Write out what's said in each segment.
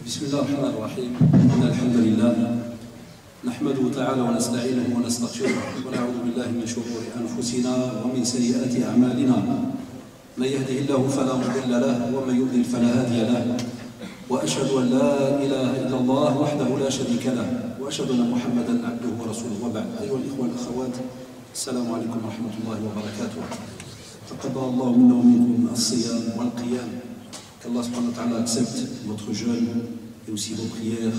بسم الله الرحمن الرحيم إن الحمد لله نحمده تعالى ونستعينه ونستغفره ونعوذ بالله من شرور أنفسنا ومن سيئات أعمالنا من يهده الله فلا مضل له ومن يضلل فلا هادي له وأشهد أن لا إله إلا الله وحده لا شريك له وأشهد أن محمدا عبده ورسوله وبعد أيها الإخوة والأخوات السلام عليكم ورحمة الله وبركاته تقبل الله منا ومنكم الصيام والقيام qu'Allah subhanahu wa ta'ala accepte votre jeûne et aussi vos prières,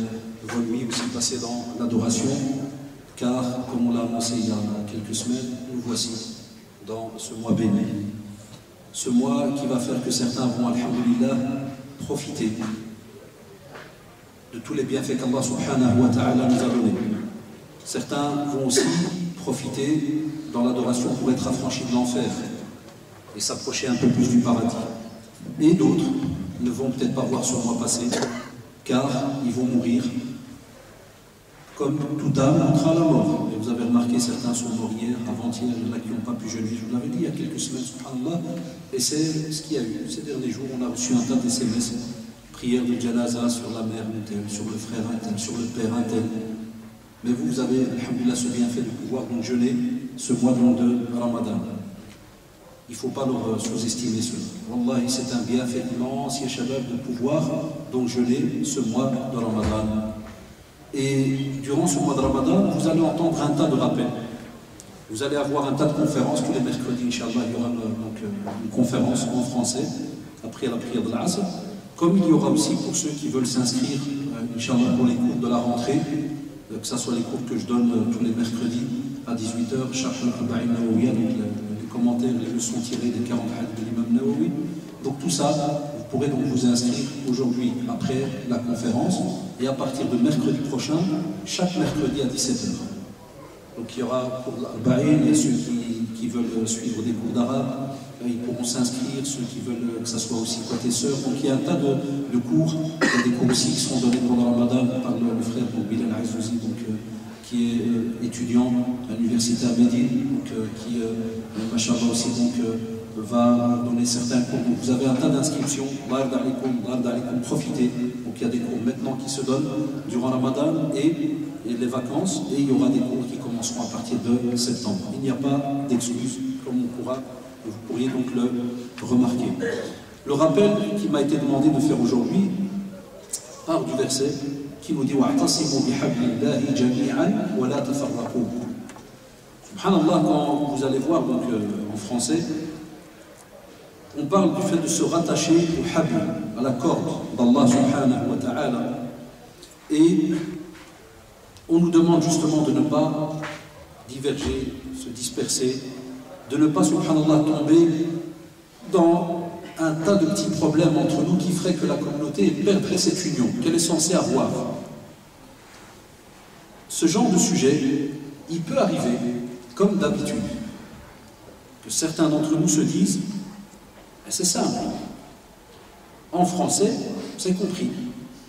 vos nuits aussi passées dans l'adoration, car comme on l'a annoncé il y a quelques semaines, nous voici dans ce mois béni. Ce mois qui va faire que certains vont, alhamdulillah, profiter de tous les bienfaits qu'Allah subhanahu wa ta'ala nous a donnés. Certains vont aussi profiter dans l'adoration pour être affranchis de l'enfer et s'approcher un peu plus du paradis. Et d'autres ne vont peut-être pas voir ce mois passer, car ils vont mourir comme toute âme entra à la mort. Et vous avez remarqué, certains sont morts hier, avant-hier, il y en a qui n'ont pas pu jeûner. Je vous l'avais dit il y a quelques semaines, subhanallah, et c'est ce qu'il y a eu. Ces derniers jours, on a reçu un tas de SMS, prières de janaza sur la mère un tel, sur le frère un tel, sur le père un tel. Mais vous avez, alhamdulillah, ce bienfait de pouvoir donc jeûner ce mois de Ramadan. Il ne faut pas leur sous-estimer cela. Wallahi, c'est un bienfait immense, ya shabab, de pouvoir donc jeûner ce mois de Ramadan. Et durant ce mois de Ramadan, vous allez entendre un tas de rappels. Vous allez avoir un tas de conférences tous les mercredis, Inch'Allah, il y aura donc une conférence en français après la prière de l'Asr. Comme il y aura aussi pour ceux qui veulent s'inscrire, Inch'Allah, pour les cours de la rentrée, que ce soit les cours que je donne tous les mercredis à 18h, Sharh al-Arba'in Nawawiyya, les commentaires, les leçons tirées des 40 hadiths de l'imam Nawawi. Donc tout ça, vous pourrez donc vous inscrire aujourd'hui après la conférence et à partir de mercredi prochain, chaque mercredi à 17h. Donc il y aura pour l'Arba'in, il y a ceux qui veulent suivre des cours d'arabe, ils pourront s'inscrire, ceux qui veulent que ça soit aussi côté sœur. Donc il y a un tas de cours, il y a des cours aussi qui seront donnés pendant le Ramadan par le frère Bilal Aizouzi, qui est étudiant à l'université à Médine, qui, machallah aussi, va donner certains cours. Donc vous avez un tas d'inscriptions, profitez. Donc il y a des cours maintenant qui se donnent durant le Ramadan et les vacances, et il y aura des cours qui commenceront à partir de septembre. Il n'y a pas d'excuse, comme vous pourriez donc le remarquer. Le rappel qui m'a été demandé de faire aujourd'hui part du verset qui nous dit wa'tasimu bihablillahi jami'an wa la tafarraqu. Subhanallah, quand vous allez voir donc en français, on parle du fait de se rattacher au habl, à la corde d'Allah subhanahu wa ta'ala, et on nous demande justement de ne pas diverger, se disperser, de ne pas, subhanallah, tomber dans un tas de petits problèmes entre nous qui feraient que la communauté perdrait cette union qu'elle est censée avoir. Ce genre de sujet, il peut arriver, comme d'habitude, que certains d'entre nous se disent « c'est simple, en français, c'est compris,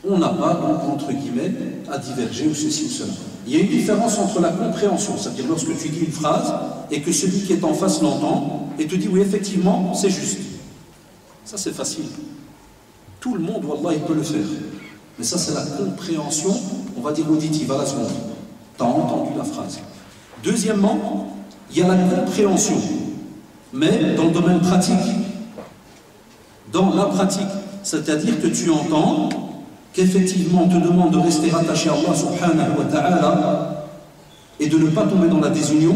on n'a pas, donc, entre guillemets, à diverger ou ceci ou cela ». Il y a une différence entre la compréhension, c'est-à-dire lorsque tu dis une phrase et que celui qui est en face l'entend et te dit « oui, effectivement, c'est juste ». Ça, c'est facile. Tout le monde, wallah, il peut le faire. Mais ça, c'est la compréhension, on va dire auditive, à la seconde. Tu as entendu la phrase. Deuxièmement, il y a la compréhension, mais dans le domaine pratique. Dans la pratique, c'est-à-dire que tu entends qu'effectivement, on te demande de rester rattaché à Allah subhanahu wa ta'ala et de ne pas tomber dans la désunion.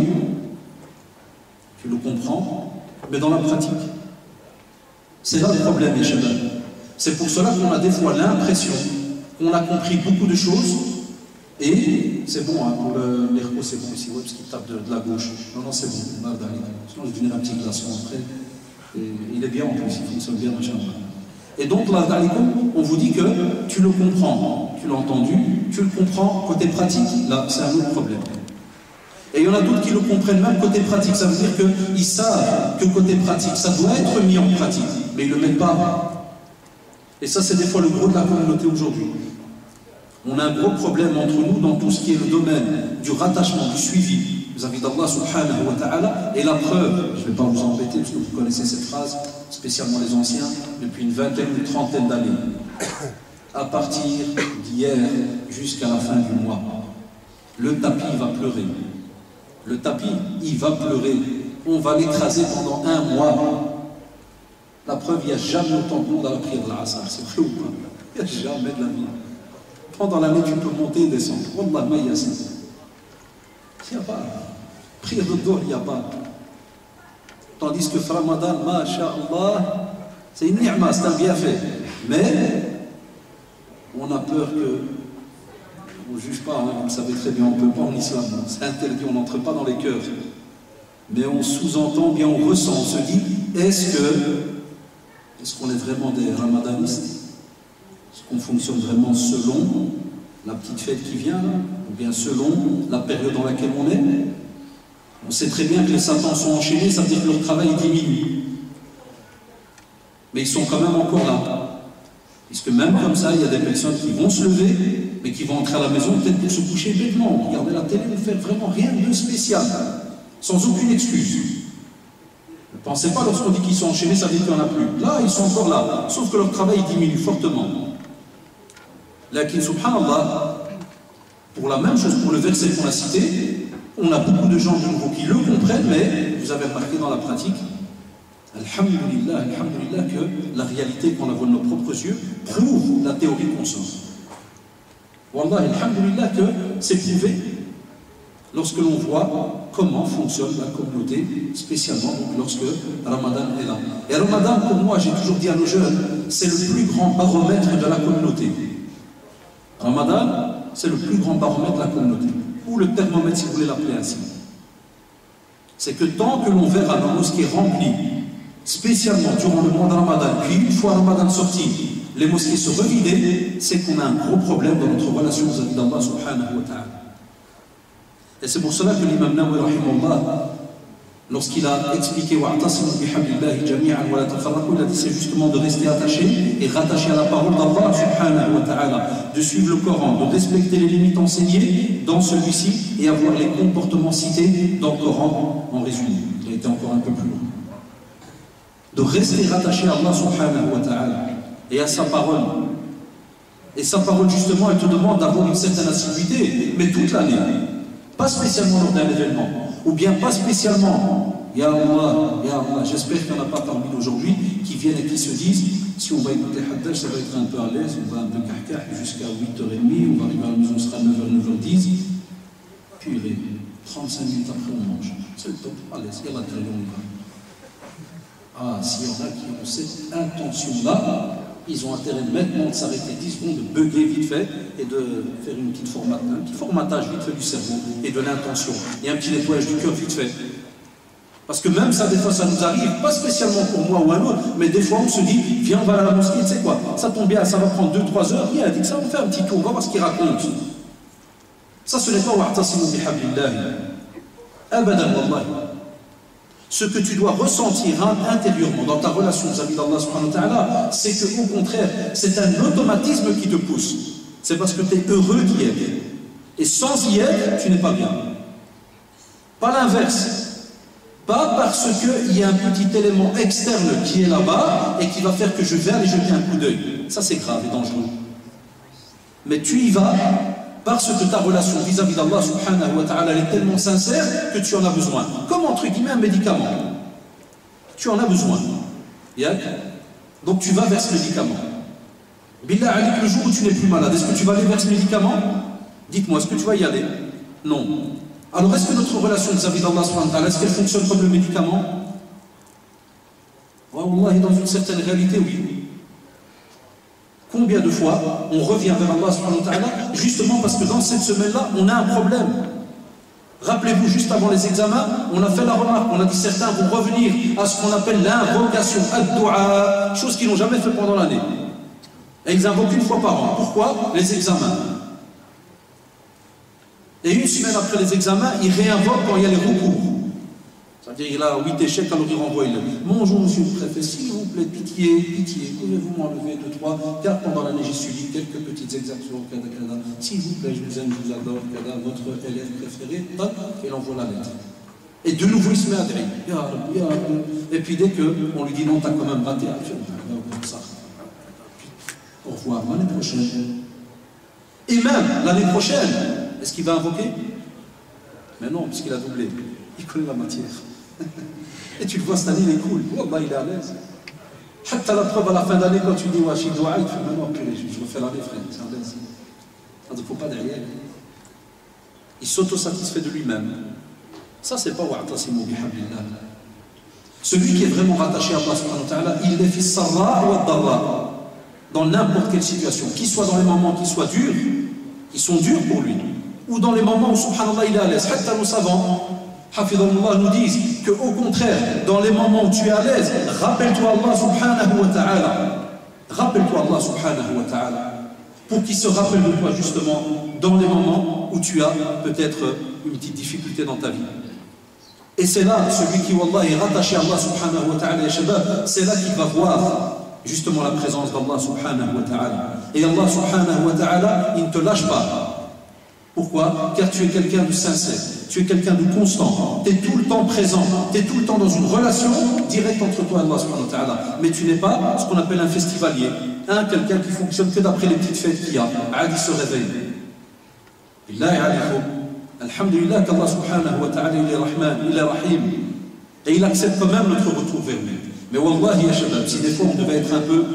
Tu le comprends, mais dans la pratique. C'est là le problème, les shabab. C'est pour cela qu'on a des fois l'impression qu'on a compris beaucoup de choses et c'est bon, hein, pour l'ERCO, c'est bon ici, ouais, parce qu'il tape de la gauche. Non, c'est bon, sinon je vais donner un petit glaçon après. Et il est bien en plus, il fonctionne bien, machin. Et donc, là, on vous dit que tu le comprends, tu l'as entendu, tu le comprends côté pratique, là, c'est un autre problème. Et il y en a d'autres qui le comprennent même côté pratique, ça veut dire qu'ils savent que côté pratique, ça doit être mis en pratique, mais ils ne le mettent pas. Et ça, c'est des fois le gros de la communauté aujourd'hui. On a un gros problème entre nous dans tout ce qui est le domaine du rattachement, du suivi vis-à-vis d'Allah subhanahu wa ta'ala. Et la preuve, je ne vais pas vous embêter parce que vous connaissez cette phrase, spécialement les anciens, depuis une vingtaine ou une trentaine d'années. à partir d'hier jusqu'à la fin du mois. Le tapis, il va pleurer. Le tapis, il va pleurer. On va l'écraser pendant un mois. La preuve, il n'y a jamais autant de monde à la prière de l'Asr. C'est vrai ou pas? Il n'y a jamais de la vie. Pendant l'année, tu peux monter et descendre. Wallah, mais il y a ça. Il n'y a pas. Prière de Dhuhr, il n'y a pas. Tandis que Ramadan, masha'Allah, c'est une ni'ma, c'est un bienfait. Mais, on a peur que, on ne juge pas, hein, vous le savez très bien, on ne peut pas en islam, c'est interdit, on n'entre pas dans les cœurs. Mais on sous-entend, bien on ressent, on se dit, est-ce qu'on est vraiment des ramadanistes? Est-ce qu'on fonctionne vraiment selon la petite fête qui vient, là, ou bien selon la période dans laquelle on est? On sait très bien que les satans sont enchaînés, ça veut dire que leur travail diminue. Mais ils sont quand même encore là. Puisque même comme ça, il y a des personnes qui vont se lever, mais qui vont entrer à la maison peut-être pour se coucher bêtement, regarder la télé, ne faire vraiment rien de spécial, sans aucune excuse. Ne pensez pas lorsqu'on dit qu'ils sont enchaînés, ça veut dire qu'il n'y en a plus. Là, ils sont encore là, sauf que leur travail diminue fortement. Lakin, subhanallah, pour la même chose, pour le verset qu'on a cité, on a beaucoup de gens de nouveau qui le comprennent, mais vous avez remarqué dans la pratique, alhamdulillah, alhamdulillah, que la réalité qu'on a voit de nos propres yeux prouve la théorie qu'on sent. Wallah, alhamdulillah, que c'est prouvé lorsque l'on voit comment fonctionne la communauté, spécialement donc lorsque Ramadan est là. Et Ramadan, pour moi, j'ai toujours dit à nos jeunes, c'est le plus grand baromètre de la communauté. Ramadan, c'est le plus grand baromètre de la communauté. Ou le thermomètre, si vous voulez l'appeler ainsi. C'est que tant que l'on verra nos mosquées remplies, spécialement durant le mois de Ramadan, puis une fois Ramadan sorti, les mosquées se revider, c'est qu'on a un gros problème dans notre relation vis-à-vis d'Allah subhanahu wa ta'ala. Et c'est pour cela que l'imam Nawawi rahimahullah, lorsqu'il a expliqué wa'tasimu bihablillahi jami'an wa la tafarraqu, il a dit c'est justement de rester attaché et rattaché à la parole d'Allah subhanahu wa ta'ala, de suivre le Coran, de respecter les limites enseignées dans celui-ci et avoir les comportements cités dans le Coran en résumé. Il a été encore un peu plus long. De rester rattaché à Allah subhanahu wa ta'ala et à sa parole. Et sa parole justement, elle te demande d'avoir une certaine assiduité, mais toute l'année. Pas spécialement lors d'un événement, ou bien pas spécialement. Ya Allah, j'espère qu'il n'y en a pas parmi nous aujourd'hui qui viennent et qui se disent, si on va écouter Haddaj, ça va être un peu à l'aise, on va un peu cahkah jusqu'à 8h30, on va arriver à la maison, on sera à 9h, 9h10, puis 35 minutes après on mange. C'est le top, à l'aise, il y a la télé, on y va. Ah, s'il y en a qui ont cette intention-là, ils ont intérêt maintenant de s'arrêter 10 secondes, de bugger vite fait et de faire un petit formatage vite fait du cerveau et de l'intention. Et un petit nettoyage du cœur vite fait. Parce que même ça, des fois, ça nous arrive, pas spécialement pour moi ou un autre, mais des fois on se dit, viens, on va à la mosquée, tu sais quoi, ça tombe bien, ça va prendre 2-3 heures, il a dit que ça, on va faire un petit tour, on va voir ce qu'il raconte. Ça, ce n'est pas wa'tasimu bihablillahi. Abadan wallahi. Ce que tu dois ressentir intérieurement dans ta relation vis-à-vis d'Allah subhanahu wa ta'ala, c'est qu'au contraire, c'est un automatisme qui te pousse. C'est parce que tu es heureux d'y être. Et sans y être, tu n'es pas bien. Pas l'inverse. Pas parce qu'il y a un petit élément externe qui est là-bas et qui va faire que je vais aller jeter un coup d'œil. Ça, c'est grave et dangereux. Mais tu y vas parce que ta relation vis-à-vis d'Allah subhanahu wa ta'ala est tellement sincère que tu en as besoin. Comme entre guillemets un médicament. Tu en as besoin. Donc tu vas vers ce médicament. Billah alik, le jour où tu n'es plus malade, est-ce que tu vas aller vers ce médicament? Dites-moi, est-ce que tu vas y aller? Non. Alors est-ce que notre relation vis-à-vis d'Allah subhanahu wa ta'ala, est-ce qu'elle fonctionne comme le médicament? Wallahi, dans une certaine réalité, oui. Combien de fois on revient vers Allah subhanahu wa ta'ala justement parce que dans cette semaine-là, on a un problème. Rappelez-vous, juste avant les examens, on a fait la remarque, on a dit certains vont revenir à ce qu'on appelle l'invocation, ad-du'a, chose qu'ils n'ont jamais fait pendant l'année. Et ils invoquent une fois par an. Pourquoi? Les examens. Et une semaine après les examens, ils réinvoquent quand il y a les recours. C'est-à-dire qu'il a 8 échecs, alors il renvoie le. Bonjour monsieur le préfet, s'il vous plaît, pitié, pitié, pouvez-vous m'enlever 2, 3, car pendant l'année j'ai subi quelques petites exactions, s'il vous plaît, je vous aime, je vous adore, votre élève préféré, et il envoie la lettre. Et de nouveau il se met à dire, et puis dès qu'on lui dit non, t'as quand même raté, au revoir. voir l'année prochaine. Et même l'année prochaine, est-ce qu'il va invoquer? Mais non, puisqu'il a doublé. Il connaît la matière. Et tu le vois, cette année, il est cool. Wallah, il est à l'aise. Hatta la preuve à la fin d'année, quand tu dis Wachid Doua, il fait maintenant, purée, je refais l'année, frère, c'est à l'aise. Il ne faut pas derrière. Il s'autosatisfait de lui-même. Ça, c'est pas Wa'tasimu bihablillah. Celui qui est vraiment rattaché à Allah subhanahu wa ta'ala, il est fi sarra wa darra. Dans n'importe quelle situation, qu'il soit dans les moments qui soient durs, qui sont durs pour lui, ou dans les moments où, subhanallah, il est à l'aise. Hatta nos savants, hafidhullah, nous disent qu'au contraire, dans les moments où tu es à l'aise, rappelle-toi Allah subhanahu wa ta'ala. Rappelle-toi Allah subhanahu wa ta'ala. Pour qu'il se rappelle de toi, justement, dans les moments où tu as peut-être une petite difficulté dans ta vie. Et c'est là, celui qui, wallah, est rattaché à Allah subhanahu wa ta'ala, c'est là qu'il va voir justement la présence d'Allah subhanahu wa ta'ala. Et Allah subhanahu wa ta'ala, il ne te lâche pas. Pourquoi? Car tu es quelqu'un de sincère, tu es quelqu'un de constant, tu es tout le temps présent, tu es tout le temps dans une relation directe entre toi et Allah subhanahu wa ta'ala. Mais tu n'es pas ce qu'on appelle un festivalier, quelqu'un qui fonctionne que d'après les petites fêtes qu'il y a. Adi se réveille. Alhamdulillah qu'Allah subhanahu wa ta'ala, il est Rahman, il est Rahim. Et il accepte quand même notre retour vers lui. Mais wallahi ya shabab, si des fois on devait être un peu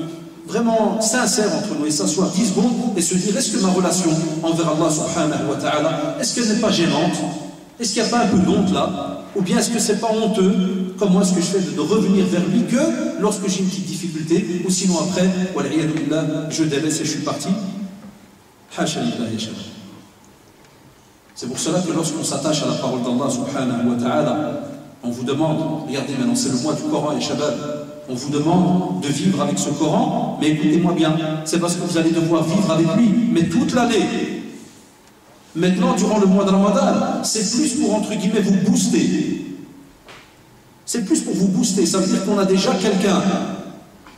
vraiment sincère entre nous et s'asseoir 10 secondes et se dire, est-ce que ma relation envers Allah subhanahu wa ta'ala, est-ce qu'elle n'est pas gênante? Est-ce qu'il n'y a pas un peu d'honte là? Ou bien est-ce que c'est pas honteux? Comment est-ce que je fais de revenir vers lui que lorsque j'ai une petite difficulté? Ou sinon après, je délaisse et je suis parti? Hasha lillah ya shabab. C'est pour cela que lorsqu'on s'attache à la parole d'Allah subhanahu wa ta'ala, on vous demande, regardez maintenant, c'est le mois du Coran et Shabbat, on vous demande de vivre avec ce Coran, mais écoutez-moi bien, c'est parce que vous allez devoir vivre avec lui, mais toute l'année. Maintenant, durant le mois de Ramadan, c'est plus pour, entre guillemets, vous booster. C'est plus pour vous booster, ça veut dire qu'on a déjà quelqu'un.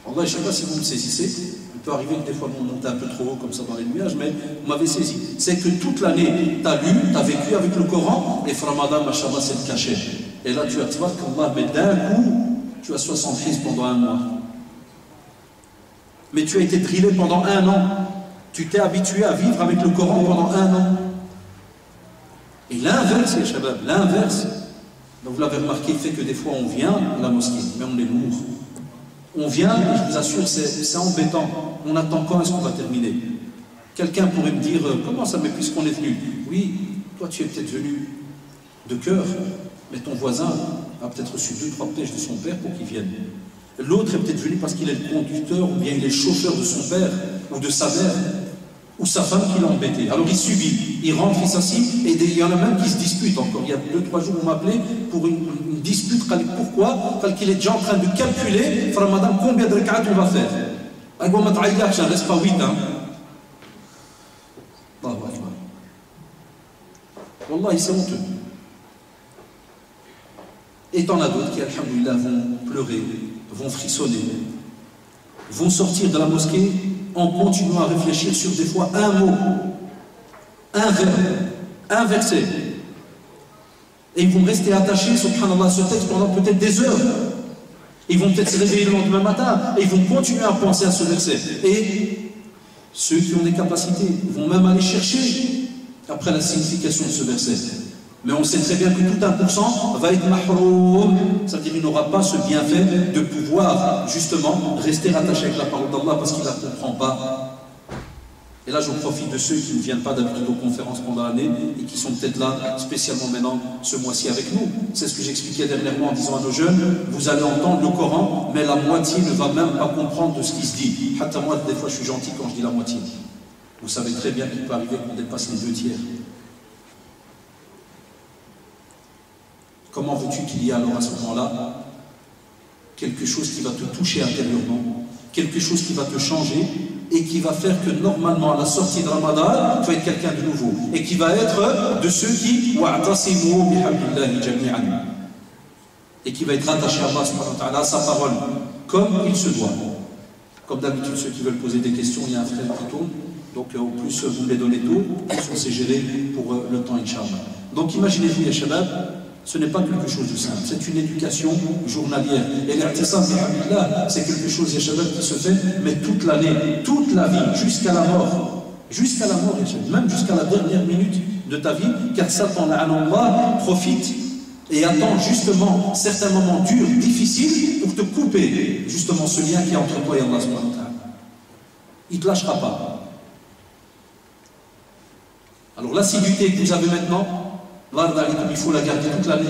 Allah, je ne sais pas si vous me saisissez, il peut arriver que des fois on monte un peu trop haut comme ça dans les nuages, mais vous m'avez saisi. C'est que toute l'année, tu as lu, tu as vécu avec le Coran, et Ramadan, machallah, c'est le cachet. Et là, tu vois qu'Allah met d'un coup, tu as 60 fils pendant un mois. Mais tu as été drillé pendant 1 an. Tu t'es habitué à vivre avec le Coran pendant 1 an. Et l'inverse, les shabab, l'inverse, vous l'avez remarqué, il fait que des fois on vient à la mosquée, mais on est lourd. On vient, et je vous assure, c'est embêtant. On attend quand est-ce qu'on va terminer? Quelqu'un pourrait me dire, comment ça, mais puisqu'on est venu? Oui, toi tu es peut-être venu de cœur, mais ton voisin a peut-être reçu 2-3 pêches de son père pour qu'il vienne. L'autre est peut-être venu parce qu'il est le conducteur, ou bien il est le chauffeur de son père, ou de sa mère, ou sa femme qui l'a embêté. Alors il subit, il rentre, il s'assied, et il y en a même qui se disputent encore. Il y a 2-3 jours, on m'a appelé pour une dispute. Pourquoi? Parce qu'il est déjà en train de calculer, Ramadan, combien de rak'at on va faire. Ça ne reste pas 8, hein. Wallah, c'est honteux. Et t'en as d'autres qui, alhamdoulilah, vont pleurer, vont frissonner, vont sortir de la mosquée en continuant à réfléchir sur des fois un mot, un verbe, un verset. Et ils vont rester attachés, subhanallah, à ce texte pendant peut-être des heures. Ils vont peut-être se réveiller le lendemain matin et ils vont continuer à penser à ce verset. Et ceux qui ont des capacités vont même aller chercher après la signification de ce verset. Mais on sait très bien que tout 1% va être mahroum, c'est-à-dire qu'il n'aura pas ce bienfait de pouvoir justement rester attaché avec la parole d'Allah parce qu'il ne la comprend pas. Et là, je profite de ceux qui ne viennent pas d'habitude aux conférences pendant l'année et qui sont peut-être là spécialement maintenant ce mois-ci avec nous. C'est ce que j'expliquais dernièrement en disant à nos jeunes, vous allez entendre le Coran, mais la moitié ne va même pas comprendre de ce qui se dit. Hatta moi, des fois, je suis gentil quand je dis la moitié. Vous savez très bien qu'il peut arriver qu'on dépasse les 2 tiers. Comment veux-tu qu'il y ait alors à ce moment-là quelque chose qui va te toucher intérieurement, quelque chose qui va te changer et qui va faire que normalement à la sortie de Ramadan, tu vas être quelqu'un de nouveau et qui va être de ceux qui wa'tasimu bihablillahi jami'an et qui va être attaché à Allah subhanahu wa ta'ala, à sa parole, comme il se doit. Comme d'habitude, ceux qui veulent poser des questions, il y a un frère qui tourne, donc au plus vous me les donnez tôt, plus on s'est géré pour le temps, Inch'Allah. Donc imaginez-vous, ya shabab, Ce n'est pas quelque chose de simple, c'est une éducation journalière. Et l'I'tisam bihamdillah, c'est quelque chose, Yashabab, qui se fait, mais toute l'année, toute la vie, jusqu'à la mort. Jusqu'à la mort, même jusqu'à la dernière minute de ta vie, car Satan, Allah, profite et attend justement certains moments durs, difficiles, pour te couper justement ce lien qui est entre toi et Allah subhanahu wa ta'ala. Il ne te lâchera pas. Alors l'assiduité que vous avez maintenant, il faut la garder toute l'année.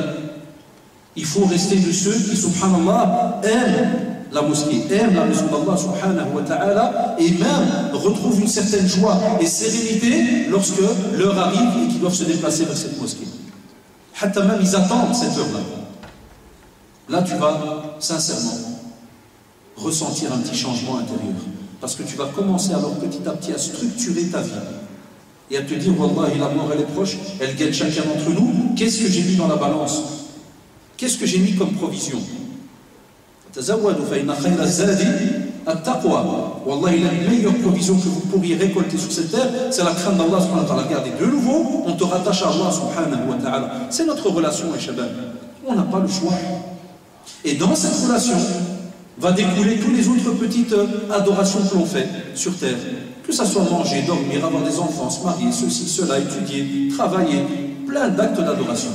Il faut rester de ceux qui, subhanallah, aiment la mosquée, aiment la maison d'Allah subhanahu wa ta'ala, et même retrouvent une certaine joie et sérénité lorsque l'heure arrive et qu'ils doivent se déplacer vers cette mosquée. Hatta même ils attendent cette heure-là. Là tu vas sincèrement ressentir un petit changement intérieur. Parce que tu vas commencer alors petit à petit à structurer ta vie. Et à te dire, Wallahi, la mort elle est proche, elle guette chacun d'entre nous. Qu'est-ce que j'ai mis dans la balance? Qu'est-ce que j'ai mis comme provision? Wallahi, la meilleure provision que vous pourriez récolter sur cette terre, c'est la crainte d'Allah subhanahu wa ta'ala. Regardez, de nouveau, on te rattache à Allah subhanahu wa ta'ala. C'est notre relation, les shabab. On n'a pas le choix. Et dans cette relation, va découler toutes les autres petites adorations que l'on fait sur terre. Que ça soit manger, dormir, avoir des enfants, se marier, ceci, cela, étudier, travailler, plein d'actes d'adoration.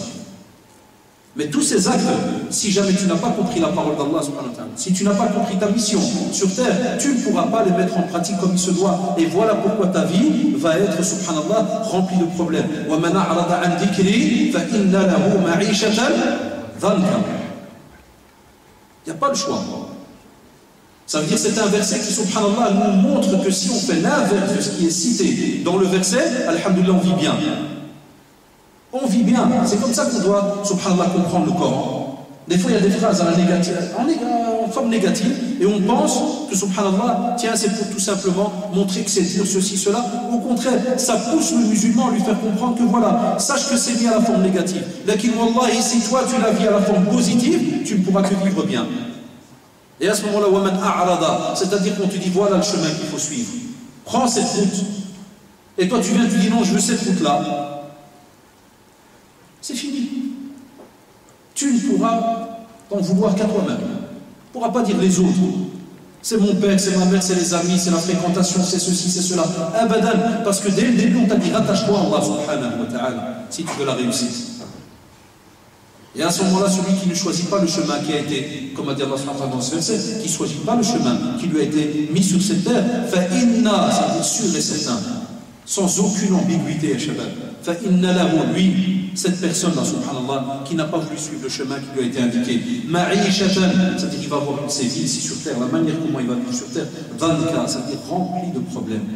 Mais tous ces actes, si jamais tu n'as pas compris la parole d'Allah, si tu n'as pas compris ta mission sur terre, tu ne pourras pas les mettre en pratique comme il se doit. Et voilà pourquoi ta vie va être, subhanallah, remplie de problèmes. Il n'y a pas le choix. Ça veut dire que c'est un verset qui, subhanallah, nous montre que si on fait l'inverse de ce qui est cité dans le verset, alhamdoulilah, on vit bien. On vit bien. C'est comme ça qu'on doit, subhanallah, comprendre le Coran. Des fois, il y a des phrases en forme négative, et on pense que, subhanallah, tiens, c'est pour tout simplement montrer que c'est dire ceci, cela. Au contraire, ça pousse le musulman à lui faire comprendre que voilà, sache que c'est bien la forme négative. Lakin, wallah, et si toi tu la vis à la forme positive, tu ne pourras que vivre bien. Et à ce moment-là, c'est-à-dire qu'on te dit voilà le chemin qu'il faut suivre. Prends cette route. Et toi tu viens, tu dis non, je veux cette route-là. C'est fini. Tu ne pourras t'en vouloir qu'à toi-même. Tu ne pourras pas dire les autres. C'est mon père, c'est ma mère, c'est les amis, c'est la fréquentation, c'est ceci, c'est cela. Abadan, parce que dès le début on t'a dit rattache-toi à Allah subhanahu wa ta'ala si tu veux la réussite. Et à ce moment-là, celui qui ne choisit pas le chemin qui a été, comme a dit Allah dans ce verset, qui ne choisit pas le chemin qui lui a été mis sur cette terre, fa'inna, c'est sûr et certain, sans aucune ambiguïté, fa'inna lahu, lui, cette personne-là, subhanallah, qui n'a pas voulu suivre le chemin qui lui a été indiqué, ma'ishatan, c'est-à-dire qu'il va avoir ses vies ici sur terre, la manière comment il va vivre sur terre, dhanka, c'est-à-dire rempli de problèmes.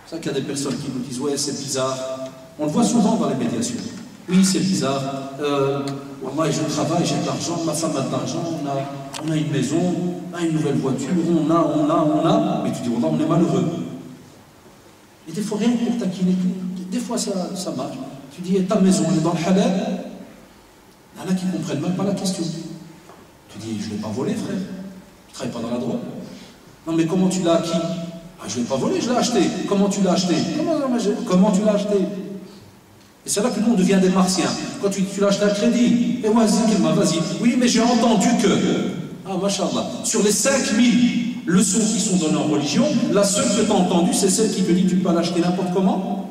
C'est ça qu'il y a des personnes qui nous disent, ouais, c'est bizarre. On le voit souvent dans les médiations. Oui, c'est bizarre. Moi, je travaille, j'ai de l'argent, ma femme a de l'argent, on a une maison, on a une nouvelle voiture, on a. Mais tu dis, on est malheureux. Et des fois, rien que pour taquiner, des fois ça marche. Tu dis, ta maison, elle est dans le halal. Il y en a qui ne comprennent même pas la question. Tu dis, je ne l'ai pas volé, frère. Je ne travaille pas dans la drogue. Non, mais comment tu l'as acquis? Ah, je ne l'ai pas volé, je l'ai acheté. Comment tu l'as acheté? Comment tu l'as acheté? Et c'est là que nous on devient des martiens. Quand tu l'as acheté à crédit, et vas-y. Oui, mais j'ai entendu que. Ah, mashallah. Sur les 5000 leçons qui sont données en religion, la seule que tu as entendue, c'est celle qui te dit que tu peux l'acheter n'importe comment.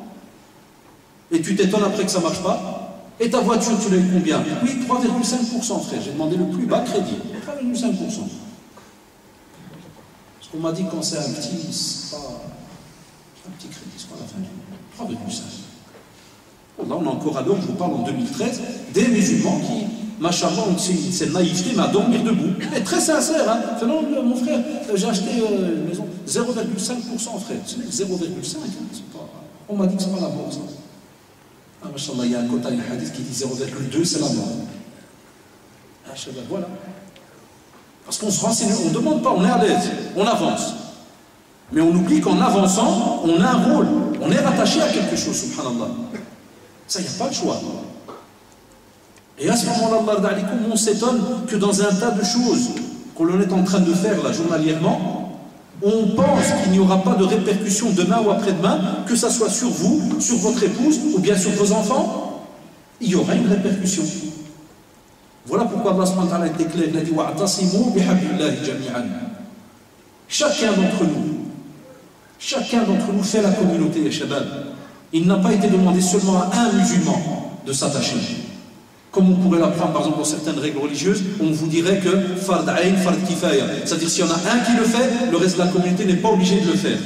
Et tu t'étonnes après que ça ne marche pas. Et ta voiture, tu l'as eu combien? Oui, 3,5%, frère. J'ai demandé le plus bas crédit. 3,5%. Ce qu'on m'a dit quand c'est un petit, c'est pas un petit crédit, c'est pas la fin du 3,5%. Là, on est encore à l'heure, je vous parle en 2013, des musulmans qui, machallah, ont cette naïveté, mais à dormir debout. Mais très sincère, hein. Fait, non, mon frère, j'ai acheté une maison, 0,5%, frère. C'est 0,5%, hein. On m'a dit que c'est pas la mort, ça. Ah, machallah, il y a un quota, un hadith qui dit 0,2, c'est la mort. Ah, shabab, voilà. Parce qu'on se renseigne, on ne demande pas, on est à l'aise, on avance. Mais on oublie qu'en avançant, on a un rôle, on est rattaché à quelque chose, subhanallah. Ça, il n'y a pas de choix. Et à ce moment-là, on s'étonne que dans un tas de choses que l'on est en train de faire là, journalièrement, on pense qu'il n'y aura pas de répercussions demain ou après-demain, que ça soit sur vous, sur votre épouse ou bien sur vos enfants. il y aura une répercussion. Voilà pourquoi Allah subhanahu wa ta'ala est clair, il a dit wa'tasimu bihablillahi jami'an. Chacun d'entre nous fait la communauté, ya shabab. Il n'a pas été demandé seulement à un musulman de s'attacher. Comme on pourrait l'apprendre par exemple dans certaines règles religieuses, on vous dirait que fard ayn, fard kifaya. C'est-à-dire s'il y en a un qui le fait, le reste de la communauté n'est pas obligé de le faire.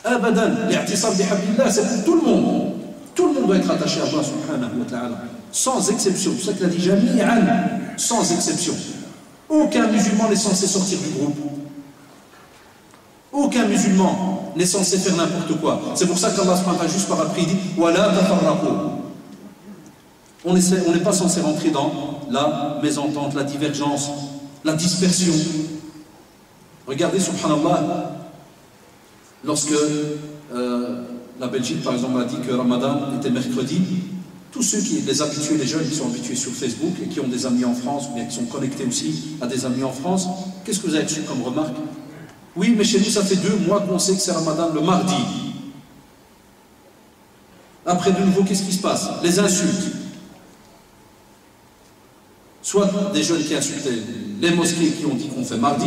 Abadan, l'i'tisam bihablillah, c'est pour tout le monde. Tout le monde doit être attaché à Allah subhanahu wa ta'ala. Sans exception. C'est ça qu'il a dit jami'an, sans exception. Aucun musulman n'est censé sortir du groupe. Aucun musulman n'est censé faire n'importe quoi. C'est pour ça qu'Allah subhanahu wa ta'ala juste par après il dit wala tafarraqu. On n'est pas censé rentrer dans la mésentente, la divergence, la dispersion. Regardez, subhanallah, lorsque la Belgique, par exemple, a dit que Ramadan était mercredi, tous ceux qui, les habitués, les jeunes qui sont habitués sur Facebook et qui ont des amis en France, ou bien qui sont connectés aussi à des amis en France, qu'est-ce que vous avez reçu comme remarque? Oui, mais chez nous, ça fait 2 mois qu'on sait que c'est Ramadan le mardi. Après, de nouveau, qu'est-ce qui se passe? Les insultes. Soit des jeunes qui insultaient les mosquées qui ont dit qu'on fait mardi,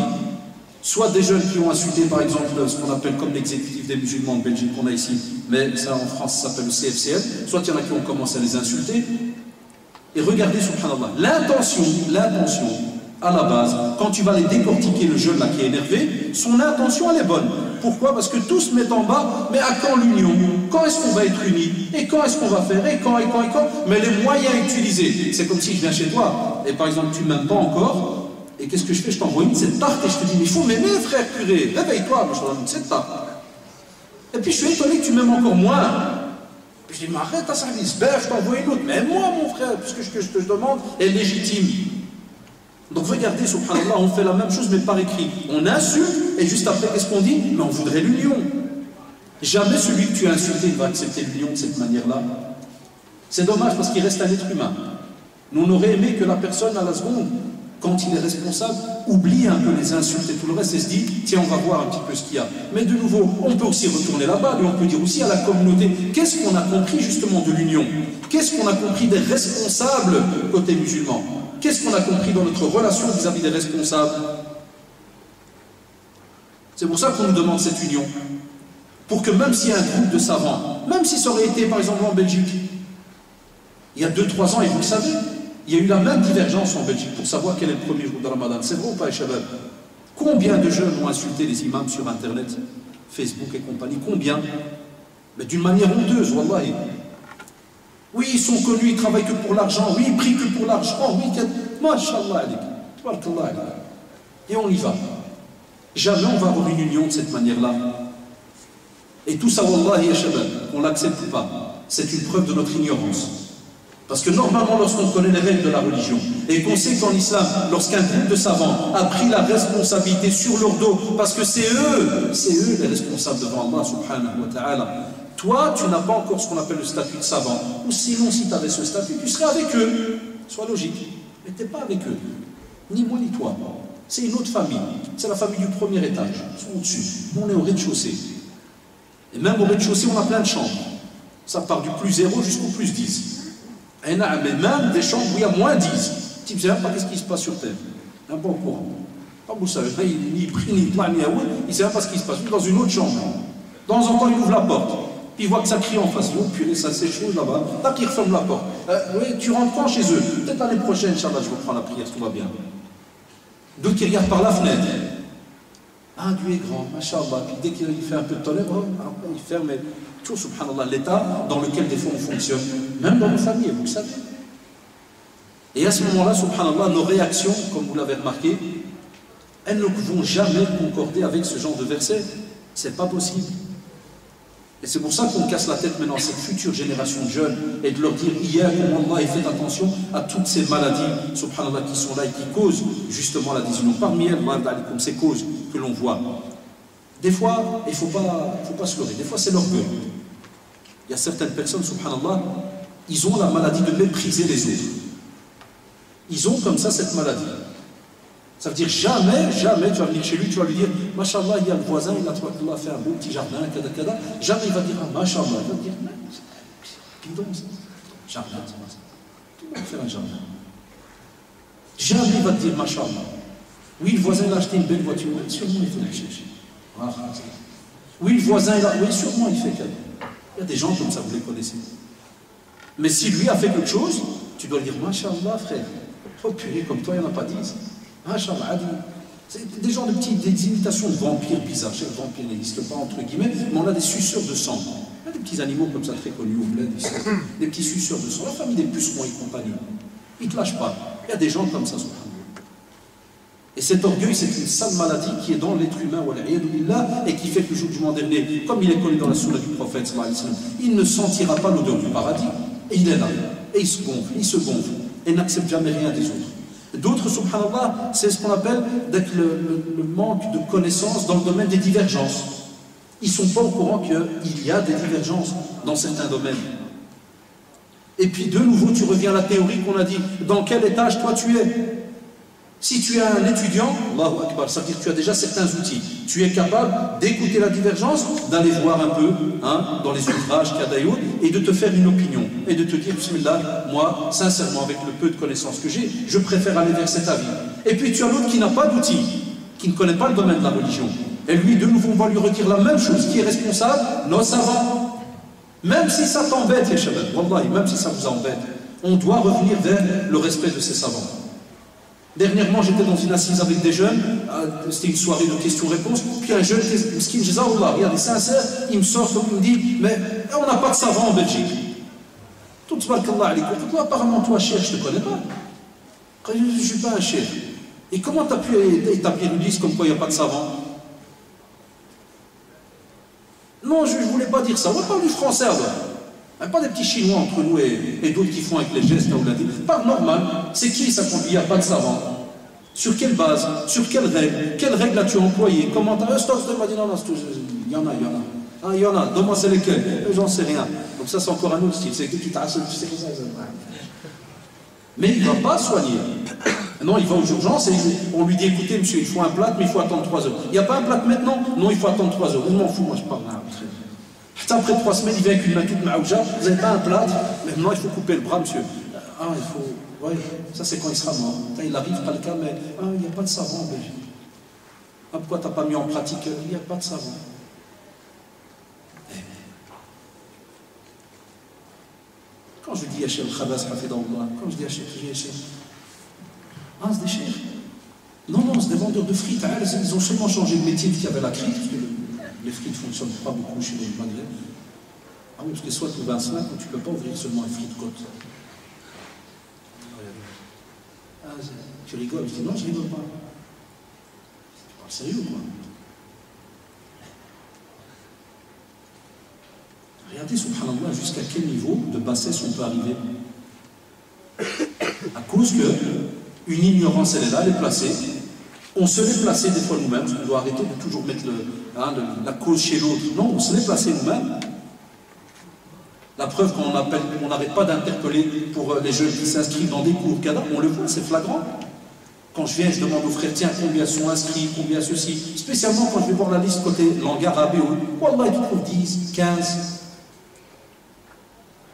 soit des jeunes qui ont insulté, par exemple, ce qu'on appelle comme l'exécutif des musulmans de Belgique qu'on a ici, mais ça en France ça s'appelle le CFCL, soit il y en a qui ont commencé à les insulter. Et regardez, subhanallah, l'intention, à la base, quand tu vas les décortiquer, le jeune là qui est énervé, son intention elle est bonne. Pourquoi? Parce que tous se mettent en bas, mais à quand l'union? Quand est-ce qu'on va être unis? Et quand est-ce qu'on va faire? Et quand? Mais les moyens utilisés, c'est comme si je viens chez toi, et par exemple tu ne m'aimes pas encore, et qu'est-ce que je fais? Je t'envoie une cette tarte et je te dis, mais il faut m'aimer frère purée, réveille-toi, je t'envoie une cette tarte. Et puis je suis étonné que tu m'aimes encore moins. Puis je dis, mais arrête, je t'envoie une autre, mais aime-moi mon frère, puisque ce que je te demande est légitime. Donc regardez, subhanallah, on fait la même chose mais par écrit. On insulte et juste après qu'est-ce qu'on dit? Mais on voudrait l'union. Jamais celui que tu as insulté va accepter l'union de cette manière-là. C'est dommage parce qu'il reste un être humain. Nous on aurait aimé que la personne à la seconde, quand il est responsable, oublie un peu les insultes et tout le reste et se dit, tiens on va voir un petit peu ce qu'il y a. Mais de nouveau, on peut aussi retourner là-bas et on peut dire aussi à la communauté, qu'est-ce qu'on a compris justement de l'union? Qu'est-ce qu'on a compris des responsables côté musulman? Qu'est-ce qu'on a compris dans notre relation vis-à-vis des responsables? C'est pour ça qu'on nous demande cette union. Pour que même s'il y a un groupe de savants, même si ça aurait été par exemple en Belgique, il y a 2-3 ans, et vous le savez, il y a eu la même divergence en Belgique pour savoir quel est le premier jour de Ramadan. C'est vrai ou pas, Shabab? Combien de jeunes ont insulté les imams sur Internet, Facebook et compagnie? Combien? Mais d'une manière honteuse, wallahi. Oui, ils sont connus, ils travaillent que pour l'argent. Oui, ils prient que pour l'argent. Oui, mashallah alik. Et on y va. Jamais on va avoir une union de cette manière-là. Et tout ça, wallahi, ya shabab, qu'on l'accepte ou pas, c'est une preuve de notre ignorance. Parce que normalement, lorsqu'on connaît les règles de la religion, et qu'on sait qu'en islam, lorsqu'un groupe de savants a pris la responsabilité sur leur dos, parce que c'est eux les responsables devant Allah subhanahu wa ta'ala, toi, tu n'as pas encore ce qu'on appelle le statut de savant. Ou sinon, si tu avais ce statut, tu serais avec eux. Sois logique. Mais tu n'es pas avec eux. Ni moi, ni toi. C'est une autre famille. C'est la famille du premier étage. Ils sont au-dessus. Nous, on est au rez-de-chaussée. Et même au rez-de-chaussée, on a plein de chambres. Ça part du plus 0 jusqu'au plus 10. Et mais même des chambres où il y a moins 10. Tu ne sais même pas ce qui se passe sur Terre. Un bon courant. Pas vous savez, ni pris, ni plat, ni aoui. Il ne sait même pas ce qui se passe. Dans une autre chambre. De temps en temps, il ouvre la porte. Puis il voit que ça crie en face. Oh purée, ça c'est chaud là-bas. Là, il referme la porte. Oui, tu rentres quand chez eux? Peut-être l'année prochaine, Inch'Allah, je reprends la prière, tout va bien. D'autres qui regardent par la fenêtre. Ah, Dieu est grand, Masha'Allah. Puis dès qu'il fait un peu de tolère, il ferme. Tout, subhanallah, l'état dans lequel des fois on fonctionne, même dans nos familles, vous le savez. Et à ce moment-là, subhanallah, nos réactions, comme vous l'avez remarqué, elles ne vont jamais concorder avec ce genre de verset. C'est pas possible. Et c'est pour ça qu'on casse la tête maintenant à cette future génération de jeunes et de leur dire hier, Allah, et faites attention à toutes ces maladies, subhanallah, qui sont là et qui causent justement la désunion. Parmi elles, comme ces causes que l'on voit. Des fois, il ne faut pas se leurrer, des fois c'est l'orgueil. Il y a certaines personnes, subhanallah, ils ont la maladie de mépriser les autres. Ils ont comme ça cette maladie. Ça veut dire jamais tu vas venir chez lui, tu vas lui dire, Masha'Allah, il y a le voisin, il a fait un beau petit jardin, kada. Jamais il va dire, Masha'Allah, il va dire, bidon, Jardin, c'est pas ça. Tout le monde fait un jardin. Jamais il va te dire, Masha'Allah. Oui, le voisin il a acheté une belle voiture, oui, sûrement il fait la chercher. Oui, le voisin il a. Oui, sûrement il fait cadeau. Il y a des gens comme ça, vous les connaissez. Mais si lui a fait quelque chose, tu dois lui dire, Masha'Allah, frère. Oh purée, comme toi, il n'y en a pas 10. Masha'Allah, Adi. C'est des gens de petites des imitations de vampires bizarres. Chez les vampires n'existent pas, entre guillemets, mais on a des suceurs de sang. Il y a des petits animaux comme ça, très connus au bled, des petits suceurs de sang. La famille des pucerons et compagnie. Ils ne te lâchent pas. Il y a des gens comme ça, subhanallah. Et cet orgueil, c'est une sale maladie qui est dans l'être humain, et qui fait que le jour du jugement dernier, comme il est connu dans la sunna du prophète, il ne sentira pas l'odeur du paradis, et il est là. Et il se gonfle, et n'accepte jamais rien des autres. D'autres, subhanallah, c'est ce qu'on appelle le manque de connaissances dans le domaine des divergences. Ils ne sont pas au courant qu'il y a des divergences dans certains domaines. Et puis de nouveau, tu reviens à la théorie qu'on a dit, dans quel étage toi tu es? Si tu es un étudiant, Allahu Akbar, ça veut dire que tu as déjà certains outils. Tu es capable d'écouter la divergence, d'aller voir un peu dans les ouvrages qu'il y a d'ailleurs, et de te faire une opinion. Et de te dire, Bismillah, moi, sincèrement, avec le peu de connaissances que j'ai, je préfère aller vers cet avis. Et puis tu as l'autre qui n'a pas d'outils, qui ne connaît pas le domaine de la religion. Et lui, de nouveau, on va lui retirer la même chose. Qui est responsable? Nos savants. Même si ça t'embête, ya shabab, wallahi, même si ça vous embête, on doit revenir vers le respect de ces savants. Dernièrement, j'étais dans une assise avec des jeunes, c'était une soirée de questions-réponses, puis un jeune, regardez, sincère, il me sort, il me dit, mais on n'a pas de savants en Belgique. Tout tabarakallah alaykoum. Apparemment, toi, cher, je ne te connais pas. Je ne suis pas un cher. Et comment tu as pu établir une liste comme quoi il n'y a pas de savants? Non, je ne voulais pas dire ça. On va parler du français alors. Pas des petits Chinois entre nous et d'autres qui font avec les gestes, pas normal. C'est qui ça qu'on dit il n'y a pas de savant? Sur quelle base? Sur quelle règle? Quelle règle as-tu employée? Comment t'as... Non, il y en a. Ah, il y en a. Donne-moi c'est lesquels? J'en sais rien. Donc ça, c'est encore un autre style. C'est qui t'a... Mais il ne va pas soigner. Non, il va aux urgences et on lui dit, écoutez, monsieur, il faut un plâtre, mais il faut attendre 3 heures. Il n'y a pas un plâtre maintenant? Non, il faut attendre 3 heures. Je m'en fous, moi, je parle. Après 3 semaines, il vient avec une main toute maouja, vous n'avez pas un plâtre, maintenant il faut couper le bras, monsieur. Ah, il faut. Oui, ça c'est quand il sera mort. Il arrive quelqu'un, mais il n'y a pas de savon en Belgique. Ah, pourquoi tu n'as pas mis en pratique? Il n'y a pas de savon. Quand je dis Hachem Khabas Hafidallah, quand je dis Hachem, c'est des chefs. Non, c'est des vendeurs de frites. Ils ont seulement changé de métier qu'il y avait la crise, parce que les frites ne fonctionnent pas beaucoup chez les Maghreb. Ah oui, parce que soit tu vas un snack, ou tu ne peux pas ouvrir seulement une frite côte. Ah, tu rigoles? Je dis non, je rigole pas. Tu parles sérieux, quoi. Regardez, subhanallah, jusqu'à quel niveau de bassesse on peut arriver. À cause qu'une ignorance, elle est là, elle est placée. On se l'est placé des fois nous-mêmes, parce qu'on doit arrêter de toujours mettre la cause chez l'autre. Non, on se l'est placé nous-mêmes. La preuve qu'on n'arrête pas d'interpeller pour les jeunes qui s'inscrivent dans des cours cadres, on le voit, c'est flagrant. Quand je viens, je demande aux frères, tiens, combien sont inscrits, combien ceci. Spécialement quand je vais voir la liste côté langue arabe, wallah, ils trouvent 10, 15.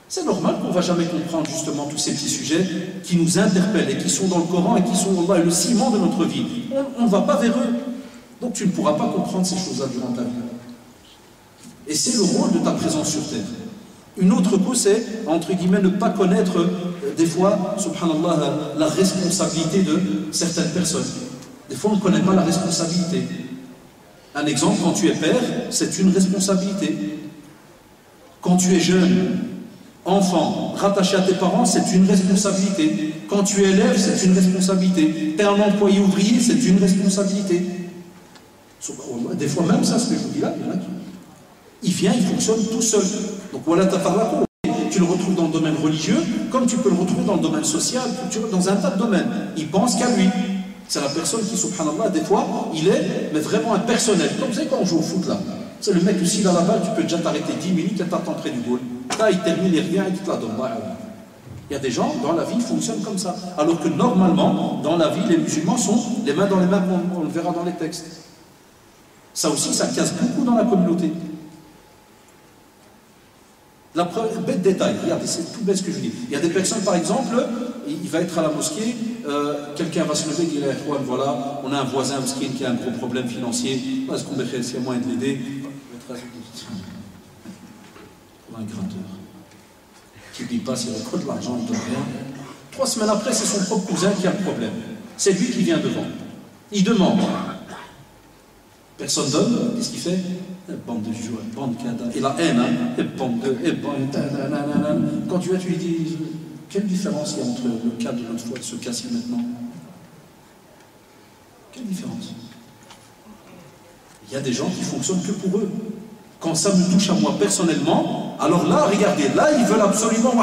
C'est normal qu'on ne va jamais comprendre justement tous ces petits sujets qui nous interpellent et qui sont dans le Coran et qui sont le ciment de notre vie. On ne va pas vers eux. Donc tu ne pourras pas comprendre ces choses-là durant ta vie. Et c'est le rôle de ta présence sur terre. Une autre cause, c'est, entre guillemets, ne pas connaître des fois, subhanallah, la responsabilité de certaines personnes. Des fois, on ne connaît pas la responsabilité. Un exemple, quand tu es père, c'est une responsabilité. Quand tu es jeune, enfant, rattaché à tes parents, c'est une responsabilité. Quand tu es élève, c'est une responsabilité. Tu es un employé ouvrier, c'est une responsabilité. Des fois, même ça, ce que je vous dis là, il y en a qui... Il vient, il fonctionne tout seul. Donc voilà, tu le retrouves dans le domaine religieux, comme tu peux le retrouver dans le domaine social, culturel, dans un tas de domaines. Il pense qu'à lui. C'est la personne qui, subhanallah, des fois, il est mais vraiment impersonnel. Comme vous savez, quand on joue au foot, là, c'est le mec, s'il a la balle, tu peux déjà t'arrêter 10 minutes et t'attends près du goal. Là, il termine et rien, et tu te la donnes. Il y a des gens, dans la vie, ils fonctionnent comme ça. Alors que normalement, dans la vie, les musulmans sont les mains dans les mains, on le verra dans les textes. Ça aussi, ça casse beaucoup dans la communauté. La preuve, un bête détail, regardez, c'est tout bête ce que je dis. Il y a des personnes, par exemple, il va être à la mosquée, quelqu'un va se lever et dire, voilà, on a un voisin qui a un gros problème financier, est-ce qu'on mettrait s'il y a moyen de l'aider? Un gratteur qui ne dit pas s'il récolte de l'argent, il ne donne rien. 3 semaines après, c'est son propre cousin qui a le problème. C'est lui qui vient devant. Il demande. Personne donne, qu'est-ce qu'il fait? Bande de joueurs, bande de cadavres. Et la haine, hein? Bande de. Quand tu vas, tu lui dis, quelle différence il y a entre le cas de notre foi et ce cas-ci maintenant? Quelle différence? Il y a des gens qui fonctionnent que pour eux. Quand ça me touche à moi personnellement, alors là, regardez, là, ils veulent absolument, et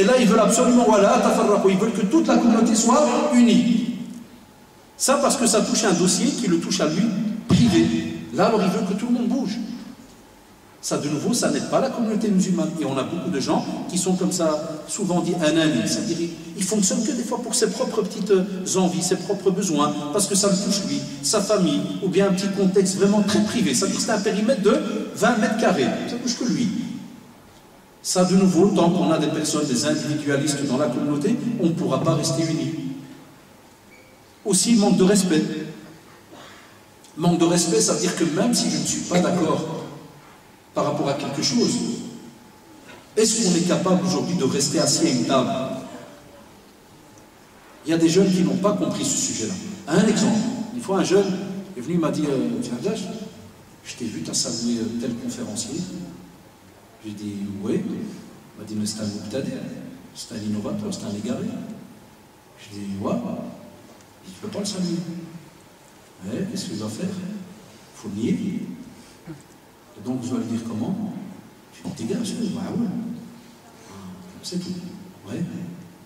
là, ils veulent absolument, ils veulent que toute la communauté soit unie. Ça, parce que ça touche un dossier qui le touche à lui, privé. Là, alors, il veut que tout le monde bouge. Ça, de nouveau, ça n'aide pas la communauté musulmane. Et on a beaucoup de gens qui sont comme ça, souvent dit anani, c'est-à-dire ils fonctionnent que des fois pour ses propres petites envies, ses propres besoins, parce que ça le touche lui, sa famille, ou bien un petit contexte vraiment très privé. Ça veut dire que c'est un périmètre de 20 mètres carrés, ça ne touche que lui. Ça, de nouveau, tant qu'on a des personnes, des individualistes dans la communauté, on ne pourra pas rester unis. Aussi, manque de respect. Manque de respect, ça veut dire que même si je ne suis pas d'accord par rapport à quelque chose, est-ce qu'on est capable aujourd'hui de rester assis à une table? Il y a des jeunes qui n'ont pas compris ce sujet-là. Un exemple, une fois un jeune est venu, il m'a dit, je t'ai vu, tu as salué tel conférencier. J'ai dit, oui. Il m'a dit, mais c'est un mubtadi', c'est un innovateur, c'est un égaré. Je dis, ouais. Il ne peut pas le saluer. Mais qu'est-ce qu'il va faire? Il faut le nier. Et donc, je dois le dire comment? Je dis, dégage, ouais. C'est tout. Ouais.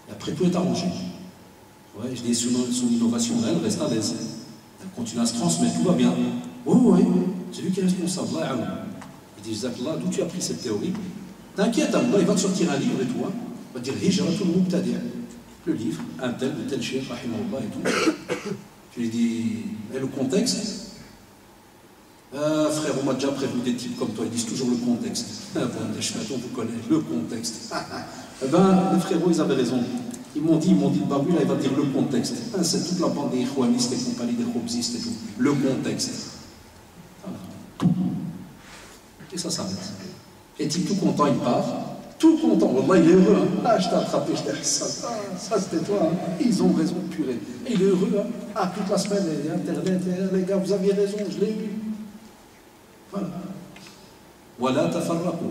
Et après, tout est arrangé. Ouais, je dis, son innovation, là, elle reste à l'aise. Elle continue à se transmettre, tout va bien. Oui, c'est lui qui est responsable. Là, il dit, Zakallah, d'où tu as pris cette théorie? T'inquiète, Allah, il va te sortir un livre et tout. Il va te dire, Hijratul Mubtadi'. Le livre, un tel, de tel chef, rahimahullah et tout. Je lui dis, et le contexte? Frère, on m'a déjà prévenu des types comme toi, ils disent toujours le contexte. Bon, on vous connaît, le contexte. Eh ben, les frérots, ils avaient raison. Ils m'ont dit, Babu, là, il va dire le contexte. C'est toute la bande des ikhwanistes et compagnie, des khobzistes et tout. Le contexte. Voilà. Et ça s'arrête. Est-il tout content, il part. Tout content. Wallah, il est heureux. Hein. Ah, je t'ai attrapé, je t'ai ça c'était toi. Hein. Ils ont raison, purée. Et il est heureux. Hein. Ah, toute la semaine, Internet, les gars, vous aviez raison, je l'ai eu. Voilà. Voilà tafarraqu.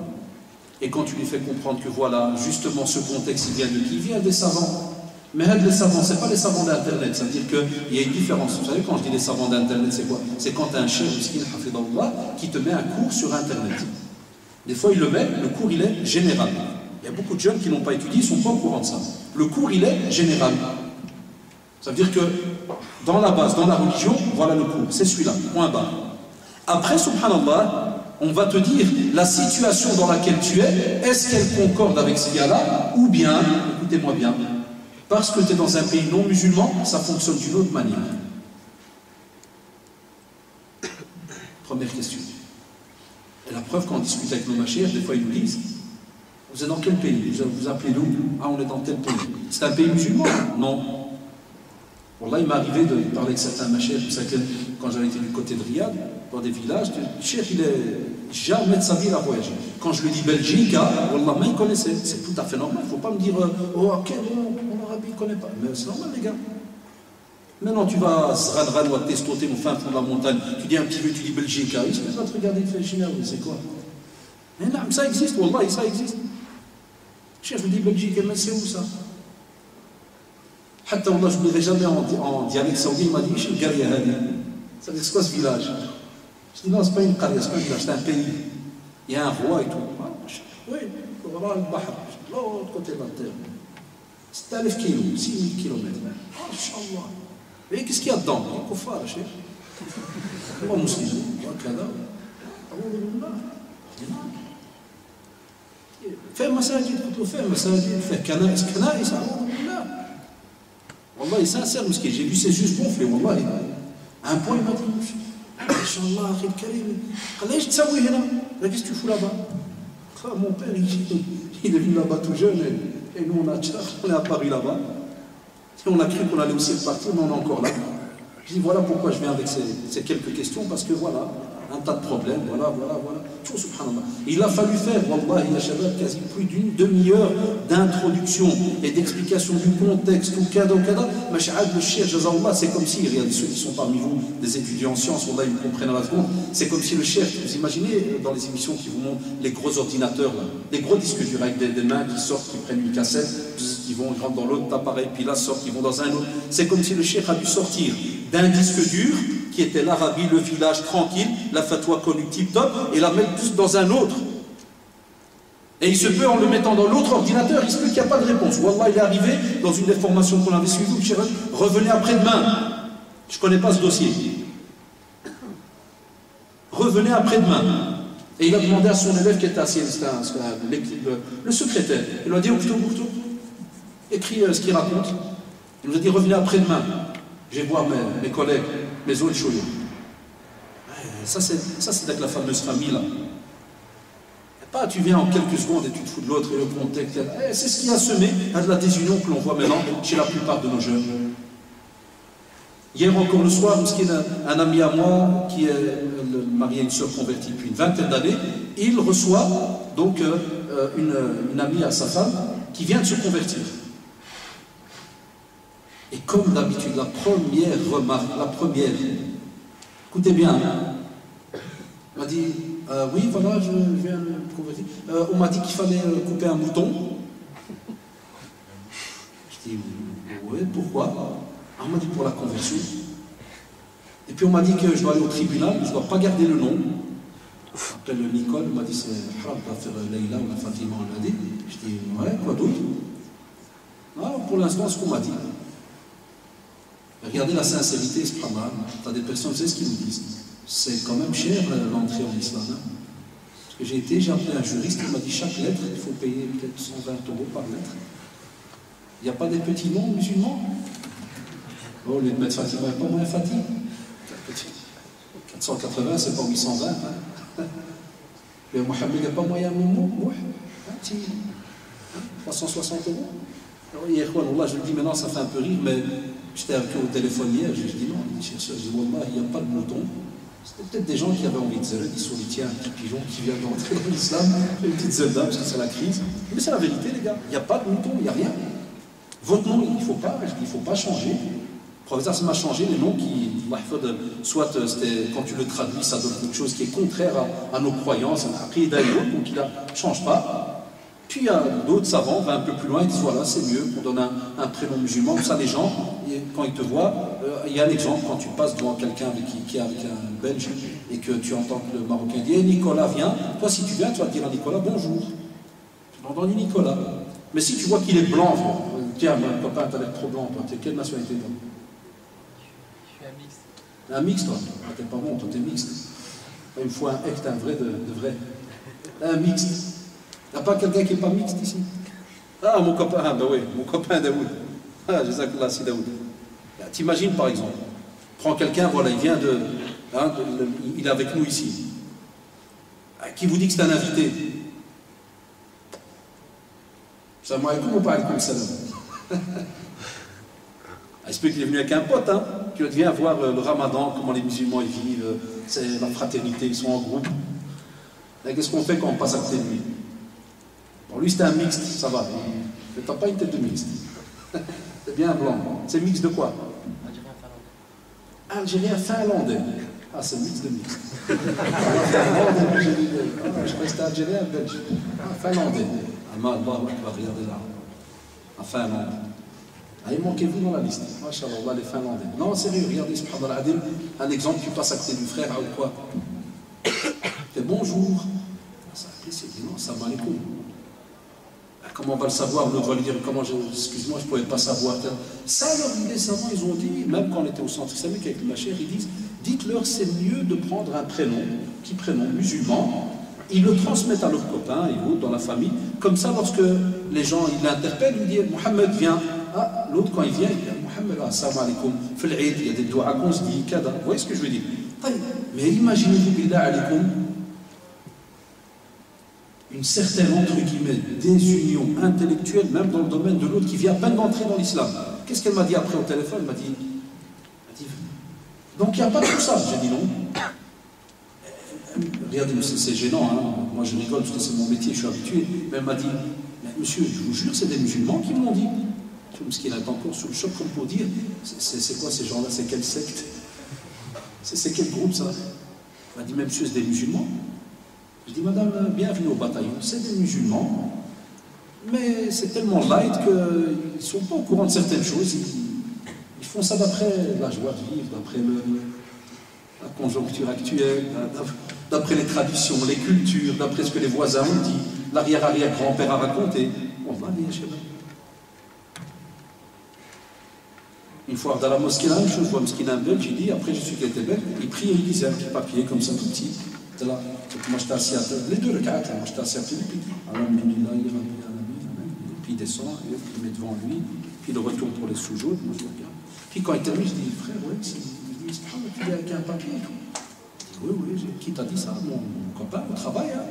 Et quand tu lui fais comprendre que voilà, justement, ce contexte, il vient de qui? Il vient des savants. Mais les savants, ce n'est pas les savants d'Internet. Ça veut dire qu'il y a une différence. Vous savez, quand je dis les savants d'Internet, c'est quoi? C'est quand tu as un chef qui te met un cours sur Internet. Des fois, il le met, le cours, il est général. Il y a beaucoup de jeunes qui n'ont pas étudié, ils ne sont pas au courant de ça. Le cours, il est général. Ça veut dire que dans la base, dans la religion, voilà le cours. C'est celui-là, point barre. Après, subhanallah, on va te dire la situation dans laquelle tu es, est-ce qu'elle concorde avec ce gars-là? Ou bien, écoutez-moi bien, parce que tu es dans un pays non musulman, ça fonctionne d'une autre manière. Première question. Et la preuve, quand on discute avec nos machères, des fois ils nous disent, vous êtes dans quel pays? Vous appelez d'où? Ah, on est dans tel pays. C'est un pays musulman? Non. Bon, là, il m'est arrivé de parler avec certains machères, quand j'avais été du côté de Riyad, dans des villages, le chef, il est jamais de sa vie à voyager. Quand je lui dis Belgique, Wallah, mais il connaissait. C'est tout à fait normal. Il ne faut pas me dire, oh, ok, mon arabe, il ne connaît pas. Mais c'est normal, les gars. Maintenant, tu vas à Zradran ou à Testoté, au fin fond de la montagne, tu dis un petit peu, tu dis Belgique, il se met à te regarder, il fait Chine, c'est quoi? Mais non, ça existe, Wallah, ça existe. Le chef me dit Belgique, mais c'est où ça? Hatta Allah, je ne l'aurais jamais en dialecte saoudien, il m'a dit, c'est Garia Hadi. Ça veut dire, c'est quoi ce village? Je dis, non, ce n'est pas une qaria, ce n'est pas un village, c'est un pays. Il y a un roi et tout. Ah, oui, voilà le Bahar, l'autre côté de la terre. 6000 kilos, 6000 kilomètres. Ah, Inch'Allah. Et qu'est-ce qu'il y a dedans? Il y a kuffar, chef. Pas musulman, pas kada. Fais masajid, fais masajid, fais kanais, Wallah, il est sincère, parce que j'ai vu ses yeux se gonfler, Wallah. À un point, il m'a dit, Inch'Allah, Akhil Karim, qu'est-ce que tu fous là-bas? Ah, mon père, il est venu là-bas tout jeune, et nous, on est apparu là-bas. Et on a cru qu'on allait aussi repartir, mais on est encore là. Je dis, voilà pourquoi je viens avec ces quelques questions, parce que voilà, un tas de problèmes, voilà. Tout subhanallah. Il a fallu faire, wallah, il y a Shabbat, quasi plus d'une demi-heure d'introduction et d'explication du contexte, ou kada, Mash'ad le Cheikh, Jazallah, c'est comme si, regardez ceux qui sont parmi vous, des étudiants en sciences, wallah, ils me comprennent à la seconde, c'est comme si le Cheikh, vous imaginez dans les émissions qui vous montrent les gros ordinateurs, là, les gros disques durs avec des mains qui sortent, qui prennent une cassette, qui vont rentrent dans l'autre appareil, puis là sortent, qui vont dans un autre. C'est comme si le Cheikh a dû sortir d'un disque dur qui était l'Arabie, le village tranquille, la fatwa connue tip-top, et la mettre tous dans un autre. Et il se peut, en le mettant dans l'autre ordinateur, il se peut qu'il n'y a pas de réponse. Wallah, il est arrivé dans une des formations qu'on avait suivie, revenez après-demain. Je ne connais pas ce dossier. Revenez après-demain. Et il a demandé à son élève qui était assis, le secrétaire, il lui a dit, Ouktou, écris ce qu'il raconte. Il nous a dit, revenez après-demain. Je vais voir mes collègues, mes autres choses. Ça, c'est avec la fameuse famille, là. Pas tu viens en quelques secondes et tu te fous de l'autre et le contexte. C'est ce qui a semé de la désunion que l'on voit maintenant chez la plupart de nos jeunes. Hier encore le soir, un ami à moi qui est marié à une sœur convertie depuis une vingtaine d'années, il reçoit donc une amie à sa femme qui vient de se convertir. Et comme d'habitude, la première remarque, écoutez bien, il m'a dit, oui, voilà, je viens de me convertir. On m'a dit qu'il fallait couper un mouton. Je dis, oui, pourquoi? On m'a dit pour la conversion. Et puis on m'a dit que je dois aller au tribunal, mais je ne dois pas garder le nom. Après le Nicole, il m'a dit, c'est haram de faire Leïla ou la Fatima, on l'a dit. Je dis, ouais, quoi d'autre? Ah, pour l'instant, ce qu'on m'a dit. Regardez la sincérité, c'est pas mal. Tu as des personnes, c'est ce qu'ils nous disent. C'est quand même cher l'entrée en islam. Hein. Parce que j'ai appelé un juriste, il m'a dit chaque lettre, il faut payer peut-être 120 € par lettre. Il n'y a pas des petits noms musulmans? Oh, au lieu de mettre Fatima, il n'y a pas moyen Fatih. 480, c'est pas 820. Hein. Mais Mohamed, il n'y a pas moyen Moumou. 360 €. Alors, hier, Allah, je le dis maintenant, ça fait un peu rire, mais j'étais avec eux au téléphone hier, je dis non, je dis Wallah, il n'y a pas de mouton. C'était peut-être des gens qui avaient envie de zéro, ils sont dit tiens, un petit pigeon qui vient d'entrer dans l'islam, une petite zelda, parce que c'est la crise. Mais c'est la vérité, les gars, il n'y a pas de mouton, il n'y a rien. Votre nom, il ne faut pas changer. Le professeur, ça m'a changé les noms qui, soit quand tu le traduis, ça donne quelque chose qui est contraire à nos croyances, après d'ailleurs, donc il ne change pas. Puis il y a d'autres savants, un peu plus loin, ils disent voilà, c'est mieux qu'on donne un prénom musulman. Comme ça, les gens, quand ils te voient, il y a un exemple quand tu passes devant quelqu'un qui est avec un Belge et que tu entends que le Marocain dit hey, Nicolas, viens. Toi, si tu viens, tu vas dire à Nicolas bonjour. Tu l'entends dit Nicolas. Mais si tu vois qu'il est blanc, tiens, mon copain, tu as l'air trop blanc, toi, tu es quelle nationalité toi? Je suis un mixte. Un mixte, toi? Ah, t'es pas bon, toi, t'es mixte. Il me faut un ex, un vrai de vrai. Un mixte. Il n'y a pas quelqu'un qui n'est pas mixte ici? Ah, mon copain, ah ben oui, mon copain Daoud. Ah, Jazakallah, si Daoud. T'imagines par exemple, prends quelqu'un, voilà, il vient il est avec nous ici. Qui vous dit que c'est un invité? Salam alaikum ou pas alaikum salam? Il se peut qu'il est venu avec un pote, hein, qui vient voir le ramadan, comment les musulmans ils vivent, c'est la fraternité, ils sont en groupe. Qu'est-ce qu'on fait quand on passe à côté de lui? Bon, lui c'était un mixte, ça va, il n'a pas une tête de mixte. C'est bien blanc. C'est mixte de quoi? Algérien finlandais. Ah, c'est mixte de mixte. Je crois que c'était algérien belge. Ah, finlandais. Allah va regarder là. En Finlande. Ah, il manquez-vous dans la liste. Masha'Allah, les Finlandais. Non, sérieux, regardez, subhanallah adim, un exemple, tu passes à côté du frère ou quoi? C'est bonjour. Ça apprécie, dit non, salam alaikum. Comment on va le savoir? On doit lui dire, excuse-moi, je ne pouvais pas savoir. Ça, les savants, ils ont dit, même quand on était au centre islamique avec le Machère, ils disent, dites-leur, c'est mieux de prendre un prénom, petit prénom musulman, ils le transmettent à leurs copains et autres dans la famille. Comme ça, lorsque les gens l'interpellent, ils disent, Mohamed vient. Ah, l'autre, quand il vient, il dit, Mohamed, assalamu alaikum, fil Eid, il y a des doigts qu'on se dit, kada. Vous voyez ce que je veux dire? Mais imaginez-vous, billah alaikum, une certaine, entre guillemets, désunion intellectuelle, même dans le domaine de l'autre qui vient à peine d'entrer dans l'islam. Qu'est-ce qu'elle m'a dit après au téléphone? Elle m'a dit, donc il n'y a pas tout ça. J'ai dit non. Regardez, c'est gênant, hein. Moi je rigole parce que c'est mon métier, je suis habitué. Mais elle m'a dit, mais monsieur, je vous jure, c'est des musulmans qui me l'ont dit. Parce qu'il est encore sous le choc comme pour dire, c'est quoi ces gens-là? C'est quelle secte? C'est quel groupe ça? Elle m'a dit, mais monsieur, c'est des musulmans. Je dis, madame, bienvenue au bataillon. C'est des musulmans, mais c'est tellement light qu'ils ne sont pas au courant de certaines choses. Ils font ça d'après la joie de vivre, d'après la conjoncture actuelle, d'après les traditions, les cultures, d'après ce que les voisins ont dit, l'arrière-arrière-grand-père a raconté. On va aller chez eux. Une fois dans la mosquée, la même chose, je vois Mskina Belge, j'ai dit, après Jésus qui était belle, il priait, il lisait un petit papier comme ça, tout petit. Là, moi j'étais assis à table, les deux le quatre, moi j'étais assis à table, puis il descend, il met devant lui, puis il retourne pour les sous-jaunes, moi je regarde. Puis quand il termine, je dis, frère, ouais, il dit, tu viens avec un papier et tout. Je dis, oui, qui t'a dit ça? Mon copain au travail, hein.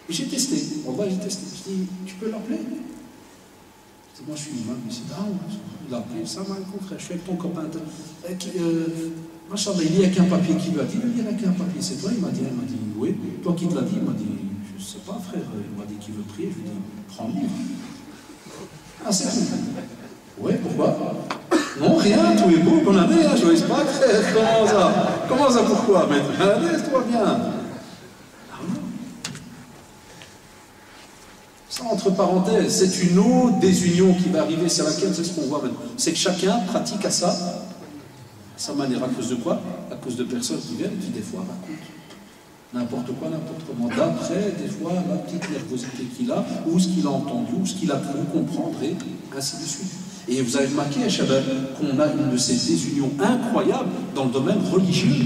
Et j'ai testé, j'ai testé. Je dis, tu peux l'appeler? Je dis, moi je suis imam, il dit, ah, il a appelé, ça m'a un confrère, je suis avec ton copain. Machallah, il y a qu'un papier qui lui a dit, il y a qu'un papier, c'est toi? Il m'a dit, oui. Toi qui te l'as dit? Il m'a dit, je ne sais pas, frère. Il m'a dit qu'il veut prier. Je lui ai dit, prends le livre. Ah, c'est tout. Oui, pourquoi? Non, rien, tout est beau, bonne année, hein, je ne sais pas, frère. Comment ça, pourquoi? Mais laisse-toi bien. Ah non. Ça, entre parenthèses, c'est une autre désunion qui va arriver, c'est laquelle, c'est ce qu'on voit maintenant. C'est que chacun pratique à ça. Sa manière, à cause de quoi? À cause de personnes qui viennent et qui des fois racontent n'importe quoi, n'importe comment. D'après, des fois, la petite nervosité qu'il a, ou ce qu'il a entendu, ou ce qu'il a pu comprendre, et ainsi de suite. Et vous avez remarqué, à Shabbat, qu'on a une de ces désunions incroyables dans le domaine religieux.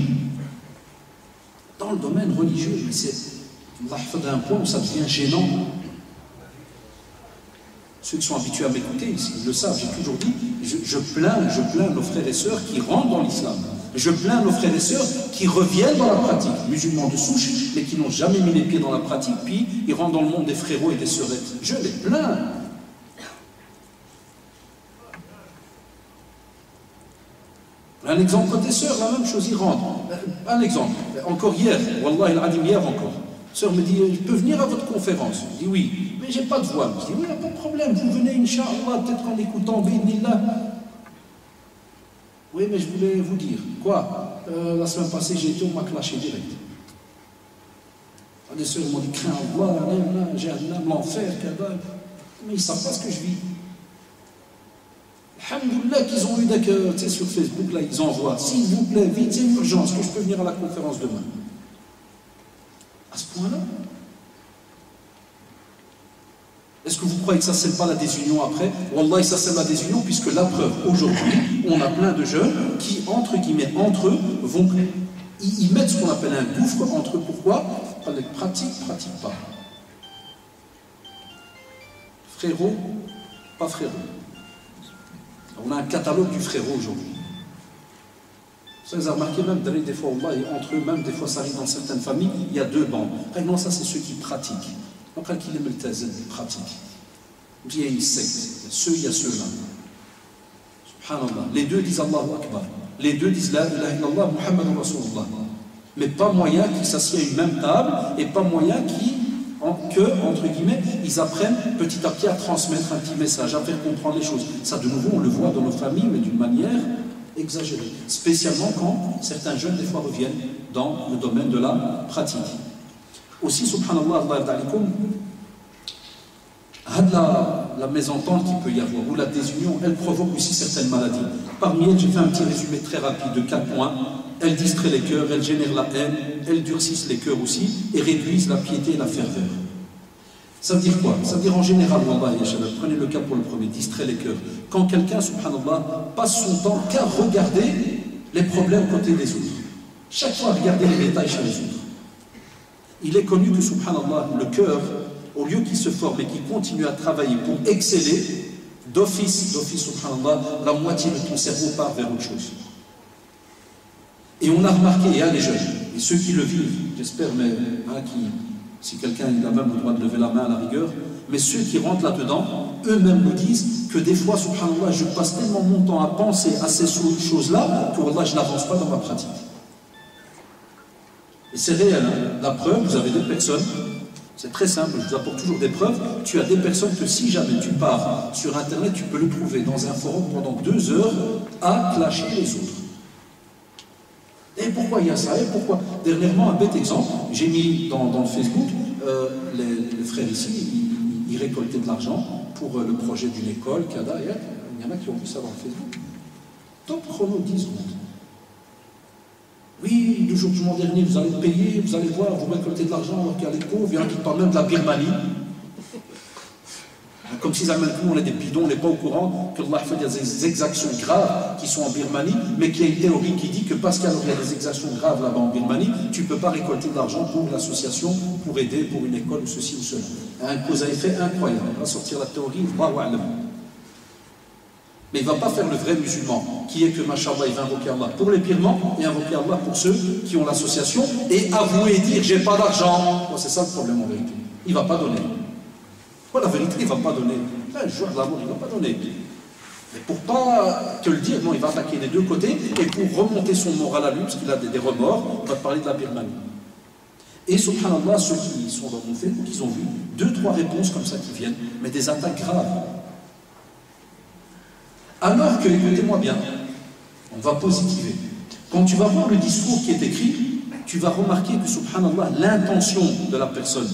Dans le domaine religieux, mais c'est d'un point où ça devient gênant. Ceux qui sont habitués à m'écouter, ils le savent, j'ai toujours dit, je plains nos frères et sœurs qui rentrent dans l'islam. Je plains nos frères et sœurs qui reviennent dans la pratique, musulmans de souche, mais qui n'ont jamais mis les pieds dans la pratique, puis ils rentrent dans le monde des frérots et des sœurettes. Je les plains. Un exemple côté sœurs, la même chose, ils rentrent. Un exemple, encore hier, Wallah il-Adim, hier encore. Sœur me dit, je peux venir à votre conférence? Je dis oui, mais j'ai pas de voile. Je dis oui, il n'y a pas de problème, vous venez, Inch'Allah, peut-être qu'en écoutant, Bidnillah. Oui, mais je voulais vous dire, quoi? La semaine passée, j'ai été, on m'a clashé direct. Les sœurs m'ont dit, crains Allah, j'ai un âme, l'enfer, mais ils ne savent pas ce que je vis. Alhamdoulilah qu'ils ont eu d'accord, tu sais, sur Facebook, là, ils envoient, s'il vous plaît, vite, c'est une urgence, que je peux venir à la conférence demain. À ce point-là? Est-ce que vous croyez que ça ne sème pas la désunion après? Wallah, ça sème la désunion, puisque la preuve, aujourd'hui, on a plein de jeunes qui, entre guillemets, entre eux, ils mettent ce qu'on appelle un gouffre entre eux. Pourquoi? Parce qu'ils pratiquent pas. Frérot, pas frérot. On a un catalogue du frérot aujourd'hui. Ça, vous avez remarqué même, des fois, entre eux, même des fois, ça arrive dans certaines familles, il y a deux bandes. Non, ça, c'est ceux qui pratiquent. Après qu'il aime le tazen, il pratique. Il y a une secte. Il y a ceux-là. Subhanallah. Les deux disent Allahu Akbar. Les deux disent La ilaha illallah, Muhammad Rasulullah. Mais pas moyen qu'ils s'assiedent à une même table et pas moyen entre guillemets, ils apprennent petit à petit à transmettre un petit message, à faire comprendre les choses. Ça, de nouveau, on le voit dans nos familles, mais d'une manière exagérée. Spécialement quand certains jeunes, des fois, reviennent dans le domaine de la pratique. Aussi, subhanallah, la mésentente qu'il peut y avoir, ou la désunion, elle provoque aussi certaines maladies. Parmi elles, j'ai fait un petit résumé très rapide de 4 points. Elles distraient les cœurs, elles génèrent la haine, elles durcissent les cœurs aussi, et réduisent la piété et la ferveur. Ça veut dire quoi? Ça veut dire en général, prenez le cas pour le premier, distrait les cœurs. Quand quelqu'un, subhanallah, passe son temps qu'à regarder les problèmes côté des autres. Chaque fois, regarder les détails chez les autres. Il est connu que, subhanallah, le cœur, au lieu qu'il se forme et qu'il continue à travailler pour exceller, d'office, subhanallah, la moitié de ton cerveau part vers autre chose. Et on a remarqué, les jeunes, Et ceux qui le vivent, j'espère, mais si quelqu'un a même le droit de lever la main à la rigueur, mais ceux qui rentrent là-dedans, eux-mêmes nous disent que des fois, subhanallah, je passe tellement mon temps à penser à ces choses-là, que wallah, je n'avance pas dans ma pratique. Et c'est réel, hein. La preuve, vous avez des personnes, c'est très simple, je vous apporte toujours des preuves, tu as des personnes que si jamais tu pars sur Internet, tu peux le trouver dans un forum pendant 2 heures à clasher les autres. Et pourquoi il y a ça? Et pourquoi? Dernièrement, un bête exemple, j'ai mis dans le Facebook, les frères ici, ils récoltaient de l'argent pour le projet d'une école, Kada, et il y en a qui ont vu ça dans le Facebook. Top chrono, 10 secondes. Oui, le jugement dernier, vous allez payer, vous allez voir, vous récoltez de l'argent alors qu'il y a les pauvres, il y en a qui parlent même de la Birmanie. Comme si on est des bidons, on n'est pas au courant que Allah fait des exactions graves qui sont en Birmanie, mais qu'il y a une théorie qui dit que parce qu'il y a des exactions graves là-bas en Birmanie, tu ne peux pas récolter de l'argent pour l'association, pour aider, pour une école ou ceci ou cela. Un cause à effet incroyable. On va sortir la théorie, mais il ne va pas faire le vrai musulman, qui est que, machallah, il va invoquer Allah pour les pirements et invoquer Allah pour ceux qui ont l'association et avouer et dire j'ai pas d'argent. C'est ça le problème en vérité. Il ne va pas donner. La vérité, il ne va pas donner. Le joueur de l'amour, il ne va pas donner. Mais pour ne pas te le dire, non, il va attaquer des deux côtés et pour remonter son moral à lui, parce qu'il a des remords, il va te parler de la Birmanie. Et subhanallah, ceux qui sont dans mon Facebook, ils ont vu 2-3 réponses comme ça qui viennent, mais des attaques graves. Alors que, écoutez-moi bien, on va positiver. Quand tu vas voir le discours qui est écrit, tu vas remarquer que, subhanallah, l'intention de la personne,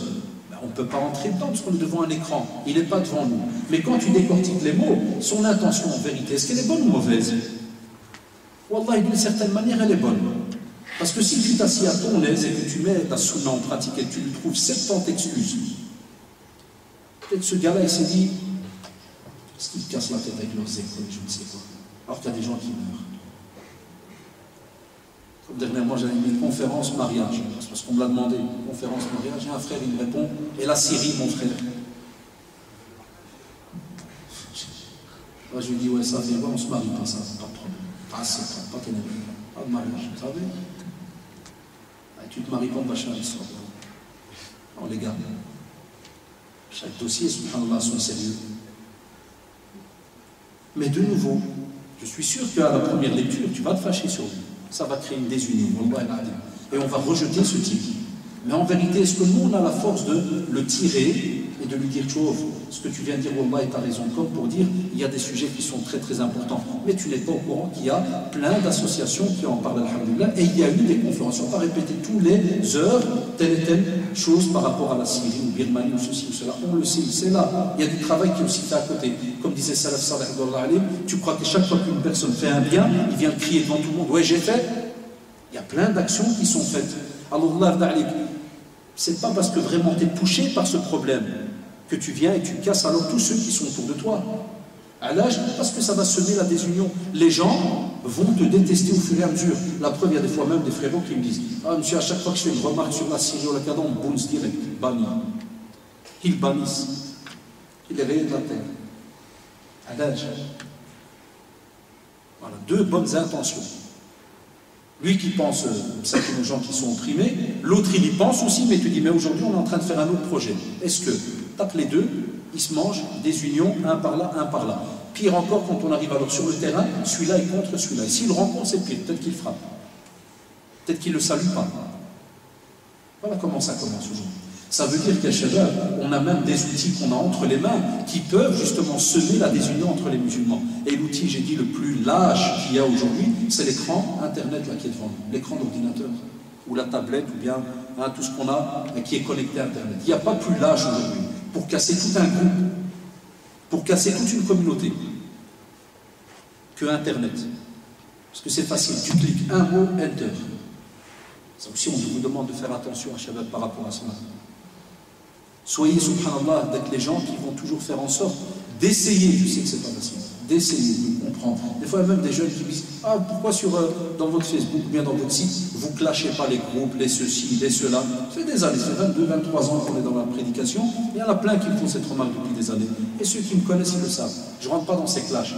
on ne peut pas entrer dedans parce qu'on est devant un écran, il n'est pas devant nous. Mais quand tu décortiques les mots, son intention en vérité, est-ce qu'elle est bonne ou mauvaise? Wallah, d'une certaine manière, elle est bonne. Parce que si tu t'assieds à ton aise et que tu mets ta sunna en pratique et que tu lui trouves 70 excuses, peut-être ce gars-là, il s'est dit, est-ce qu'ils te cassent la tête avec leurs écoles, je ne sais quoi, alors qu'il y a des gens qui meurent. Comme dernièrement, j'avais mis une conférence mariage, parce qu'on me l'a demandé, une conférence mariage, j'ai un frère, il me répond, et la Syrie, mon frère. Moi, je lui dis, ouais, ça vient, on se marie pas, ça, pas de problème. Pas de mariage, vous savez. Tu te maries pas, Bachar, l'histoire. Non, les gars, chaque dossier, subhanallah, sont sérieux. Mais de nouveau, je suis sûr qu'à la première lecture, tu vas te fâcher sur lui. Ça va créer une désunion. Et on va rejeter ce type. Mais en vérité, est-ce que nous, on a la force de le tirer et de lui dire, Chauve, ce que tu viens de dire, Wallah, et tu as raison, comme pour dire, il y a des sujets qui sont très très importants. Mais tu n'es pas au courant qu'il y a plein d'associations qui en parlent, alhamdoulilah, et il y a eu des conférences. On va répéter tous les heures telle et telle chose par rapport à la Syrie ou Birmanie ou ceci ou cela. On le sait, c'est là. Il y a du travail qui est aussi fait à côté. Comme disait Salaf Salih, tu crois que chaque fois qu'une personne fait un bien, il vient crier devant tout le monde, ouais, j'ai fait. Il y a plein d'actions qui sont faites. Allah, c'est pas parce que vraiment tu es touché par ce problème que tu viens et tu casses alors tous ceux qui sont autour de toi. À l'âge, parce que ça va semer la désunion. Les gens vont te détester au fur et à mesure. La preuve, il y a des fois même des frérots qui me disent, ah monsieur, à chaque fois que je fais une remarque sur la Syrie ou la Kada, on bounce direct, banni. Ils bannissent. Il est rayé de la terre. À l'âge. Voilà, 2 bonnes intentions. Lui qui pense, ça c'est nos gens qui sont opprimés, l'autre il y pense aussi, mais tu dis, mais aujourd'hui on est en train de faire un autre projet. Est-ce que, tape les deux, ils se mangent des unions, un par là, un par là. Pire encore, quand on arrive alors sur le terrain, celui-là est contre celui-là. Et s'il le rencontre, c'est pire, peut-être qu'il frappe. Peut-être qu'il ne le salue pas. Voilà comment ça commence aujourd'hui. Ça veut dire qu'à Shabab, on a même des outils qu'on a entre les mains qui peuvent justement semer la désunion entre les musulmans. Et l'outil, j'ai dit, le plus lâche qu'il y a aujourd'hui, c'est l'écran Internet là, qui est devant nous, l'écran d'ordinateur, ou la tablette, ou bien tout ce qu'on a qui est connecté à Internet. Il n'y a pas plus lâche aujourd'hui pour casser tout un groupe, pour casser toute une communauté, que Internet. Parce que c'est facile, tu cliques un mot, Enter. Ça aussi, on vous demande de faire attention à Shabab par rapport à cela. Soyez, subhanallah, d'être les gens qui vont toujours faire en sorte d'essayer, je sais que c'est pas facile, d'essayer de comprendre. Des fois, il y a même des jeunes qui disent « Ah, pourquoi dans votre Facebook ou bien dans votre site, vous ne clashez pas les groupes, les ceci, les cela ?» Ça fait des années, ça fait 22, 23 ans qu'on est dans la prédication. Il y en a plein qui me font cette remarque depuis des années. Et ceux qui me connaissent, ils le savent. Je ne rentre pas dans ces clashs.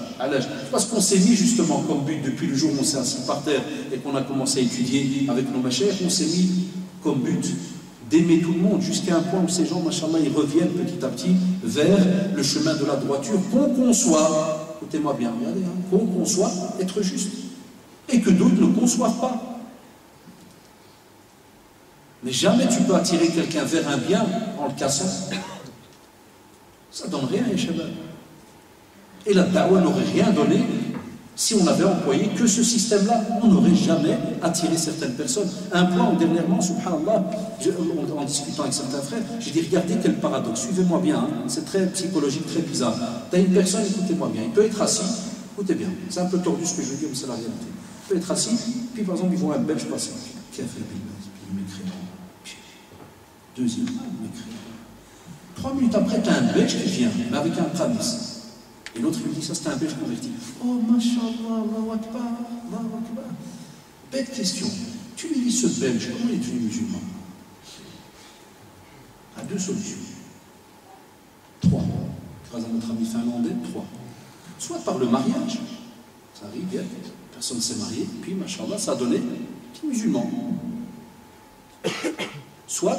Parce qu'on s'est mis justement comme but, depuis le jour où on s'est assis par terre et qu'on a commencé à étudier avec nos machères, on s'est mis comme but d'aimer tout le monde, jusqu'à un point où ces gens, machallah, ils reviennent petit à petit vers le chemin de la droiture, qu'on conçoit, écoutez-moi bien, regardez, hein, qu'on conçoit être juste, et que d'autres ne conçoivent pas. Mais jamais tu peux attirer quelqu'un vers un bien en le cassant. Ça ne donne rien, les shabab. Et la da'wah n'aurait rien donné si on n'avait employé que ce système-là. On n'aurait jamais attiré certaines personnes. Un point où dernièrement, subhanallah, en discutant avec certains frères, j'ai dit, regardez quel paradoxe, suivez-moi bien, hein, c'est très psychologique, très bizarre. Tu as une personne, écoutez-moi bien, il peut être assis, écoutez bien, c'est un peu tordu ce que je veux dire, mais c'est la réalité. Il peut être assis, puis par exemple, ils vont un belge passer. Qui a fait le mécréant? Deuxième, le mécréant. 3 minutes après, tu as un belge qui vient, mais avec un tamis. Et l'autre lui dit, ça c'est un belge converti. Oh, mashallah, Allahu Akbar, Allahu Akbar. Bête question. Tu lui dis, ce belge, comment il est devenu musulman? À 2 solutions. 3. Grâce à notre ami finlandais, 3. Soit par le mariage, ça arrive bien, personne ne s'est marié, puis mashallah, ça a donné petit musulman. Soit,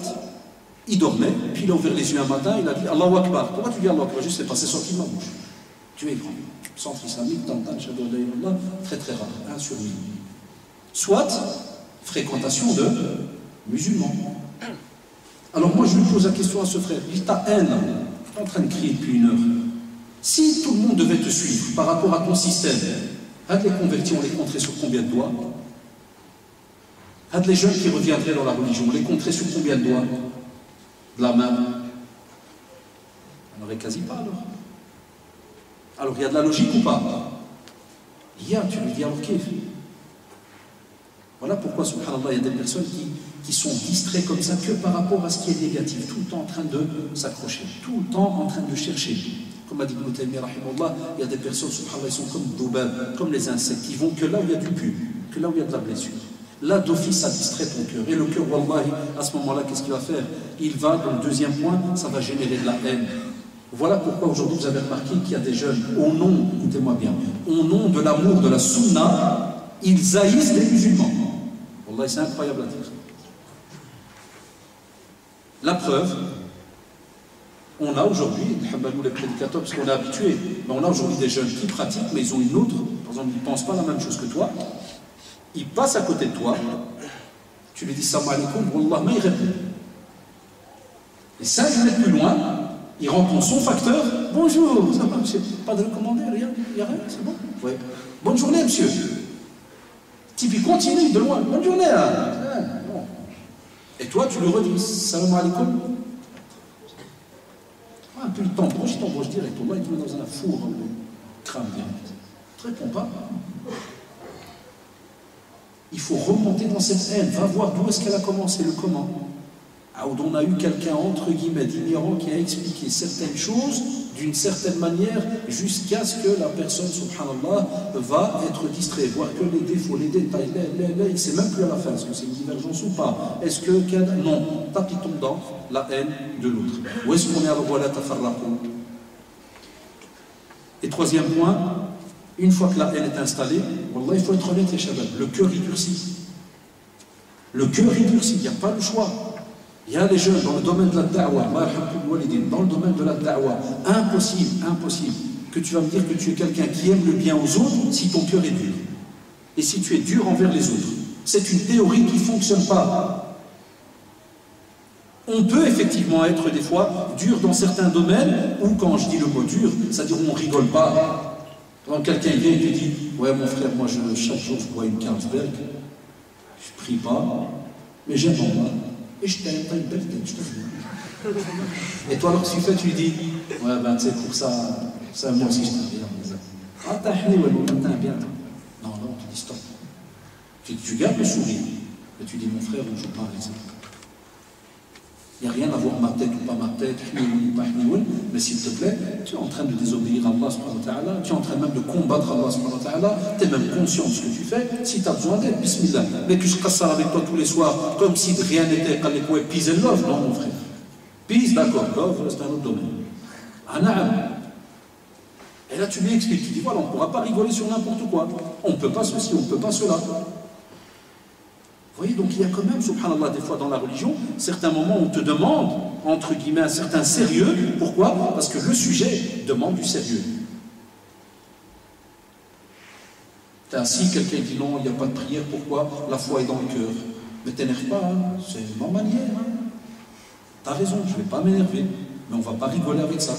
il dormait, puis il a ouvert les yeux un matin, il a dit, Allahu Akbar. Pourquoi tu dis Allahu Akbar? Je ne sais pas, c'est sorti de ma bouche. Tu es grand. Centre islamique, Tantan, Shadou Allah, très très rare, 1 sur 1000. Soit fréquentation de musulmans. Alors moi je lui pose la question à ce frère, il dit ta haine, tu es en train de crier depuis 1 heure. Si tout le monde devait te suivre par rapport à ton système, had les convertis, on les compterait sur combien de doigts? Had les jeunes qui reviendraient dans la religion, on les compterait sur combien de doigts? De la main? On n'aurait quasi pas alors. Alors il y a de la logique ou pas? Il y a, tu lui dis alors kiff. Voilà pourquoi, subhanallah, il y a des personnes qui sont distraites comme ça que par rapport à ce qui est négatif, tout le temps en train de s'accrocher, tout le temps en train de chercher. Comme a dit Ibn Taymiyyah, rahimahullah, il y a des personnes, subhanallah, ils sont comme doubab, comme les insectes, qui vont que là où il y a du pus, que là où il y a de la blessure. Là, d'office, ça distrait ton cœur. Et le cœur, wallahi, à ce moment-là, qu'est-ce qu'il va faire? Il va, dans le deuxième point, ça va générer de la haine. Voilà pourquoi aujourd'hui vous avez remarqué qu'il y a des jeunes, au nom, écoutez-moi bien, au nom de l'amour de la sunna, ils haïssent les musulmans. Wallah, c'est incroyable à dire. La preuve, on a aujourd'hui, les prédicateurs, parce qu'on est habitué, mais on a aujourd'hui des jeunes qui pratiquent, mais ils ont une autre, par exemple, ils ne pensent pas la même chose que toi, ils passent à côté de toi, tu lui dis salam alaikum, wallah, mais il répond. Et 5 mètres plus loin, il rencontre son facteur. Bonjour, ça va, monsieur? Pas de recommandé, rien? Il n'y a rien, c'est bon? Oui. Bonne journée, monsieur. Type, il continue de loin. Bonne journée, là. Bon. Et toi, tu lui redis salam alaikum. Un peu, il t'embauche direct. Allah, il te met dans un four, dans le crâne direct. Tu ne réponds pas. Il faut remonter dans cette haine. Va voir d'où est-ce qu'elle a commencé, le comment. Où on a eu quelqu'un, entre guillemets, d'ignorant qui a expliqué certaines choses d'une certaine manière jusqu'à ce que la personne, subhanallah, va être distraite, voir que les défauts, les détails, il ne sait même plus à la fin, est-ce que c'est une divergence ou pas? Est-ce que, non, tape, il tombe dans la haine de l'autre. Où est-ce qu'on est à voilà tafarraqou? Et troisième point, une fois que la haine est installée, wallah, il faut être honnête, les shabab, le cœur il durcit. Le cœur il durcit, il n'y a pas le choix. Il y a des jeunes dans le domaine de la da'wah, dans le domaine de la da'wah, impossible que tu vas me dire que tu es quelqu'un qui aime le bien aux autres si ton cœur est dur. Et si tu es dur envers les autres. C'est une théorie qui ne fonctionne pas. On peut effectivement être des fois dur dans certains domaines, ou quand je dis le mot dur, c'est-à-dire où on ne rigole pas. Quand quelqu'un vient et te dit « Ouais mon frère, moi chaque jour je bois une Carlsberg, je ne prie pas, mais j'aime Allah. Et je t'aime, t'as une belle tête, je te jure. » Et toi, alors que tu fais, tu lui dis « Ouais, ben tu sais, pour ça, moi aussi je t'aime bien. » Ah, t'as bien. Non, tu dis stop. Tu gardes le sourire. Et tu dis « Mon frère, on ne joue pas avec ça. » Il n'y a rien à voir ma tête ou pas ma tête, mais s'il te plaît, tu es en train de désobéir à Allah subhanahu wa ta'ala, tu es en train même de combattre Allah subhanahu wa ta'ala, tu es même conscient de ce que tu fais, si tu as besoin d'aide, bismillah. Mais que je casse avec toi tous les soirs, comme si rien n'était, peace and love, non mon frère. Peace, d'accord, love, c'est un autre domaine. Anam. Et là tu lui expliques, tu dis voilà, on ne pourra pas rigoler sur n'importe quoi, on ne peut pas ceci, on ne peut pas cela. Vous voyez, donc il y a quand même, subhanallah, des fois dans la religion, certains moments où on te demande, entre guillemets, un certain sérieux. Pourquoi? Parce que le sujet demande du sérieux. T'es assis, quelqu'un dit non, il n'y a pas de prière, pourquoi? La foi est dans le cœur. Mais t'énerve pas, hein? C'est ma manière. Hein? T'as raison, je ne vais pas m'énerver, mais on ne va pas rigoler avec ça.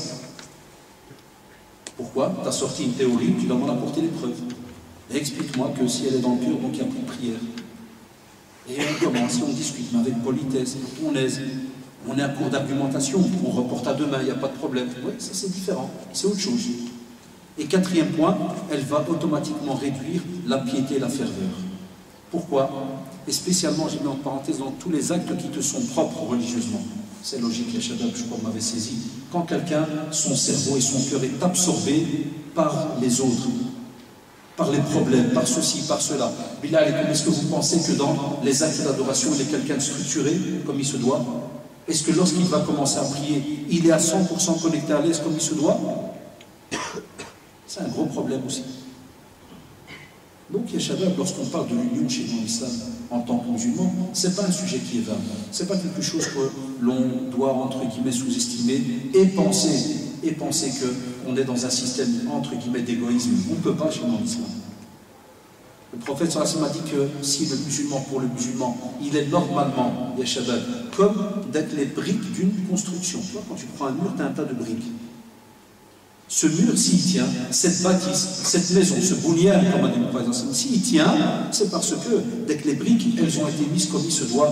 Pourquoi? Tu as sorti une théorie, tu dois m'en apporter les preuves. Et explique-moi que si elle est dans le cœur, donc il n'y a plus de prière. Et on commence, on discute, mais avec politesse, on aise. On est à court d'argumentation, on reporte à demain, il n'y a pas de problème. Oui, ça c'est différent, c'est autre chose. Et quatrième point, elle va automatiquement réduire la piété et la ferveur. Pourquoi? Et spécialement, j'ai mis en parenthèse, dans tous les actes qui te sont propres religieusement. C'est logique, les shadab, je crois que vous m'avez saisi. Quand quelqu'un, son cerveau et son cœur est absorbé par les autres, par les problèmes, par ceci, par cela. Bilal, est-ce que vous pensez que dans les actes d'adoration, il est quelqu'un de structuré, comme il se doit? Est-ce que lorsqu'il va commencer à prier, il est à 100% connecté à l'aise comme il se doit? C'est un gros problème aussi. Donc, Yeshabab, lorsqu'on parle de l'union chez nous, l'islam, en tant que musulman, ce n'est pas un sujet qui est vain. Ce n'est pas quelque chose que l'on doit, entre guillemets, sous-estimer et penser qu'on est dans un système, entre guillemets, d'égoïsme. On ne peut pas chez nous, l'islam. Le prophète sallallahu alayhi wa sallam a dit que si le musulman, pour le musulman, il est normalement, Yeshabab, comme d'être les briques d'une construction. Tu vois, quand tu prends un mur, tu as un tas de briques. Ce mur, s'il tient, cette bâtisse, cette maison, ce boulière, comme a dit le président, s'il tient, c'est parce que, dès que les briques, elles ont été mises comme il se doit,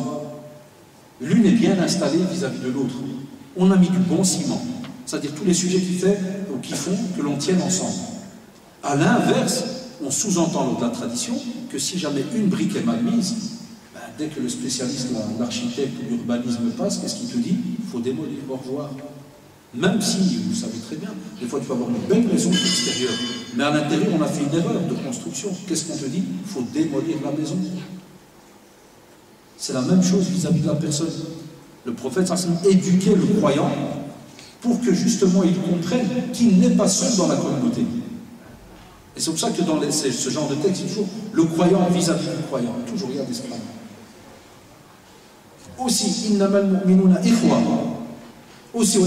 l'une est bien installée vis-à-vis de l'autre. On a mis du bon ciment, c'est-à-dire tous les sujets qui font que l'on tienne ensemble. À l'inverse, on sous-entend dans la tradition que si jamais une brique est mal mise, ben, dès que le spécialiste, l'architecte ou l'urbanisme passe, qu'est-ce qu'il te dit? Il faut démolir, au revoir. Même si, vous savez très bien, des fois tu vas avoir une belle maison de l'extérieur, mais à l'intérieur on a fait une erreur de construction. Qu'est-ce qu'on te dit? Il faut démolir la maison. C'est la même chose vis-à-vis de la personne. Le prophète éduquait le croyant pour que justement il comprenne qu'il n'est pas seul dans la communauté. Et c'est pour ça que dans ce genre de texte, toujours le croyant vis-à-vis du croyant, toujours il y a des esclaves. Aussi, innamal mu'minuna ikhwa. Aussi, de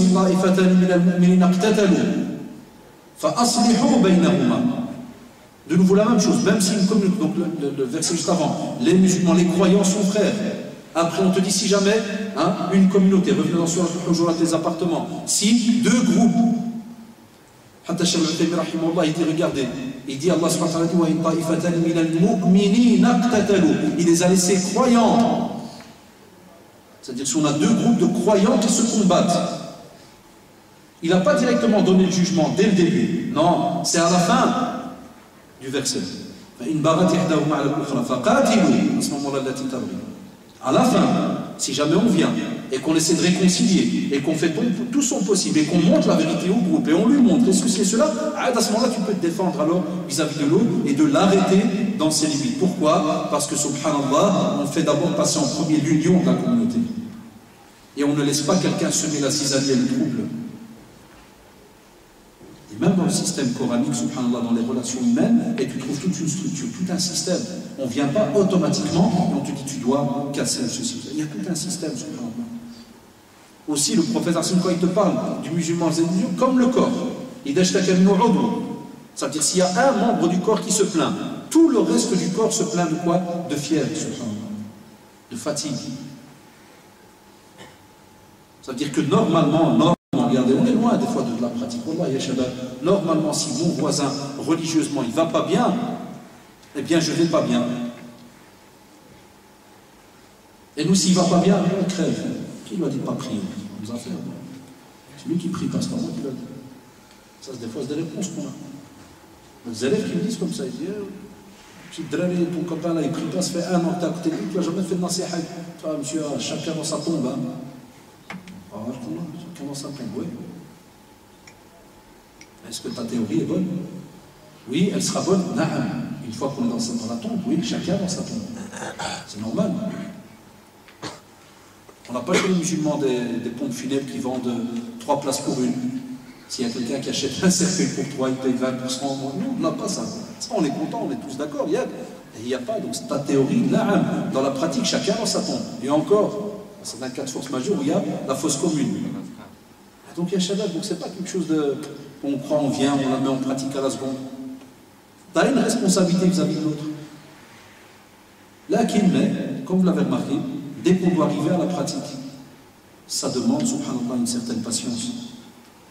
nouveau la même chose, même si une communauté, donc le verset juste avant, les musulmans, les croyants sont frères. Après on te dit si jamais une communauté, revenez dans les appartements, si deux groupes, il dit regardez, il dit Allah subhanahu wa ta'ala, il les a laissés croyants. C'est-à-dire si on a deux groupes de croyants qui se combattent, il n'a pas directement donné le jugement dès le début. Non, c'est à la fin du verset. À la fin, si jamais on vient et qu'on essaie de réconcilier et qu'on fait tout son possible et qu'on montre la vérité au groupe et on lui montre ceci et cela, à ce moment-là tu peux te défendre alors vis-à-vis de l'autre et de l'arrêter dans ses limites. Pourquoi? Parce que subhanallah, on fait d'abord passer en premier l'union de la communauté. Et on ne laisse pas quelqu'un semer la zizanie et le trouble. Et même dans le système coranique, subhanallah, dans les relations humaines, et tu trouves toute une structure, tout un système. On ne vient pas automatiquement et on te dit tu dois casser ceci. Il y a tout un système, subhanallah. Aussi, le prophète, quand il te parle du musulman, comme le corps, c'est-à-dire s'il y a un membre du corps qui se plaint, tout le reste du corps se plaint de quoi? De fièvre, subhanallah, de fatigue. Ça veut dire que normalement, regardez, on est loin des fois de la pratique. Normalement, si mon voisin, religieusement, il ne va pas bien, eh bien, je ne vais pas bien. Et nous, s'il ne va pas bien, on crève. Qui lui a dit de ne pas prier? C'est lui qui prie, pas moi qui l'a dit. Ça, des fois, c'est des réponses qu'on a. Les élèves qui me disent comme ça, ils disent petit drari, ton copain là, il ne prie pas, ça fait un an que tu es à côté de lui, tu n'as jamais fait de nasiha. Monsieur, chacun dans sa tombe. Alors, je commence à me plaindre, oui. Est-ce que ta théorie est bonne? Oui, elle sera bonne. Une fois qu'on est dans la tombe, oui, chacun dans sa tombe. C'est normal. On n'a pas chez les musulmans des pompes funèbres qui vendent 3 places pour une. S'il y a quelqu'un qui achète un cercueil pour 3, il paye 20%. Nous, on n'a pas ça. Ça, on est content, on est tous d'accord. Il n'y a pas. Donc, c'est ta théorie. Dans la pratique, chacun dans sa tombe. Et encore, c'est un cas de force majeure où il y a la fosse commune. Donc, il y a Shabbat. Donc, c'est pas quelque chose de. On croit, on vient, on la met en pratique à la seconde. Tu as une responsabilité vis-à-vis de l'autre. Là, comme vous l'avez remarqué, dès qu'on doit arriver à la pratique, ça demande, subhanallah, une certaine patience.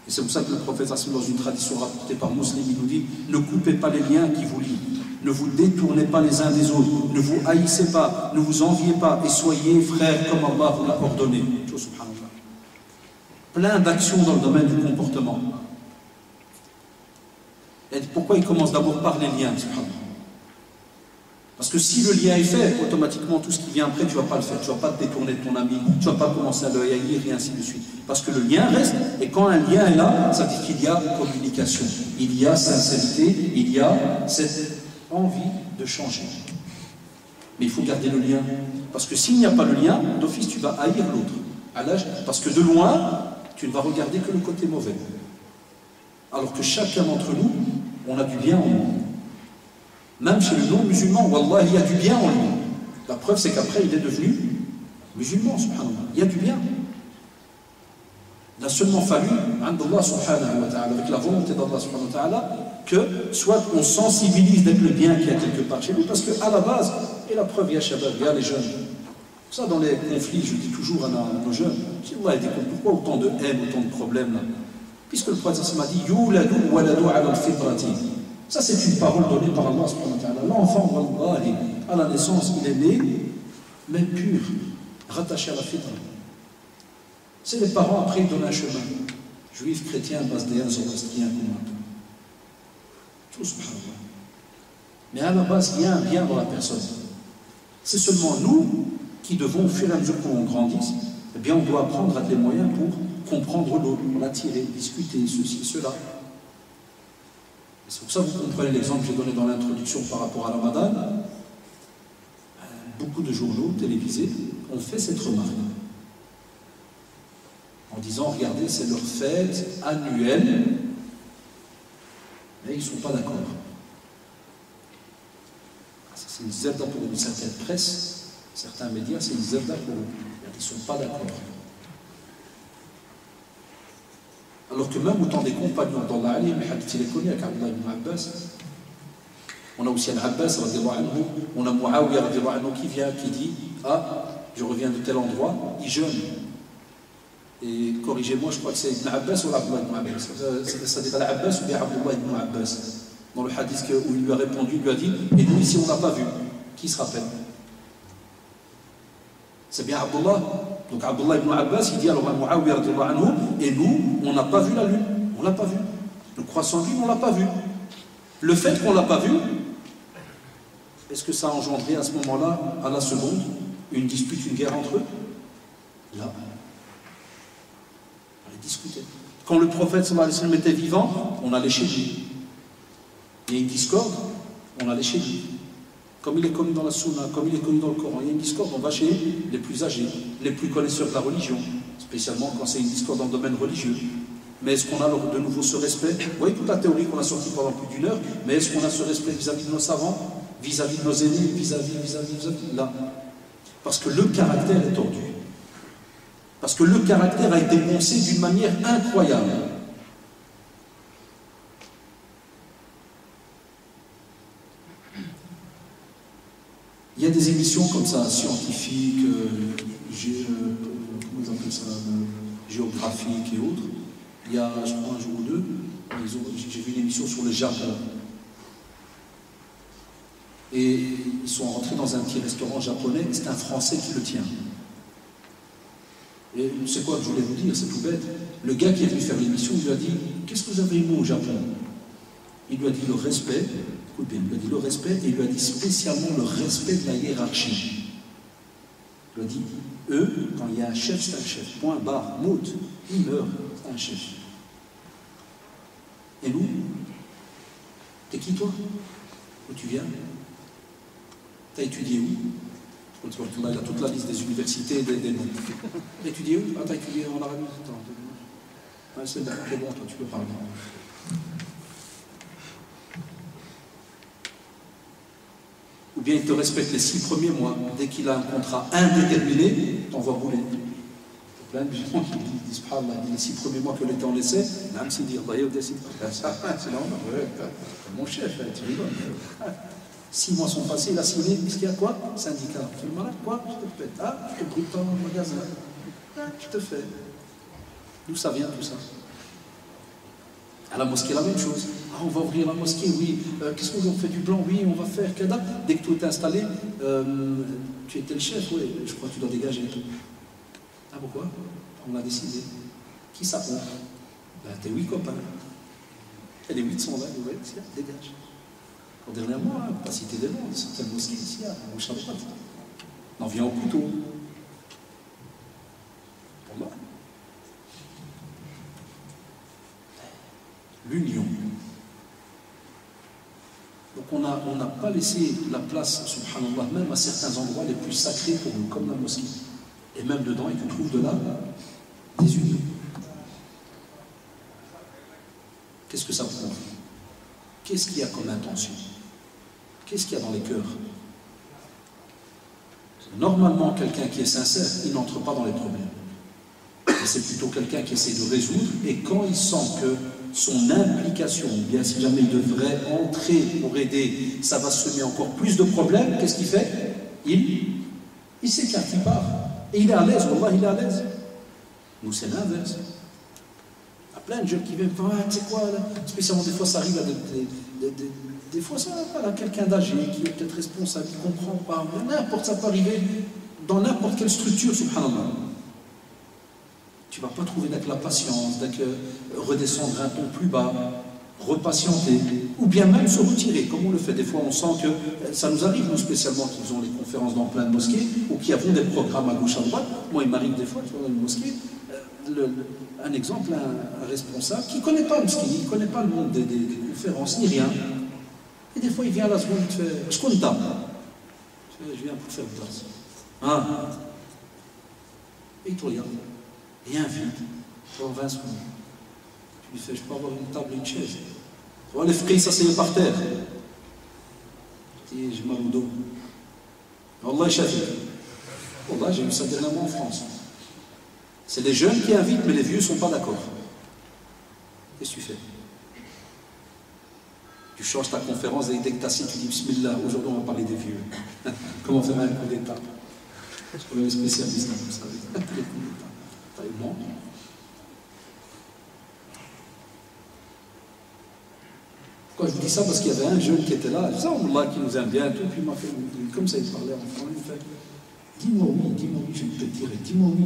Et c'est pour ça que le prophète, dans une tradition rapportée par Muslim, il nous dit: ne coupez pas les liens qui vous lient, ne vous détournez pas les uns des autres, ne vous haïssez pas, ne vous enviez pas, et soyez frères comme Allah vous l'a ordonné. Subhanallah. Plein d'actions dans le domaine du comportement. Et pourquoi il commence d'abord par les liens, subhanallah? Parce que si le lien est fait, automatiquement tout ce qui vient après, tu ne vas pas le faire. Tu ne vas pas te détourner de ton ami, tu ne vas pas commencer à le haïr et ainsi de suite. Parce que le lien reste, et quand un lien est là, ça veut dire qu'il y a communication, il y a sincérité, il y a cette envie de changer. Mais il faut garder le lien. Parce que s'il n'y a pas le lien, d'office tu vas haïr l'autre. Parce que de loin, tu ne vas regarder que le côté mauvais. Alors que chacun d'entre nous, on a du bien en nous. Même chez le non-musulman, wallah, il y a du bien en lui. La preuve, c'est qu'après, il est devenu musulman, subhanallah. Il y a du bien. Il a seulement fallu, Allah subhanahu wa ta'ala, avec la volonté d'Allah subhanahu wa ta'ala, que soit on sensibilise d'être le bien qu'il y a quelque part chez lui, parce qu'à la base, et la preuve, il y a Shabbat, il y a les jeunes. Ça, dans les conflits, je dis toujours à nos jeunes, si Allah a dit pourquoi autant de haine, autant de problèmes là? Puisque le prophète m'a dit, Yuladu waladu ala al-fitrati. Ça, c'est une parole donnée par Allah subhanahu wa ta'ala. L'enfant, wallahi, à la naissance, il est né, mais pur, rattaché à la fitra. C'est les parents, après, ils donnent un chemin. Juifs, chrétiens, basdéens, zoroastriens, tout subhanallah. Mais à la base, il y a un bien dans la personne. C'est seulement nous qui devons, au fur et à mesure qu'on grandisse, eh bien, on doit apprendre à des moyens pour comprendre l'autre, l'attirer, discuter, ceci, cela. C'est pour ça que vous comprenez l'exemple que j'ai donné dans l'introduction par rapport à la Ramadan. Beaucoup de journaux télévisés ont fait cette remarque en disant, regardez, c'est leur fête annuelle, mais ils ne sont pas d'accord. C'est une zebda pour une certaine presse, certains médias, c'est une zebda pour eux. Ils ne sont pas d'accord. Alors que même autant des compagnons dans l'Ali, mais hadith il est connu avec Abdullah ibn Abbas. On a aussi Al-Abbas, on a Muawiyah qui vient, qui dit: ah, je reviens de tel endroit, il jeûne. Et corrigez-moi, je crois que c'est Ibn Abbas ou Abdullah ibn Abbas. Ça dit Al-Abbas ou bien Abdullah ibn Abbas. Dans le hadith où il lui a répondu, il lui a dit: et nous ici on n'a pas vu. Qui se rappelle? C'est bien Abdullah. Donc Abdullah ibn Abbas, il dit alors à Muawiyah radiyallahu anhu, et nous, on n'a pas vu la lune. On ne l'a pas vu. Le croissant de lune, on ne l'a pas vu. Le fait qu'on ne l'a pas vu, est-ce que ça a engendré à ce moment-là, à la seconde, une dispute, une guerre entre eux? Là. On allait discuter. Quand le prophète sallallahu alayhi wa sallam était vivant, on allait chez lui. Il y a une discorde, on allait chez lui. Comme il est connu dans la Sunna, comme il est connu dans le Coran, il y a une discorde, on va chez les plus âgés, les plus connaisseurs de la religion, spécialement quand c'est une discorde dans le domaine religieux. Mais est-ce qu'on a de nouveau ce respect? Vous voyez toute la théorie qu'on a sortie pendant plus d'une heure, mais est-ce qu'on a ce respect vis-à-vis de nos savants, vis-à-vis de nos aînés, vis-à-vis là? Parce que le caractère est tordu. Parce que le caractère a été poncé d'une manière incroyable. Il y a des émissions comme ça, scientifiques, comment ils appellent ça, géographiques et autres. Il y a, je crois, un jour ou deux, j'ai vu une émission sur le Japon. Et ils sont rentrés dans un petit restaurant japonais, et c'est un Français qui le tient. Et c'est quoi que je voulais vous dire, c'est tout bête. Le gars qui est venu faire l'émission, il lui a dit: qu'est-ce que vous avez aimé au Japon? Il lui a dit le respect. Écoute bien, il lui a dit le respect, et il lui a dit spécialement le respect de la hiérarchie. Il a dit, eux, quand il y a un chef, c'est un chef. Point barre, mout, il meurt, c'est un chef. Et nous, t'es qui toi? Où tu viens? T'as étudié où? Il a toute la liste des universités et des noms. T'as étudié où? Ah, t'as étudié en Arabie? Attends, c'est bon, toi, tu peux parler. Ou bien il te respecte les 6 premiers mois. Dès qu'il a un contrat indéterminé, t'envoies rouler. Il y a plein de gens qui disent les 6 premiers mois que l'État en laissait, même s'il dit, c'est normal, mon chef, tu rigoles. 6 mois sont passés, il a signé, qu'est-ce qu'il y a quoi? Syndicat. Tu es malade, quoi? Je te pète. Ah, je te brûle ton magasin. Ah, je te fais. D'où ça vient tout ça? À la mosquée, la même chose. Ah, on va ouvrir la mosquée, oui. Qu'est-ce qu'on fait du blanc? Oui, on va faire. Dès que tout est installé, tu étais le chef, oui, je crois que tu dois dégager. Ah, pourquoi? On l'a décidé. Qui ça compte? Ben, tes 8 copains. Et les 8 sont là, vous voyez, dégage. Dernièrement, on ne peut pas citer des noms, certaines mosquées ici, on ne savait pas. On en vient au couteau. Pour moi. L'union. Donc on n'a pas laissé la place, subhanallah, même à certains endroits les plus sacrés pour nous, comme la mosquée. Et même dedans, et tu trouves de là des unions. Qu'est-ce que ça prouve? Qu'est-ce qu'il y a comme intention? Qu'est-ce qu'il y a dans les cœurs? Normalement, quelqu'un qui est sincère, il n'entre pas dans les problèmes. C'est plutôt quelqu'un qui essaie de résoudre, et quand il sent que son implication, bien si jamais il devrait entrer pour aider, ça va semer encore plus de problèmes, qu'est-ce qu'il fait? Il s'écarte, il part. Et il est à l'aise, wallah, il est à l'aise. Nous, c'est l'inverse. Il y a plein de jeunes qui viennent, ah, tu sais quoi, là, spécialement des fois, ça arrive à des fois, ça va à quelqu'un d'âgé qui est peut-être responsable, qui ne comprend pas. N'importe, ça peut arriver dans n'importe quelle structure, subhanallah. Tu ne vas pas trouver avec la patience, avec redescendre un ton plus bas, repatienter, ou bien même se retirer, comme on le fait. Des fois, on sent que ça nous arrive, nous spécialement, qui faisons les conférences dans plein de mosquées, ou qui avons des programmes à gauche, à droite. Moi, il m'arrive des fois, tu vois, dans une mosquée, un exemple, un responsable qui ne connaît pas le mosquée, il ne connaît pas le monde des conférences, ni rien. Et des fois, il vient à la seconde, il te fait « Je compte pas. » Je viens pour faire une place. Ah. Et il te regarde. Et invite. Pendant 20 secondes. Tu lui fais « Je peux avoir une table et une chaise. » Tu vois, les frères s'asseyaient par terre. Je dis « J'ai mal au dos. » Wallah, Wallah, j'ai eu ça dernièrement en France. C'est les jeunes qui invitent, mais les vieux ne sont pas d'accord. Qu'est-ce que tu fais? Tu changes ta conférence et dès que tu assis, tu dis Bismillah, aujourd'hui on va parler des vieux. Comment faire un coup d'état? Parce qu'on est spécialiste, vous savez. Les coups d'état. T'as eu bon. Pourquoi je vous dis ça? Parce qu'il y avait un jeune qui était là, Allah qui nous aime bien, tout, puis il m'a fait, comme ça il parlait en français, il me fait dis-moi oui, je vais te dire, dis-moi oui.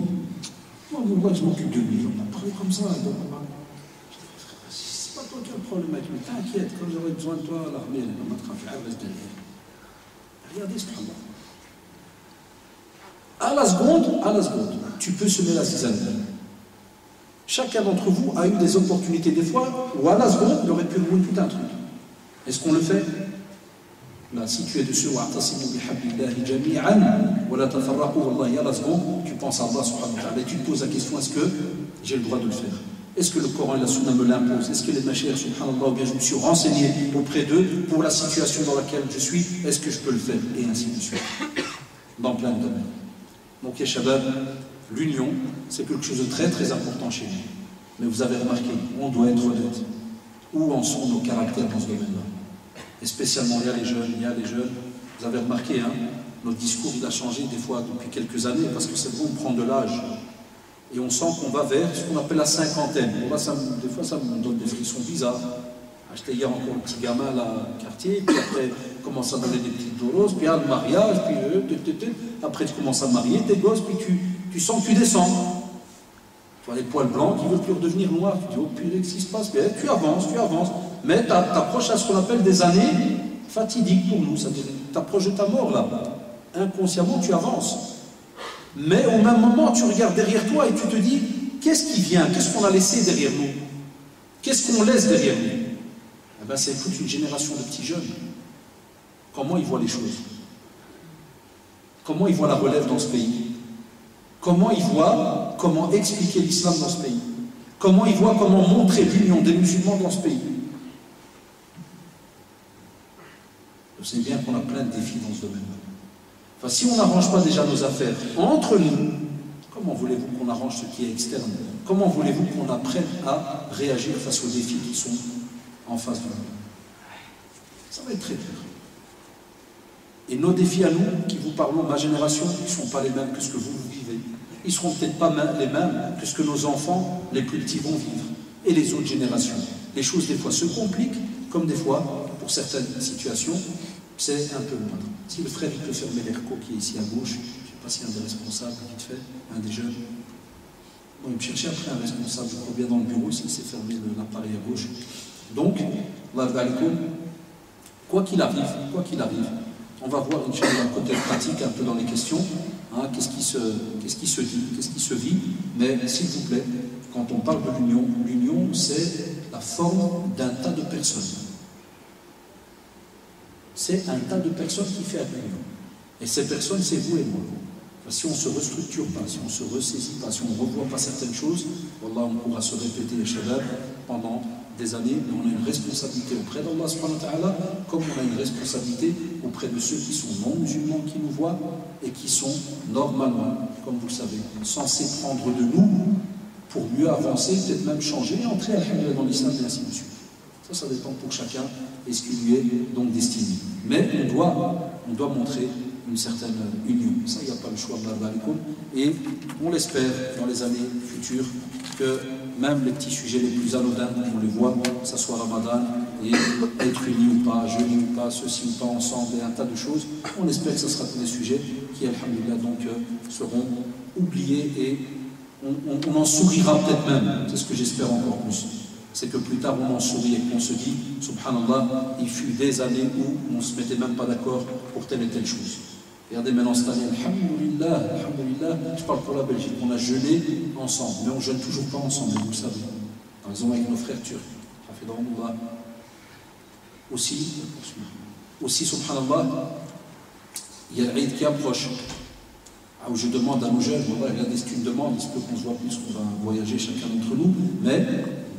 Moi je m'occupe de lui, on a parlé comme ça. C'est pas toi qui as le problème avec lui, t'inquiète, quand j'aurai besoin de toi, l'armée, elle va mettre un fait, regardez ce problème. À la seconde, tu peux semer la zizanie. Chacun d'entre vous a eu des opportunités des fois où à la seconde, il aurait pu rouler tout un truc. Est-ce qu'on le fait? Là, si tu es dessus, à la seconde, tu penses à Allah subhanahu wa ta'ala et tu te poses la question, est-ce que j'ai le droit de le faire? Est-ce que le Coran et la Sunna me l'imposent? Est-ce que les machères, subhanallah, ou bien je me suis renseigné auprès d'eux pour la situation dans laquelle je suis? Est-ce que je peux le faire? Et ainsi de suite. Dans plein de domaines. Donc, ya shabab, l'union, c'est quelque chose de très très important chez nous. Mais vous avez remarqué, on doit être honnête. Où en sont nos caractères dans ce domaine-là? Et spécialement, il y a les jeunes. Vous avez remarqué, hein, notre discours il a changé des fois depuis quelques années parce que c'est bon, on prend de l'âge. Et on sent qu'on va vers ce qu'on appelle la cinquantaine. Bon, là, des fois, ça me donne des frissons bizarres. J'étais hier encore un petit gamin là, au quartier, puis après, on commence à donner des petites doros, puis le mariage, puis après, tu commences à marier tes gosses, puis tu sens que tu descends. Tu vois les poils blancs qui veulent plus redevenir noirs. Tu dis, oh purée, qu'est-ce qui se passe? Mais tu avances. Mais tu approches à ce qu'on appelle des années fatidiques pour nous. Tu approches de ta mort là. Inconsciemment, tu avances. Mais au même moment, tu regardes derrière toi et tu te dis, qu'est-ce qui vient? Qu'est-ce qu'on a laissé derrière nous? Qu'est-ce qu'on laisse derrière nous? Eh bien, c'est toute une génération de petits jeunes. Comment ils voient les choses? Comment ils voient la relève dans ce pays? Comment ils voient comment expliquer l'islam dans ce pays? Comment ils voient comment montrer l'union des musulmans dans ce pays? Vous savez bien qu'on a plein de défis dans ce domaine-là. Enfin, si on n'arrange pas déjà nos affaires entre nous, comment voulez-vous qu'on arrange ce qui est externe? Comment voulez-vous qu'on apprenne à réagir face aux défis qui sont en face de nous? Ça va être très dur. Et nos défis à nous, qui vous parlons, ma génération, ils ne sont pas les mêmes que ce que vous vivez. Ils ne seront peut-être pas les mêmes que ce que nos enfants, les plus petits, vont vivre. Et les autres générations. Les choses, des fois, se compliquent, comme des fois, pour certaines situations, c'est un peu moindre. Si le frère, il peut fermer l'ERCO qui est ici à gauche, je ne sais pas si un des responsables, vite fait, un des jeunes. Bon, il me cherchait après un responsable, je crois bien dans le bureau, s'il s'est fermé l'appareil à gauche. Donc, quoi qu'il arrive, on va voir un côté pratique un peu dans les questions, hein, qu'est-ce qui se dit, qu'est-ce qui se vit, mais s'il vous plaît, quand on parle de l'union, c'est la forme d'un tas de personnes. C'est un tas de personnes qui fait l'union. Et ces personnes, c'est vous et moi. Enfin, si on ne se restructure pas, si on ne se ressaisit pas, si on ne revoit pas certaines choses, wallah, on pourra se répéter les shabab pendant des années, mais on a une responsabilité auprès d'Allah subhanahu wa ta'ala, comme on a une responsabilité auprès de ceux qui sont non musulmans, qui nous voient, et qui sont normalement, comme vous le savez, censés prendre de nous pour mieux avancer, peut-être même changer, et entrer alhamdoulilah dans l'islam, et ainsi de suite. Ça dépend pour chacun et ce qui lui est donc destiné. Mais on doit montrer une certaine union. Ça, il n'y a pas le choix de la. Et on l'espère dans les années futures que même les petits sujets les plus anodins, on les voit, que ce soit Ramadan, et être unis ou pas, jeûner ou pas, ceci ou pas, ensemble, et un tas de choses. On espère que ce sera des sujets qui, alhamdoulilah, donc seront oubliés et on en sourira peut-être même. C'est ce que j'espère encore plus. C'est que plus tard on en sourit et qu'on se dit, subhanallah, il fut des années où on ne se mettait même pas d'accord pour telle et telle chose. Regardez maintenant cette année, alhamdoulilah, je parle pour la Belgique, on a jeûné ensemble, mais on ne jeûne toujours pas ensemble, vous le savez. Par exemple avec nos frères turcs, aussi, subhanallah, il y a l'Aïd qui approche. Où je demande à nos jeunes, regardez, c'est une demande, il se peut qu'on se voit plus, qu'on va voyager chacun d'entre nous, mais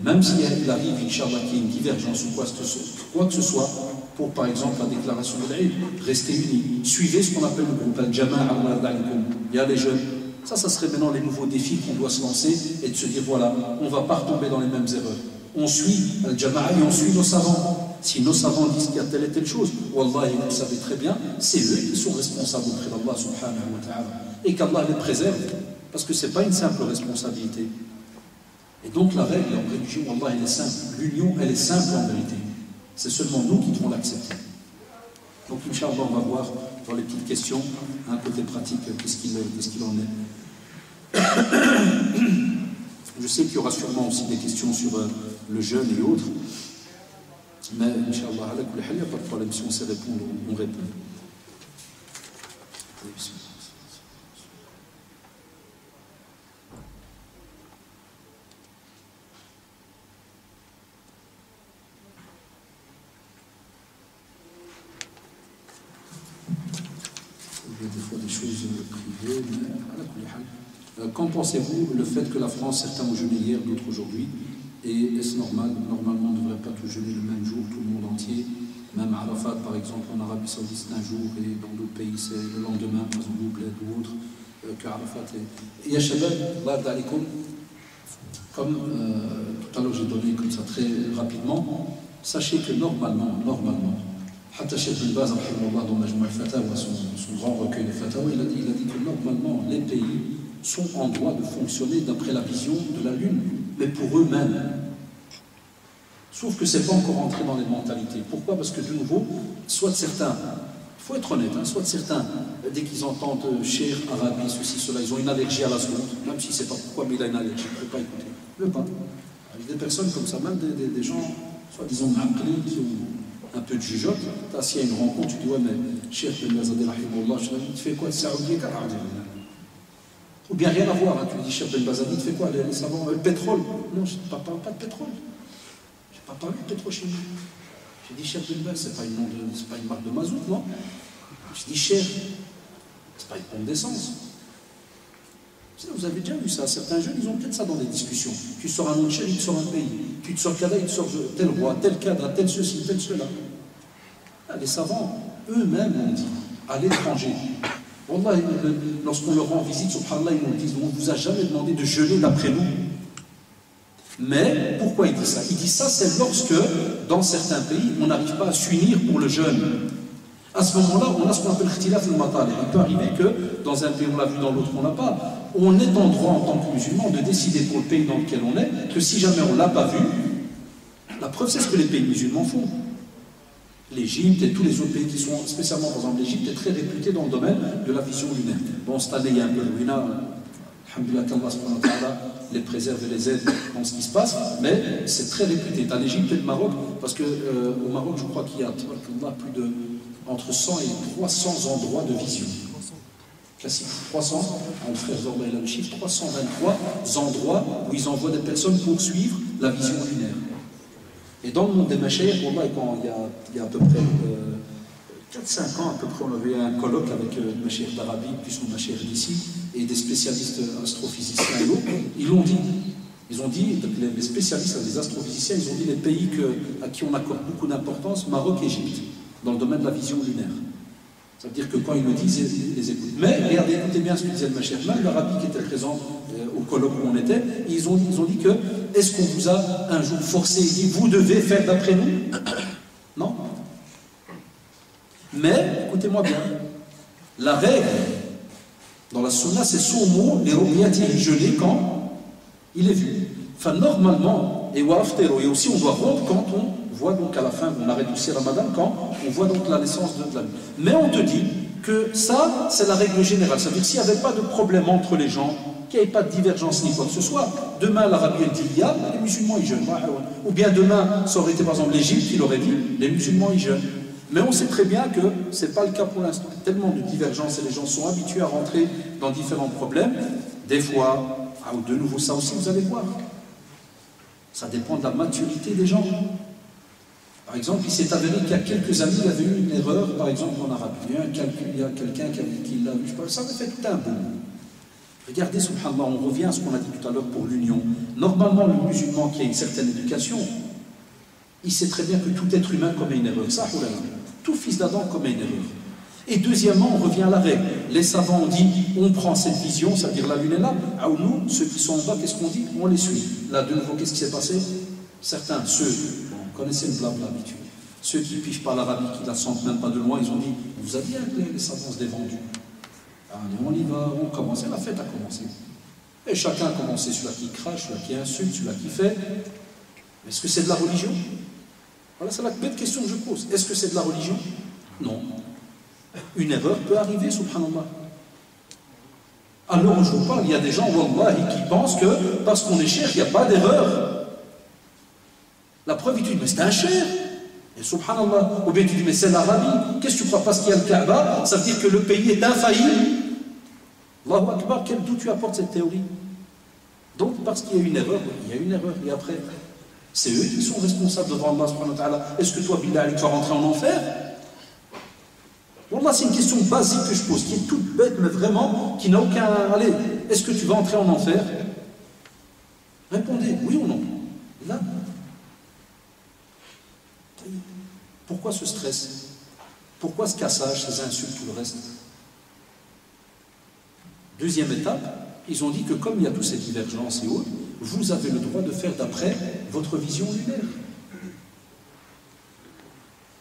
même s'il arrive, Inch'Allah, qu'il y ait une divergence ou quoi que ce soit, pour par exemple la déclaration de l'Aïd, restez unis. Suivez ce qu'on appelle le groupe Al-Jama'a al-Da'alikum. Il y a les jeunes. Ça serait maintenant les nouveaux défis qu'on doit se lancer et de se dire voilà, on ne va pas retomber dans les mêmes erreurs. On suit Al-Jama'a et on suit nos savants. Si nos savants disent qu'il y a telle et telle chose, Wallah, vous savez très bien, c'est eux qui sont responsables auprès d'Allah subhanahu wa ta'ala. Et qu'Allah les préserve, parce que ce n'est pas une simple responsabilité. Et donc la règle en religion, Wallah, elle est simple. L'union, elle est simple en vérité. C'est seulement nous qui devons l'accepter. Donc, Inch'Allah, on va voir dans les petites questions, un côté pratique, qu'est-ce qu'il en est. Je sais qu'il y aura sûrement aussi des questions sur le jeûne et autres. Mais, Inch'Allah, il n'y a pas de problème. Si on sait répondre, on répond. Il y a des fois des choses privées, mais qu'en pensez-vous le fait que la France, certains ont jeûné hier, d'autres aujourd'hui? Et est-ce normal? Normalement, on ne devrait pas tous jeûner le même jour, tout le monde entier. Même Arafat, par exemple, en Arabie Saoudite, c'est un jour, et dans d'autres pays, c'est le lendemain, par exemple, ou Bled ou autre, qu'Arafat est. Et ya Shabab, Allah d'alikum, comme tout à l'heure j'ai donné comme ça très rapidement, sachez que normalement, Hatta Cheikh bin Baz, dans Majmou al-Fatawa, son grand recueil de Fatawa, il a dit que normalement les pays sont en droit de fonctionner d'après la vision de la Lune, mais pour eux-mêmes. Sauf que ce n'est pas encore entré dans les mentalités. Pourquoi? Parce que de nouveau, soit certains, il faut être honnête, soit certains, dès qu'ils entendent Cheikh, Arabie, ceci, cela, ils ont une allergie à la seconde, même si c'est pas pourquoi, mais il a une allergie, il ne peut pas écouter. Il ne veut pas. Il y a des personnes comme ça, même des gens, soi-disant, qui ont un peu de jugeote, s'il y a une rencontre, tu dis, ouais, mais Cheikh bin Bazadeh, tu fais quoi de Saoudi? Ou bien rien à voir, hein. Tu me dis, Cheikh Ben Bazadi, tu fais quoi, les savants, le pétrole? Non, je ne parle pas de pétrole. Je n'ai pas parlé de pétrochimie. J'ai dit, Cheikh Ben Bazadi, c'est pas une marque de mazout, non? Je dis, Cheikh, c'est pas une pompe d'essence. Vous avez déjà vu ça, certains jeunes, ils ont peut-être ça dans des discussions. Tu sors un nom de Cheikh, il te sort un pays. Tu te sors Kada, il te sort tel roi, tel cadre, tel ceci, tel cela. Ah, les savants, eux-mêmes, on dit, à l'étranger. Wallah, lorsqu'on leur rend visite, subhanallah, ils nous disent, on ne vous a jamais demandé de jeûner d'après nous. Mais, pourquoi il dit ça? Il dit ça, c'est lorsque, dans certains pays, on n'arrive pas à s'unir pour le jeûne. À ce moment-là, on a ce qu'on appelle khtilaf al-matalib. Il peut arriver que, dans un pays, on l'a vu, dans l'autre, on l'a pas. On est en droit, en tant que musulman, de décider pour le pays dans lequel on est, que si jamais on ne l'a pas vu, la preuve, c'est ce que les pays musulmans font. L'Égypte et tous les autres pays qui sont, spécialement par exemple l'Égypte, est très réputé dans le domaine de la vision lunaire. Bon, cette année, il y a un peu de ruina, alhamdoulilah, qu'Allah les préserve et les aide dans ce qui se passe, mais c'est très réputé. Dans l'Égypte et le Maroc, parce qu'au Maroc, je crois qu'il y a plus de entre 100 et 300 endroits de vision. Classique, 300, le frère Zorba il a le chiffre, 323 endroits où ils envoient des personnes pour suivre la vision lunaire. Et dans le monde des machayikh, il y a à peu près 4-5 ans, à peu près, on avait un colloque avec le machayikh d'Arabie, plus le machayikh d'ici, et des spécialistes astrophysiciens et autres. Ils l'ont dit. Ils ont dit, les spécialistes, les astrophysiciens, ils ont dit les pays à qui on accorde beaucoup d'importance, Maroc et Égypte, dans le domaine de la vision lunaire. Ça veut dire que quand ils le disent, ils les écoutent. Mais regardez, écoutez bien ce que disait le machayikh, même l'Arabie qui était présent au colloque où on était, ils ont dit que est-ce qu'on vous a un jour forcé et dit vous devez faire d'après nous? Non. Mais, écoutez-moi bien, la règle dans la sunna, c'est somo les ru'yati gelé quand il est vu. Enfin, normalement, et aussi on doit rompre quand on voit donc à la fin, on arrête aussi Ramadan, quand on voit donc la naissance de la lune. Mais on te dit que ça, c'est la règle générale. C'est-à-dire s'il n'y avait pas de problème entre les gens, qu'il n'y avait pas de divergence ni quoi que ce soit, demain l'Arabie elle dit il y a, les musulmans ils jeûnent. Ou bien demain, ça aurait été par exemple l'Égypte qui l'aurait dit, les musulmans ils jeûnent. Mais on sait très bien que ce n'est pas le cas pour l'instant. Tellement de divergences et les gens sont habitués à rentrer dans différents problèmes. Des fois, de nouveau ça aussi vous allez voir. Ça dépend de la maturité des gens. Par exemple, il s'est avéré qu'il y a quelques années, il y avait eu une erreur, par exemple en arabe. Il y a quelqu'un qui l'a vu, ça avait fait tout un boom. Regardez, subhanallah, on revient à ce qu'on a dit tout à l'heure pour l'union. Normalement, le musulman qui a une certaine éducation, il sait très bien que tout être humain commet une erreur. Ça, tout fils d'Adam commet une erreur. Et deuxièmement, on revient à la règle. Les savants ont dit, on prend cette vision, c'est-à-dire la lune est là. Nous, ceux qui sont en bas, qu'est-ce qu'on dit? On les suit. Là, de nouveau, qu'est-ce qui s'est passé? Certains, connaissez le blabla habituel. Ceux qui ne pigent pas l'Arabie, qui ne la sentent même pas de loin, ils ont dit, vous avez bien que les savants se dévendus. Allez, on y va, on commence. Et la fête a commencé. Et chacun a commencé, celui-là qui crache, celui-là qui insulte, celui-là qui fait. Est-ce que c'est de la religion? Voilà, c'est la bête question que je pose. Est-ce que c'est de la religion? Non. Une erreur peut arriver, subhanallah. Alors, je vous parle, il y a des gens, wallahi, qui pensent que parce qu'on est cher, il n'y a pas d'erreur. La preuve, tu dis, mais c'est un cher. Et subhanallah. Ou bien tu dis, mais c'est l'Arabie. Qu'est-ce que tu crois? Parce qu'il y a le Kaaba, ça veut dire que le pays est infaillible. Allahu Akbar, d'où tu apportes cette théorie? Donc, parce qu'il y a une erreur, il y a une erreur. Et après, c'est eux qui sont responsables devant Allah subhanahu wa ta'ala. Est-ce que toi, Bilal, tu vas rentrer en enfer? Wallah, c'est une question basique que je pose, qui est toute bête, mais vraiment, qui n'a aucun... Allez, est-ce que tu vas entrer en enfer? Répondez, oui ou non? Là. Pourquoi ce stress? Pourquoi ce cassage, ces insultes, tout le reste? Deuxième étape, ils ont dit que comme il y a toutes ces divergences et autres, vous avez le droit de faire d'après votre vision lunaire.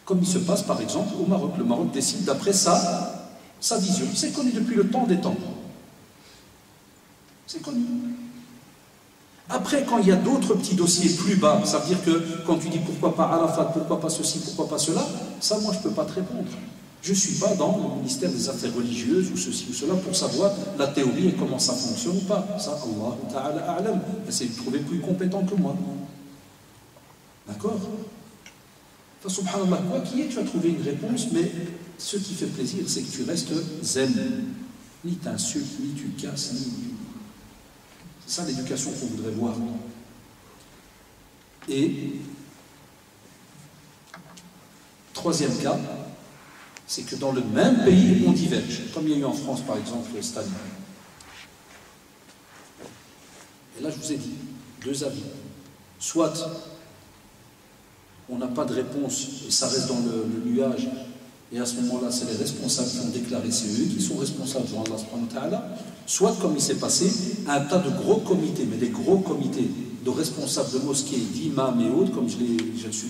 Comme il se passe par exemple au Maroc. Le Maroc décide d'après sa vision. C'est connu depuis le temps des temps. C'est connu. Après, quand il y a d'autres petits dossiers plus bas, ça veut dire que quand tu dis pourquoi pas Arafat, pourquoi pas ceci, pourquoi pas cela, ça moi je ne peux pas te répondre. Je ne suis pas dans le ministère des Affaires religieuses ou ceci ou cela pour savoir la théorie et comment ça fonctionne ou pas. Ça, Allah Ta'ala a'lam. Essayez de trouver plus compétent que moi. D'accord? Enfin, subhanallah, quoi qu'il y ait, tu as trouvé une réponse, mais ce qui fait plaisir, c'est que tu restes zen. Ni t'insultes, ni tu casses, ni... C'est ça l'éducation qu'on voudrait voir. Et troisième cas, c'est que dans le même pays, on diverge. Comme il y a eu en France, par exemple, Staline. Et là, je vous ai dit, deux avis. Soit on n'a pas de réponse et ça reste dans le nuage, et à ce moment-là, c'est les responsables qui ont déclaré, c'est eux qui sont responsables devant Allah subhanahu wa ta'ala. Soit, comme il s'est passé, un tas de gros comités, mais des gros comités de responsables de mosquées, d'imams et autres, comme j'ai reçu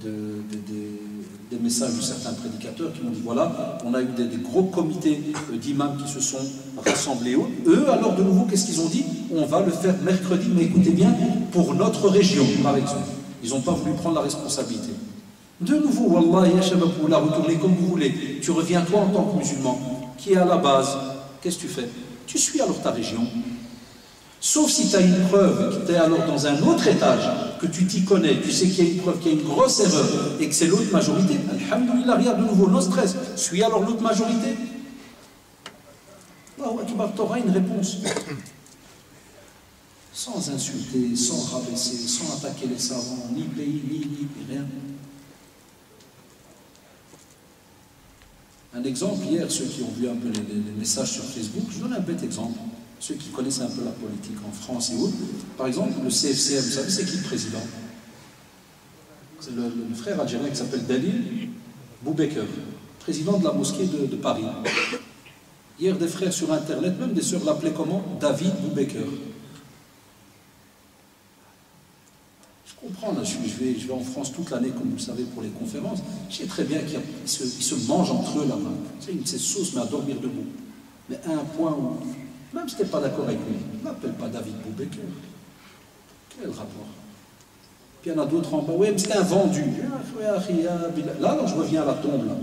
des messages de certains prédicateurs qui m'ont dit, voilà, on a eu des gros comités d'imams qui se sont rassemblés. Eux, alors de nouveau, qu'est-ce qu'ils ont dit? On va le faire mercredi, mais écoutez bien, pour notre région, par exemple. Ils n'ont pas voulu prendre la responsabilité. De nouveau, Wallah, ya shabab, vous la retournez comme vous voulez. Tu reviens toi en tant que musulman, qui est à la base. Qu'est-ce que tu fais? Tu suis alors ta région. Sauf si tu as une preuve, que tu es alors dans un autre étage, que tu t'y connais, tu sais qu'il y a une preuve, qu'il y a une grosse erreur, et que c'est l'autre majorité. Alhamdulillah, regarde de nouveau, no stress. Suis alors l'autre majorité. Allahu Akbar, tu auras une réponse. Sans insulter, sans rabaisser, sans attaquer les savants, ni pays, ni rien. Un exemple, hier, ceux qui ont vu un peu les messages sur Facebook, je donne un bête exemple. Ceux qui connaissent un peu la politique en France et autres. Par exemple, le CFCM, vous savez, c'est qui le président? C'est le frère algérien qui s'appelle Dalil Boubaker, président de la mosquée de Paris. Hier, des frères sur Internet, même des sœurs l'appelaient comment? David Boubaker. Je comprends, là, je vais en France toute l'année, comme vous le savez, pour les conférences. Je sais très bien qu'ils se mangent entre eux là-bas. C'est une sauce, mais à dormir debout. Mais à un point où, même si tu n'es pas d'accord avec lui, ne m'appelle pas David Boubaker. Quel rapport? Puis il y en a d'autres en bas, oui, mais c'est un vendu. Là, je reviens à la tombe, là.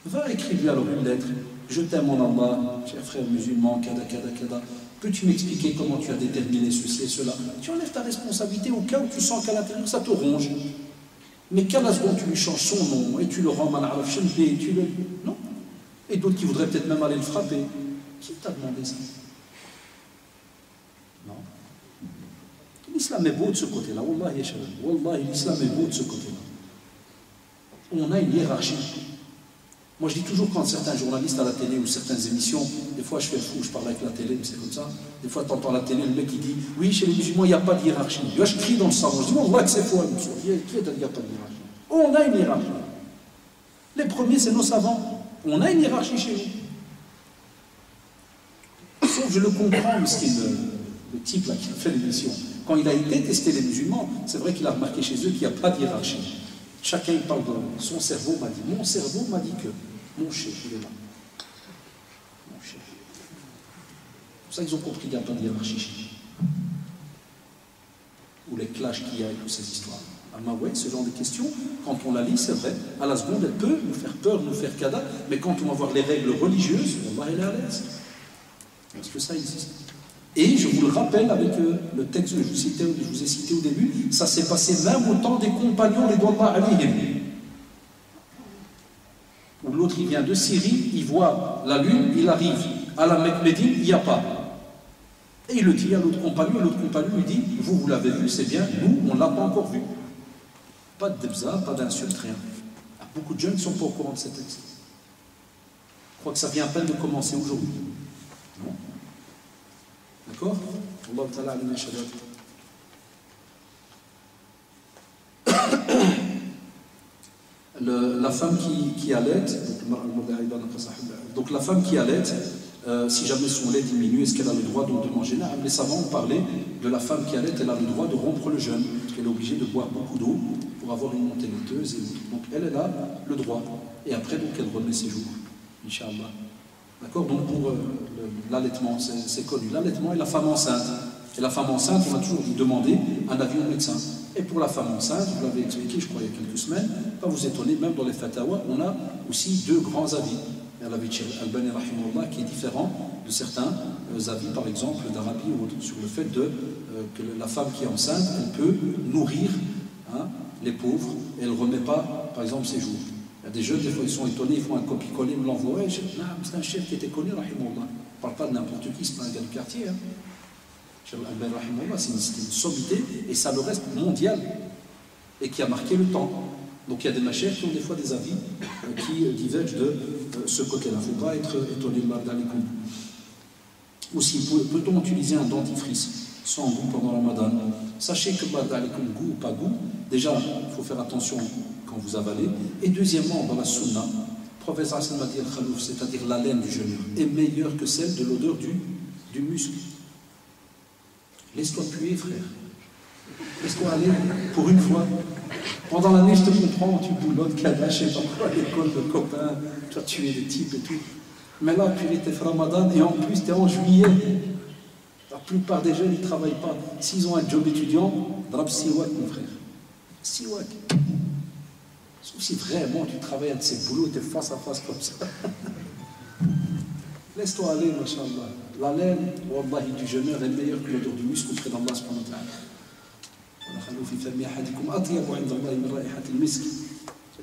Va écrire-lui alors une lettre. Je t'aime mon Allah, cher frère musulman, kada. Peux-tu m'expliquer comment tu as déterminé ceci et cela? Tu enlèves ta responsabilité au cas où tu sens qu'à l'intérieur ça te ronge. Mais qu'à la seconde tu lui changes son nom et tu le rends man'araf shenbi, tu le... Non. Et d'autres qui voudraient peut-être même aller le frapper. Qui t'a demandé ça? Non. L'islam est beau de ce côté-là. Wallahi, Wallahi, l'islam est beau de ce côté-là. On a une hiérarchie. Moi, je dis toujours quand certains journalistes à la télé ou certaines émissions, des fois je fais le fou, je parle avec la télé, mais c'est comme ça. Des fois, tu entends la télé, le mec il dit oui, chez les musulmans, il n'y a pas de hiérarchie. Là, je crie dans le salon, je dis on voit que c'est faux, monsieur. Qui a dit qu'il n'y a pas de hiérarchie? On a une hiérarchie. Les premiers, c'est nos savants. On a une hiérarchie chez nous. Sauf, je le comprends, mais c'est le type là qui a fait l'émission. Quand il a été testé les musulmans, c'est vrai qu'il a remarqué chez eux qu'il n'y a pas de hiérarchie. Chacun il parle de son cerveau m'a dit, mon cerveau m'a dit que mon chef, il est là. Mon chef. C'est pour ça qu'ils ont compris qu'il n'y a pas de hiérarchie chez nous. Ou les clashs qu'il y a et toutes ces histoires. Alors, ouais, ce genre de questions, quand on la lit, c'est vrai, à la seconde, elle peut nous faire peur, nous faire cada, mais quand on va voir les règles religieuses, on va aller à l'aise. Parce que ça existe. Et je vous le rappelle avec le texte que je vous ai cité au début, ça s'est passé même au temps des compagnons des Ridwanullah alayhim. Où l'autre il vient de Syrie, il voit la lune, il arrive à la Mecque Médine, il n'y a pas. Et il le dit à l'autre compagnon, et l'autre compagnon lui dit, vous l'avez vu, c'est bien, nous, on ne l'a pas encore vu. Pas de debza, pas d'insulte, rien. Il y a beaucoup de jeunes qui ne sont pas au courant de ces textes. Je crois que ça vient à peine de commencer aujourd'hui. Non? D'accord? Allah ta'ala alim shadat. La femme qui allaite, donc la femme qui allaite, si jamais son lait diminue, est-ce qu'elle a le droit de manger? Là, les savants ont parlé de la femme qui allaite, elle a le droit de rompre le jeûne, parce qu'elle est obligée de boire beaucoup d'eau pour avoir une montée laiteuse. Donc elle a le droit. Et après, donc, elle remet ses jours, Inch'Allah. D'accord? Donc pour l'allaitement, c'est connu. L'allaitement et la femme enceinte. Et la femme enceinte, on a toujours demandé un avis au médecin. Et pour la femme enceinte, je vous l'avais expliqué, je crois, il y a quelques semaines, pas vous étonner, même dans les fatawa, on a aussi deux grands avis. Il y a l'avis de Cheikh Albani rahimahullah qui est différent de certains avis, par exemple, d'Arabie ou autres, sur le fait que la femme qui est enceinte, elle peut nourrir les pauvres, et elle ne remet pas, par exemple, ses jours. Il y a Des jeunes, des fois, ils sont étonnés, ils font un copier-coller, ils me l'envoient. Ouais, c'est un chef qui était connu, rahimahullah. On ne parle pas de n'importe qui, c'est pas un gars du quartier. Hein. C'est une sommité, et ça le reste mondial, et qui a marqué le temps. Donc il y a des machères qui ont des fois des avis qui divergent de ce côté-là. Il ne faut pas être étonné de Mardalikum. Aussi, peut-on utiliser un dentifrice sans goût pendant le Ramadan? Sachez que Mardalikum, goût ou pas goût, déjà, il faut faire attention quand vous avalez. Et deuxièmement, dans la sunna, le prophète m'a dit al-khalouf, c'est-à-dire la laine du jeûneur, est meilleure que celle de l'odeur du muscle. Laisse-toi puer, frère. Laisse-toi aller pour une fois. Pendant l'année, je te comprends, tu boulottes, Kadash, je sais pas quoi, l'école de copains, tu as tué des types et tout. Mais là, tu étais Ramadan et en plus, tu es en juillet. La plupart des jeunes, ils ne travaillent pas. S'ils ont un job étudiant, drap siwak, mon frère. Siwak. Sauf si vraiment tu travailles un de ces boulots, tu es face à face comme ça. Laisse-toi aller, mashallah. La laine, wallahi, du jeûneur est meilleure que l'odeur du muscle auprès d'Allah subhanahu wa ta'ala. C'est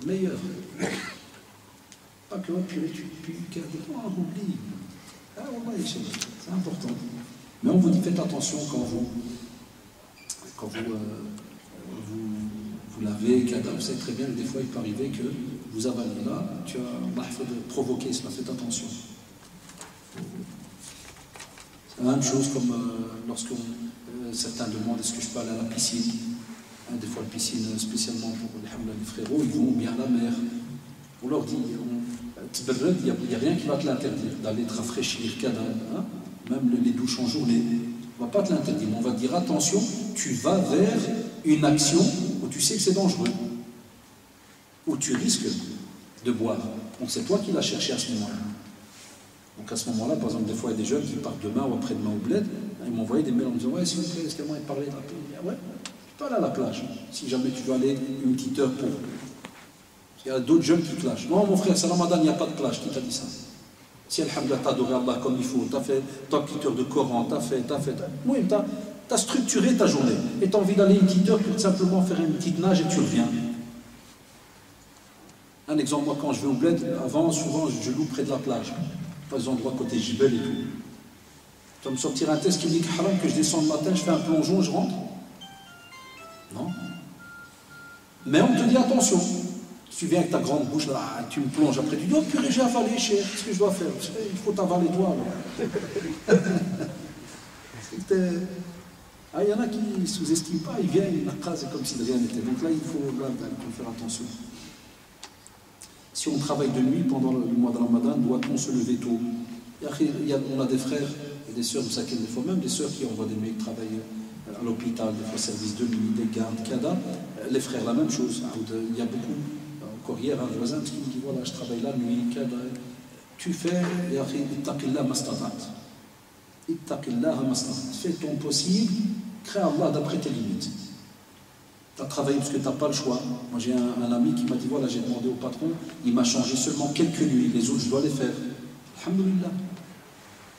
le meilleur. Pas que l'autre purée, tu pues, on oublie. Ah, wallahi, c'est important. Mais on vous dit, faites attention quand vous lavez, vous savez très bien que des fois il peut arriver que vous avalez là, tu as provoqué cela, faites attention. C'est la même chose comme lorsque certains demandent est-ce que je peux aller à la piscine. Des fois la piscine spécialement pour les frérots, ils vont bien à la mer. On leur dit, il n'y a rien qui va te l'interdire d'aller te rafraîchir, hein? Même les douches en journée. On ne va pas te l'interdire, mais on va te dire attention, tu vas vers une action où tu sais que c'est dangereux, où tu risques de boire. Donc c'est toi qui l'as cherché à ce moment-là. Donc à ce moment-là, par exemple, des fois il y a des jeunes qui partent demain ou après-demain au bled, ils m'ont envoyé des mails en me disant ouais, s'il vous plaît, est-ce qu'il y a moyen de parler de la plage? Ouais, tu peux aller à la plage, si jamais tu veux aller une petite heure pour. Il y a d'autres jeunes qui te lâchent. Non, mon frère, c'est Ramadan, il n'y a pas de plage, qui t'a dit ça? Si Alhamdulillah, t'as adoré Allah comme il faut, t'as fait ta petite heure de Coran, t'as fait. Oui, t'as structuré ta journée. Et t'as envie d'aller une petite heure pour simplement faire une petite nage et tu reviens. Un exemple, moi quand je vais au bled, avant, souvent je loue près de la plage. Pas des endroits côté Jibel et tout. Tu vas me sortir un test qui me dit haram que je descends le matin, je fais un plongeon, je rentre. Non. Mais on te dit attention. Si tu viens avec ta grande bouche, là, tu me plonges après, tu dis oh purée, j'ai avalé, cher, qu'est-ce que je dois faire? Il faut t'avaler toi. Il y en a qui ne sous-estiment pas, ils viennent, ils n'accasent comme si de rien n'était. Donc là, il faut faire attention. Si on travaille de nuit pendant le mois de Ramadan, doit-on se lever tôt? On a des frères et des sœurs, vous savez, des fois même des sœurs qui envoient des mecs travailler à l'hôpital, des fois service de nuit, des gardes, cada. Les frères, la même chose. Il y a beaucoup. Encore hier, un voisin qui me dit voilà, je travaille la nuit, cada. Tu fais, ittaqillah mastatat. Ittaqillah mastatat. Fais ton possible, crée Allah d'après tes limites. Tu as travaillé parce que tu n'as pas le choix. Moi j'ai un ami qui m'a dit voilà, j'ai demandé au patron, il m'a changé seulement quelques nuits, les autres je dois les faire. Alhamdulillah.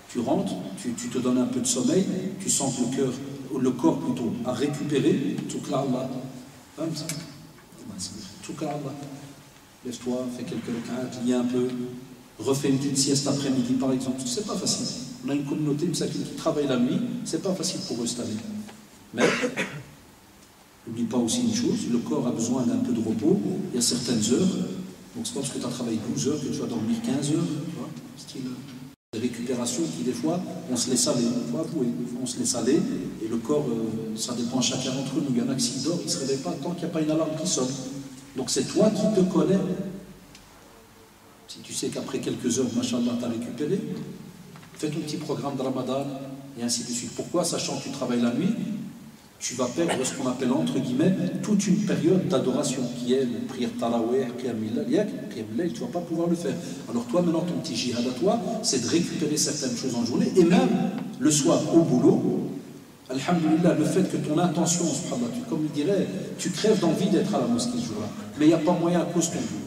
Tu rentres, tu te donnes un peu de sommeil, tu sens que le corps plutôt a récupéré, tout Allah. Tout Allah. Lève-toi, fais quelques rak'at, lis un peu, refais une petite sieste après-midi par exemple. C'est pas facile. On a une communauté qui travaille la nuit, c'est pas facile pour eux cette année. Mais n'oublie pas aussi une chose, le corps a besoin d'un peu de repos, il y a certaines heures, donc c'est pas parce que tu as travaillé 12 heures que tu vas dormir 15 heures, tu vois, style de récupération qui des fois, on se laisse aller, il faut avouer, on se laisse aller, et le corps, ça dépend chacun d'entre nous, il y en a qui s'il dort, il ne se réveille pas tant qu'il n'y a pas une alarme qui sonne. Donc c'est toi qui te connais. Si tu sais qu'après quelques heures, machallah, tu as récupéré, fais ton petit programme de Ramadan, et ainsi de suite. Pourquoi? Sachant que tu travailles la nuit, tu vas perdre ce qu'on appelle entre guillemets toute une période d'adoration qui est la prière tarawih, qiyam al-layl, tu ne vas pas pouvoir le faire. Alors toi maintenant ton petit jihad à toi, c'est de récupérer certaines choses en journée et même le soir au boulot, alhamdulillah, le fait que ton intention, comme il dirait, tu crèves d'envie d'être à la mosquée ce jour-là, mais il n'y a pas moyen à cause de ton boulot.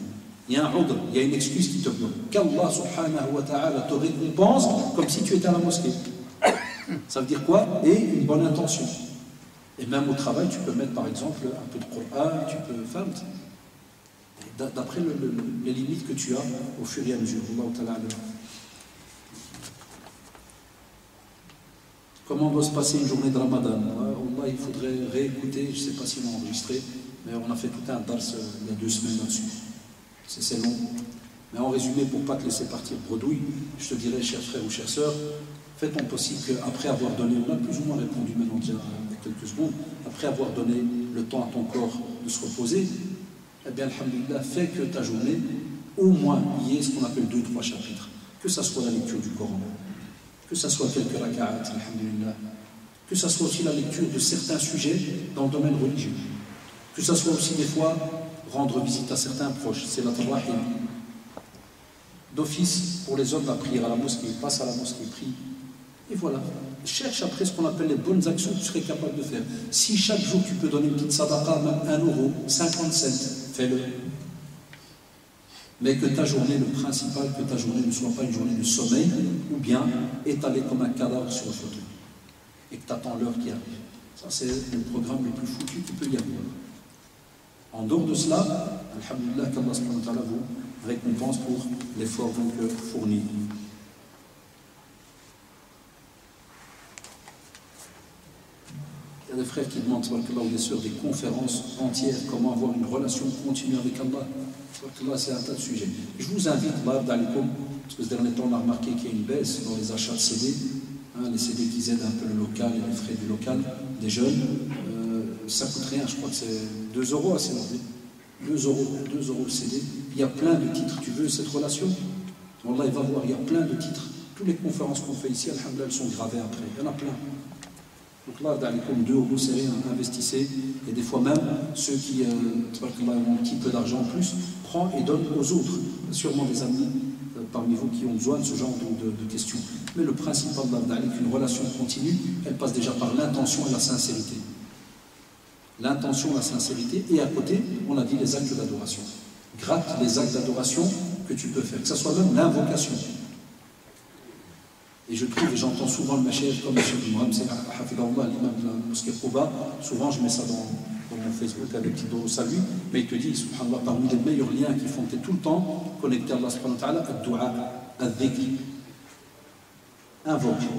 Il y a un udr, il y a une excuse qui te bloque. Qu'Allah subhanahu wa ta'ala te récompense comme si tu étais à la mosquée. Ça veut dire quoi? Et une bonne intention. Et même au travail, tu peux mettre par exemple un peu de Coran, tu peux faire. d'après les limites que tu as au fur et à mesure. Comment doit se passer une journée de Ramadan? Allah, il faudrait réécouter, je ne sais pas si on a enregistré, mais on a fait tout un dars il y a 2 semaines là-dessus. C'est long. Mais en résumé, pour ne pas te laisser partir bredouille, je te dirais, chers frères ou chères sœurs, fais ton possible qu'après avoir donné, on a plus ou moins répondu maintenant déjà il y a quelques secondes, après avoir donné le temps à ton corps de se reposer, eh bien, alhamdulillah, fais que ta journée, au moins, y ait ce qu'on appelle 2-3 chapitres. Que ça soit la lecture du Coran, que ça soit quelques raka'at, alhamdulillah, que ça soit aussi la lecture de certains sujets dans le domaine religieux, que ça soit aussi des fois rendre visite à certains proches, c'est la rahim. D'office, pour les hommes, la prière à la mosquée, passe à la mosquée, prie. Et voilà. Cherche après ce qu'on appelle les bonnes actions que tu serais capable de faire. Si chaque jour tu peux donner une petite sadaqa, même 1 euro, 50 cents, fais-le. Mais que ta journée, le principal, que ta journée ne soit pas une journée de sommeil, ou bien étalée comme un cadavre sur le fauteuil. Et que tu attends l'heure qui arrive. Ça, c'est le programme le plus foutu qu'il peut y avoir. En dehors de cela, alhamdulillah, qu'Allah subhanahu wa ta'ala vous récompense pour l'effort donc fourni. Il y a des frères qui demandent ou des sœurs des conférences entières, comment avoir une relation continue avec Allah. C'est un tas de sujets. Je vous invite, parce que ce dernier temps on a remarqué qu'il y a une baisse dans les achats de CD, les CD qui aident un peu le local et les frais du local des jeunes. Ça coûte rien, je crois que c'est 2 euros à s'élever. 2 euros le CD. Il y a plein de titres. Tu veux cette relation? Wallah, il va voir, il y a plein de titres. Toutes les conférences qu'on fait ici, alhamdoulilah, elles sont gravées après. Il y en a plein. Donc là, comme 2 euros, c'est rien, investissez. Et des fois même, ceux qui ont un petit peu d'argent en plus, prend et donne aux autres. Sûrement des amis parmi vous qui ont besoin de ce genre de questions. Mais le principal qu'une relation continue, elle passe déjà par l'intention et la sincérité. L'intention, la sincérité, et à côté, on a dit les actes d'adoration. Gratte les actes d'adoration que tu peux faire, que ce soit même l'invocation. Et je trouve, et j'entends souvent le machèche comme M. Mohamed Hafidallah, l'imam de la mosquée Quba, souvent je mets ça dans mon Facebook avec petit dos au salut, mais il te dit, subhanallah, parmi les meilleurs liens qui font que tu es tout le temps connecté à Allah subhanahu wa ta'ala, ad-du'a, ad-dhikr. Invoque.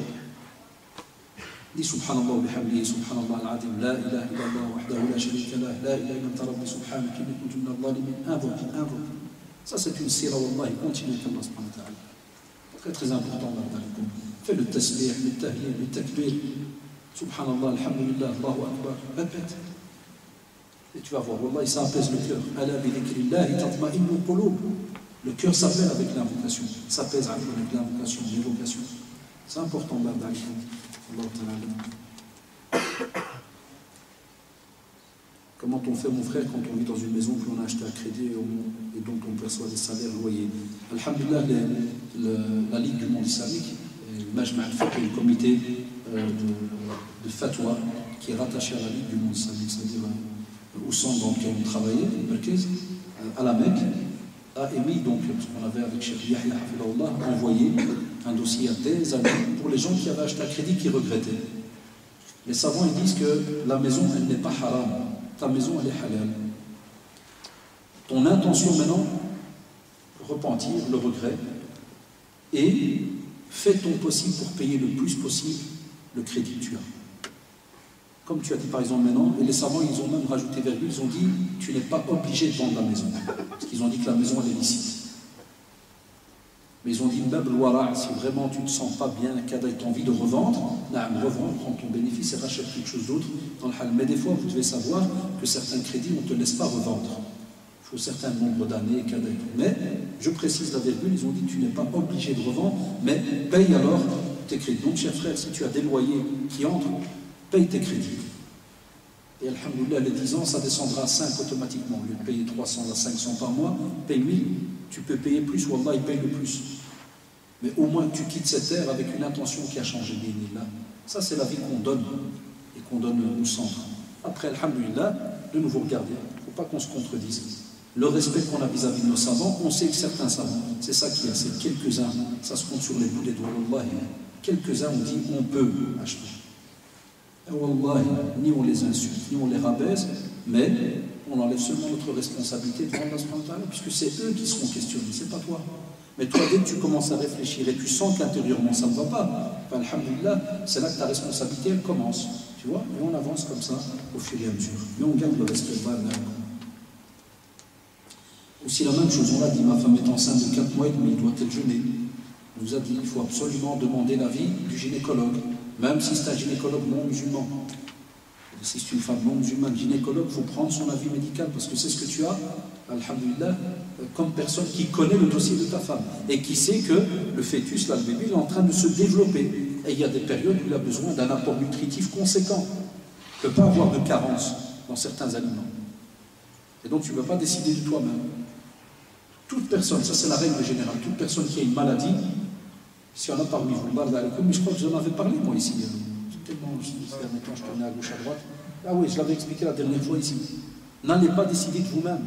Dis subhanallah wa bihamdihi, subhanallah al-adim, la ilaha illallah wahdahu la sharika lah, la ilaha illa anta rabbi subhanaka inni kuntu minadh dhalimin. Invoque. Ça c'est une sira, wallah, continue avec Allah subhanahu wa ta'ala. Très important dans le coup. Fais le tasbih, le tahlil, le takbir. Subhanallah, alhamdulillah, Allahu akbar. Répète. Et tu vas voir, wallah, ça apaise le cœur. Ala bi dhikrillahi tatma'innu qulub. Le cœur s'appelle avec l'invocation. S'apaise avec l'invocation, l'évocation. C'est important dans le coup. Allah ta'ala. Comment on fait, mon frère, quand on vit dans une maison que l'on a achetée à crédit et dont on perçoit des salaires loyers? Alhamdulillah, la Ligue du monde islamique, le Majma' al-Fiqh, le comité de fatwa qui est rattaché à la Ligue du monde islamique, c'est-à-dire au centre dans lequel on travaillait, à la Mecque, a émis, donc, ce qu'on avait avec Cheikh Yahya Hafidahullah, envoyé un dossier à des amis pour les gens qui avaient acheté à crédit qui regrettaient. Les savants ils disent que la maison, elle n'est pas haram. Ta maison, elle est halal. Ton intention maintenant, repentir, le regret, et fais ton possible pour payer le plus possible le crédit que tu as. Comme tu as dit par exemple maintenant, et les savants, ils ont même rajouté virgule, ils ont dit, tu n'es pas obligé de vendre la maison. Parce qu'ils ont dit que la maison, elle est licite. Mais ils ont dit, même l'ouara, si vraiment tu ne te sens pas bien, qu'il y a envie de revendre, revends, prends ton bénéfice et rachète quelque chose d'autre dans le hal. Mais des fois, vous devez savoir que certains crédits, on ne te laisse pas revendre. Il faut un certain nombre d'années, mais je précise la virgule, ils ont dit, tu n'es pas obligé de revendre, mais paye alors tes crédits. Donc, cher frère, si tu as des loyers qui entrent, paye tes crédits. Et alhamdoulilah, les 10 ans, ça descendra à 5 automatiquement. Au lieu de payer 300 à 500 par mois, paye 1000. Tu peux payer plus, wallah, il paye le plus. Mais au moins tu quittes cette terre avec une intention qui a changé. Ça, c'est la vie qu'on donne et qu'on donne au centre. Après, alhamdoulilah, de nouveau regarder. Il ne faut pas qu'on se contredise. Le respect qu'on a vis-à-vis de nos savants, on sait que certains savants, c'est ça qu'il y a, c'est quelques-uns, ça se compte sur les bouts des doigts, wallah. Quelques-uns ont dit on peut acheter. Et wallah, ni on les insulte, ni on les rabaisse, mais on enlève seulement notre responsabilité devant Allah subhanahu wa ta'ala, puisque c'est eux qui seront questionnés, c'est pas toi. Mais toi, dès que tu commences à réfléchir et tu sens qu'intérieurement ça ne va pas, ben, alhamdulillah, c'est là que ta responsabilité elle commence. Tu vois, et on avance comme ça au fur et à mesure. Mais on garde le respect. Aussi la même chose, on l'a dit, ma femme est enceinte de 4 mois et demi, doit-elle jeûner? On nous a dit qu'il faut absolument demander l'avis du gynécologue, même si c'est un gynécologue non musulman. Si c'est une femme non musulmane, gynécologue, il faut prendre son avis médical, parce que c'est ce que tu as, alhamdulillah, comme personne qui connaît le dossier de ta femme, et qui sait que le fœtus, là, le bébé, il est en train de se développer. Et il y a des périodes où il a besoin d'un apport nutritif conséquent. Il ne peut pas avoir de carence dans certains aliments. Et donc tu ne peux pas décider de toi-même. Toute personne, ça c'est la règle générale, toute personne qui a une maladie, si on a parmi vous, mais je crois que j'en avais parlé moi ici. Tellement, ces derniers temps, je tournais à gauche, à droite. Ah oui, je l'avais expliqué la dernière fois ici. N'allez pas décider de vous-même.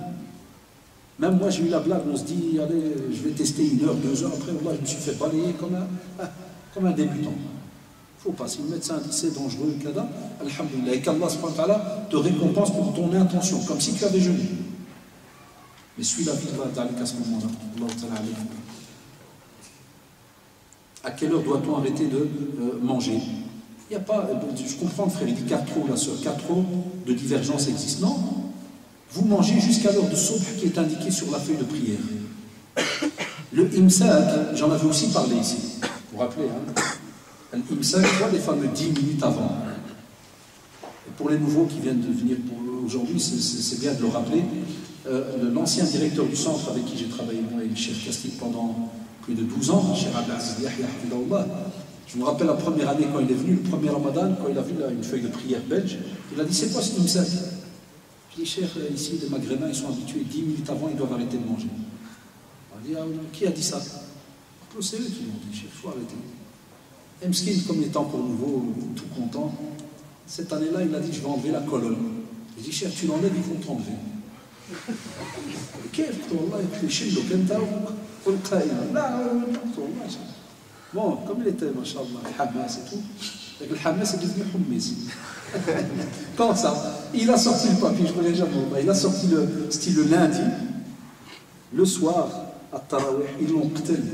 Même moi, j'ai eu la blague, on se dit, allez, je vais tester 1 heure, 2 heures, après, je me suis fait balayer comme un débutant. Il ne faut pas, si le médecin dit c'est dangereux, alhamdulillah, et qu'Allah subhanahu wa ta'ala te récompense pour ton intention, comme si tu avais jeûné. Mais suis la vie de Allah à ce moment-là. À quelle heure doit-on arrêter de manger? Il n'y a pas, je comprends le frère, il dit 4 trous, la soeur, 4 trous de divergence existent. Non, vous mangez jusqu'à l'heure de subh qui est indiquée sur la feuille de prière. Le imsak, j'en avais aussi parlé ici, vous vous rappelez, hein? L'imsak, les fameux 10 minutes avant. Et pour les nouveaux qui viennent de venir aujourd'hui, c'est bien de le rappeler. L'ancien directeur du centre avec qui j'ai travaillé, moi et le chef Castique pendant plus de 12 ans, Cheikh Abdelaziz Yahya Hafidahullah, je me rappelle la première année quand il est venu, le premier Ramadan, quand il a vu là, une feuille de prière belge, il a dit c'est quoi ce imsak? Je dis Cheikh, ici les Maghrébins ils sont habitués, 10 minutes avant ils doivent arrêter de manger. On a dit ah, qui a dit ça? C'est eux qui l'ont dit, Cheikh, il faut arrêter. Et Mskin, comme il est encore nouveau, tout content, cette année-là il a dit je vais enlever la colonne. Je dis Cheikh, tu l'enlèves, ils vont t'enlever. كيف والله يشيلك انت والقائمه لا والله bon comme il était machallah Hamas et tout avec le Hamas est devenu Hummis quand ça il a sorti le papier je ne connais jamais il a sorti le lundi le soir à Tarawih ils l'ont qtel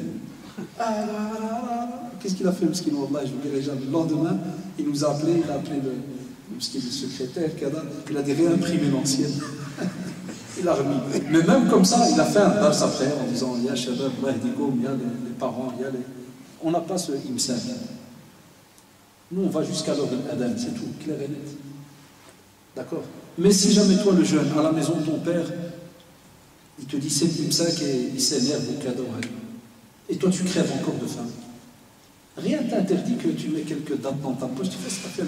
qu'est-ce qu'il a fait Mskin wallah je ne dirai jamais le lendemain il nous a appelé il a appelé le secrétaire il a dit réimprimer l'ancienne. Il a remis. Mais même comme ça, il a fait un dars après en disant il y a Shabab, il y a les parents, il y a les... On n'a pas ce imsak. Nous, on va jusqu'à l'heure de l'Adam, c'est tout, clair et net. D'accord? Mais si jamais toi, le jeune, à la maison de ton père, il te dit c'est l'imsak et il s'énerve au cadeau, et toi, tu crèves encore de faim. Rien ne t'interdit que tu mets quelques dates dans ta poche, tu fais ce que tu fais,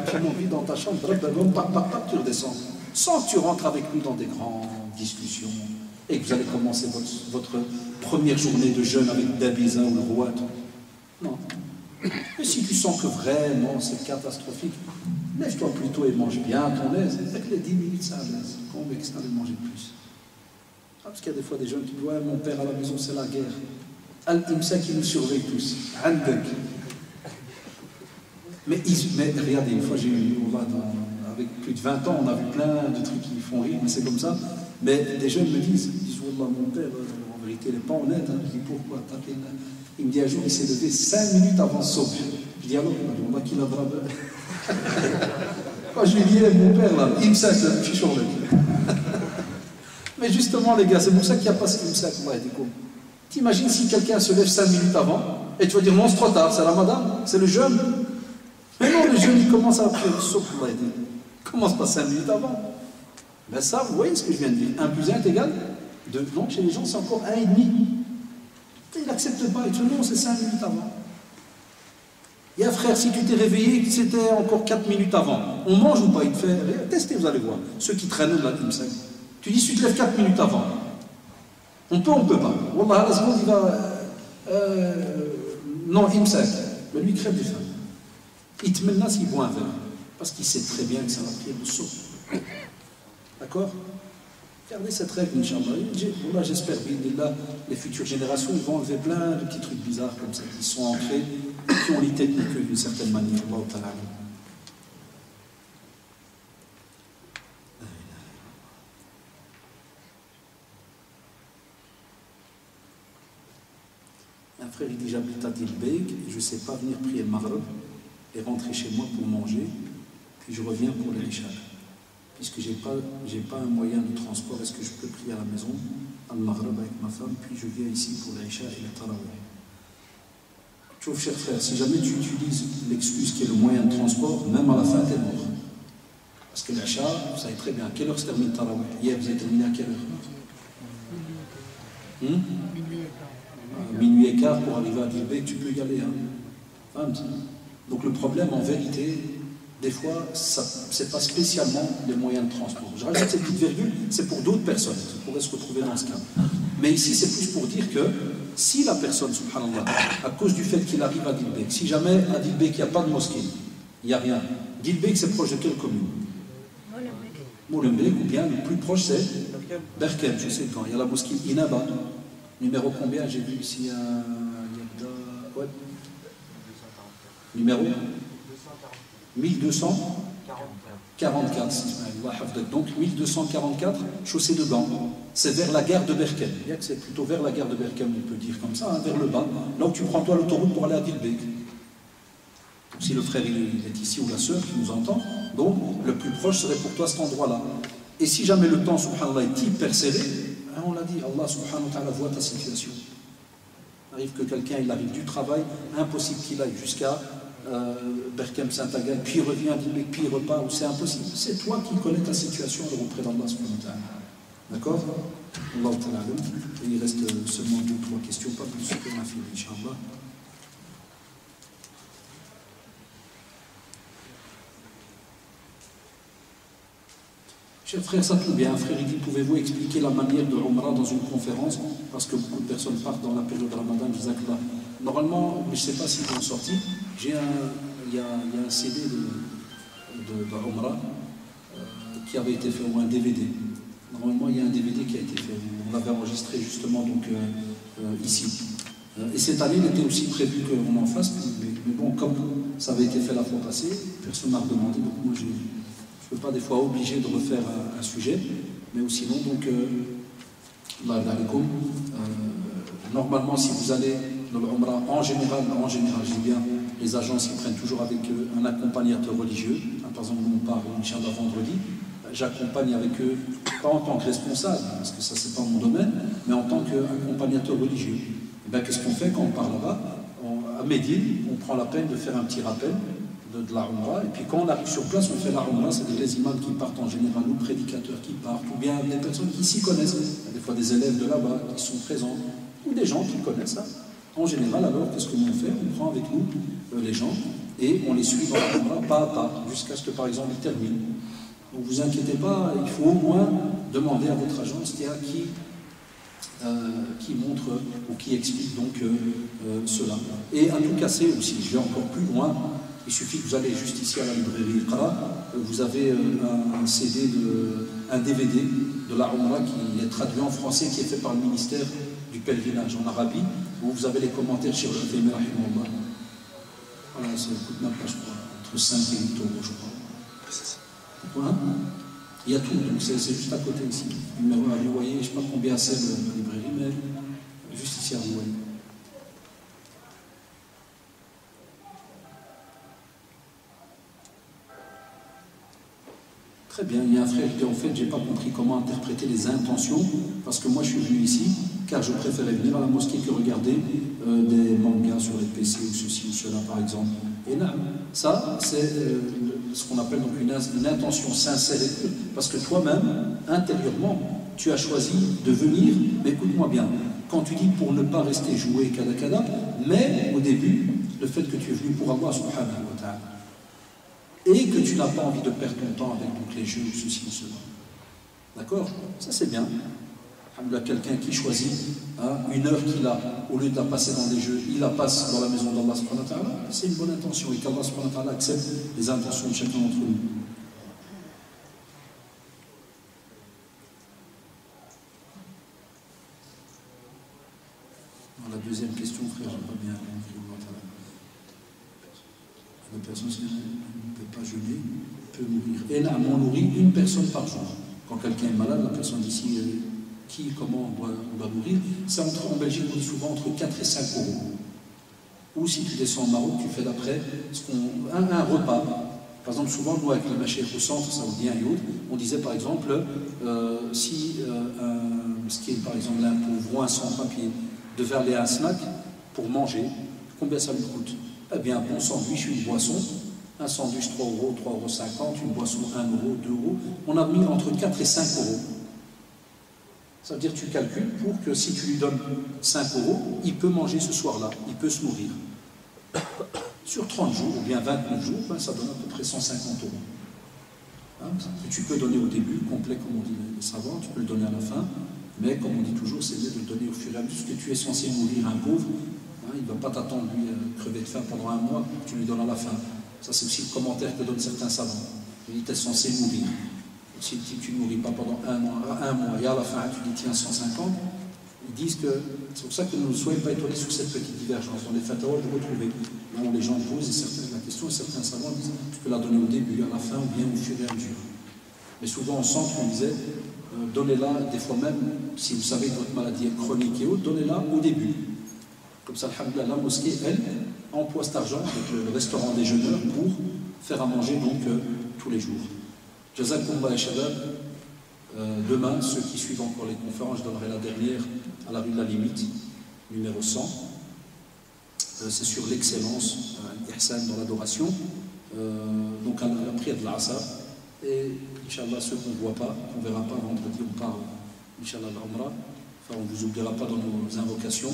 tu m'envis dans ta chambre, tu redescends. Sans que tu rentres avec lui dans des grandes discussions et que vous allez commencer votre première journée de jeûne avec Dabiza ou le roi. Non. Mais si tu sens que vraiment c'est catastrophique, lève-toi plutôt et mange bien à ton aise. Avec les 10 minutes, ça à l'aise. Convainc ça de manger plus. Parce qu'il y a des fois des jeunes qui disent ouais, mon père à la maison, c'est la guerre. Al-Imsa qui nous surveille tous. Mais regardez, une fois j'ai eu, avec plus de 20 ans, on a vu plein de trucs qui font rire, mais c'est comme ça. Mais des jeunes me disent Wallah, mon père, en vérité, il n'est pas honnête. Hein. Je dis pourquoi? Il me dit un jour, il s'est levé 5 minutes avant Sob. Je dis alors, on va qu'il a brave. Quand je lui dis, mon père, là, il me sait, c'est un fichon, là. Mais justement, les gars, c'est pour ça qu'il n'y a pas ce imsak. T'imagines si quelqu'un se lève 5 minutes avant, et tu vas dire non, c'est trop tard, c'est Ramadan, c'est le jeûne. Mais non, le jeûne, il commence à appeler le Sob. Il commence pas 5 minutes avant. Ben ça, vous voyez ce que je viens de dire. 1 plus 1 est égal 2. Non, chez les gens, c'est encore 1,5. Il n'accepte pas. Il dit non, c'est 5 minutes avant. Et un frère, si tu t'es réveillé, c'était encore 4 minutes avant. On mange ou pas? Il te fait tester, vous allez voir. Ceux qui traînent là, comme ça. Tu dis, si tu te lèves 4 minutes avant. On peut pas. Wallah, à la seconde, il va. Non, il me sait. Mais lui, il crève du faim. Il te mène là s'il boit un verre. Parce qu'il sait très bien que ça va prier le saut. D'accord? Regardez cette règle, Inch'Allah. Voilà, j'espère que les futures générations ils vont enlever plein de petits trucs bizarres comme ça, qui sont ancrés, qui ont l'ité d'une certaine manière. Allah ta'ala. Un frère il dit j'habite à Dilbeek, je ne sais pas venir prier le Maghreb et rentrer chez moi pour manger, puis je reviens pour l'Isha. Puisque je n'ai pas un moyen de transport, est-ce que je peux prier à la maison, al Maghreb avec ma femme, puis je viens ici pour l'Isha et le Tarawih. Tu vois, cher frère, si jamais tu utilises l'excuse qui est le moyen de transport, même à la fin, tu es mort. Parce que l'Isha, vous savez très bien, à quelle heure se termine le Tarawih? Hier, vous avez terminé à quelle heure? Minuit et quart pour arriver à Dilbeek, tu peux y aller. Hein. Donc le problème, en vérité, des fois, ce n'est pas spécialement les moyens de transport. Je rajoute cette petite virgule, c'est pour d'autres personnes qui pourraient se retrouver dans ce cas. Mais ici, c'est plus pour dire que si la personne, subhanallah, à cause du fait qu'il arrive à Dilbeek, si jamais à Dilbeek, il n'y a pas de mosquée, il n'y a rien. Dilbeek, c'est proche de quelle commune? Molenbeek, ou bien le plus proche, c'est Berkem, je sais quand. Il y a la mosquée Inaba. Numéro combien? J'ai vu ici ouais. Numéro 1244. Donc 1244, chaussée de Gand. C'est vers la gare de Berkem. C'est plutôt vers la gare de Berkem, on peut dire comme ça, hein, vers le bas. Là où tu prends toi l'autoroute pour aller à Dilbeek. Si le frère il est ici ou la sœur qui nous entend, donc le plus proche serait pour toi cet endroit-là. Et si jamais le temps, subhanallah, est hyper serré, hein, on l'a dit, Allah subhanahu wa ta'ala voit ta situation. Il arrive que quelqu'un, il arrive du travail, impossible qu'il aille jusqu'à Berkem Saint-Agal, puis il revient à Dilbeek, puis il repart, c'est impossible. C'est toi qui connais ta situation auprès d'Allah subhanahu wa ta'ala. D'accord? Allah ta'ala. Et il reste seulement 2 ou 3 questions, pas plus que ma fille, Inch'Allah. Cher frère, ça tombe bien. Un frère, il dit, pouvez-vous expliquer la manière de Umrah dans une conférence? Parce que beaucoup de personnes partent dans la période de Ramadan, Jazakallah. Normalement, mais je ne sais pas s'ils ont sorti, il y a un CD de Umrah qui avait été fait, ou un DVD. Normalement, il y a un DVD qui a été fait. On l'avait enregistré justement donc, ici. Et cette année, il était aussi prévu qu'on en fasse. Mais bon, comme ça avait été fait la fois passée, personne ne m'a demandé. Donc moi, je ne peux pas des fois obligé de refaire un sujet. Mais sinon, donc, normalement, si vous allez dans l'Umrah, en général, je dis bien, les agences ils prennent toujours avec eux un accompagnateur religieux. Par exemple, nous on part Inch'Allah vendredi, j'accompagne avec eux, pas en tant que responsable, parce que ça c'est pas mon domaine, mais en tant qu'accompagnateur religieux. Et bien qu'est-ce qu'on fait quand on part là-bas? À Médine, on prend la peine de faire un petit rappel de la Umrah, et puis quand on arrive sur place, on fait la Umrah, c'est les imams qui partent en général, ou prédicateurs qui partent, ou bien des personnes qui s'y connaissent. Il y a des fois des élèves de là-bas qui sont présents, ou des gens qui connaissent ça. En général, alors, qu'est-ce que nous on fait? On prend avec nous les gens et on les suit dans la Umrah pas à pas, jusqu'à ce que, par exemple, ils terminent. Donc, vous inquiétez pas, il faut au moins demander à votre agence qui montre ou qui explique donc cela. Et à tout casser aussi, je vais encore plus loin. Il suffit que vous allez juste ici à la librairie Iqra, vous avez un CD, un DVD de la Umrah qui est traduit en français, qui est fait par le ministère du pèlerinage en Arabie, où vous avez les commentaires sur le Uthaymin rahimahullah. Voilà, ça coûte même pas, je crois, entre 5 et 8 euros, je crois. Pourquoi? Il y a tout, donc c'est juste à côté ici. Numéro à vous voyez, je ne sais pas combien c'est la librairie, mais juste ici à vous voyez. Très bien, il y a un frère qui dit en fait, je n'ai pas compris comment interpréter les intentions, parce que moi je suis venu ici, car je préférais venir à la mosquée que regarder des mangas sur les PC ou ceci ou cela par exemple. Et là, ça c'est ce qu'on appelle donc une intention sincère et pure, parce que toi-même, intérieurement, tu as choisi de venir, mais écoute-moi bien, quand tu dis pour ne pas rester jouer kada, mais au début, le fait que tu es venu pour Allah subhanahu wa ta'ala, et que tu n'as pas envie de perdre ton temps avec donc, les jeux ou ceci ou cela. D'accord? Ça c'est bien. Il y a quelqu'un qui choisit une heure qu'il a, au lieu de la passer dans des jeux, il la passe dans la maison d'Allah subhanahu wa ta'ala. C'est une bonne intention et qu'Allah subhanahu wa ta'ala accepte les intentions de chacun d'entre nous. La deuxième question, frère, j'ai pas bien compris. La personne qui ne peut pas jeûner peut mourir. Et là, on nourrit une personne par jour. Quand quelqu'un est malade, la personne d'ici, comment on doit nourrir, c'est en Belgique, on dit souvent entre 4 et 5 euros. Ou si tu descends au Maroc, tu fais d'après un repas. Par exemple, souvent, nous, avec le Machir au centre saoudien et autres, on disait par exemple, si ce qui est par exemple un pauvre ou un sans-papier devait aller à un snack pour manger, combien ça lui coûte? Eh bien, un bon sandwich, une boisson, un sandwich 3 euros, 3,50 €, une boisson 1 euro, 2 euros, on a mis entre 4 et 5 euros. Ça veut dire que tu calcules pour que si tu lui donnes 5 euros, il peut manger ce soir-là, il peut se nourrir. Sur 30 jours ou bien 29 jours, ben, ça donne à peu près 150 €. Hein, que tu peux donner au début, complet comme on dit les savants, tu peux le donner à la fin, mais comme on dit toujours, c'est mieux de le donner au fur et à mesure, que tu es censé nourrir un pauvre, hein, il ne va pas t'attendre lui crever de faim pendant un mois, tu lui donnes à la fin. Ça c'est aussi le commentaire que donnent certains savants. Il est censé nourrir. Si tu ne nourris pas pendant un mois, et à la fin tu dis tiens 150, ils disent que c'est pour ça que nous ne soyons pas étonnés sur cette petite divergence. Dans les fatwas, vous retrouvez là où les gens posent la question et certains savants disent tu peux la donner au début, à la fin ou bien au fur et à mesure. Mais souvent on sent qu'on disait donnez-la, des fois même, si vous savez que votre maladie est chronique et autre, donnez-la au début. Comme ça, alhamdoulilah, la mosquée, elle, emploie cet argent avec le restaurant déjeuneur pour faire à manger donc tous les jours. Jazakumullah shabab. Demain, ceux qui suivent encore les conférences, je donnerai la dernière à la rue de la Limite, numéro 100. C'est sur l'excellence, l'ihsan dans l'adoration. Donc à la prière de l'Asr. Et Inch'Allah, ceux qu'on ne voit pas, qu'on ne verra pas vendredi, on part, Inch'Allah, l'Umrah. Enfin, on ne vous oubliera pas dans nos invocations.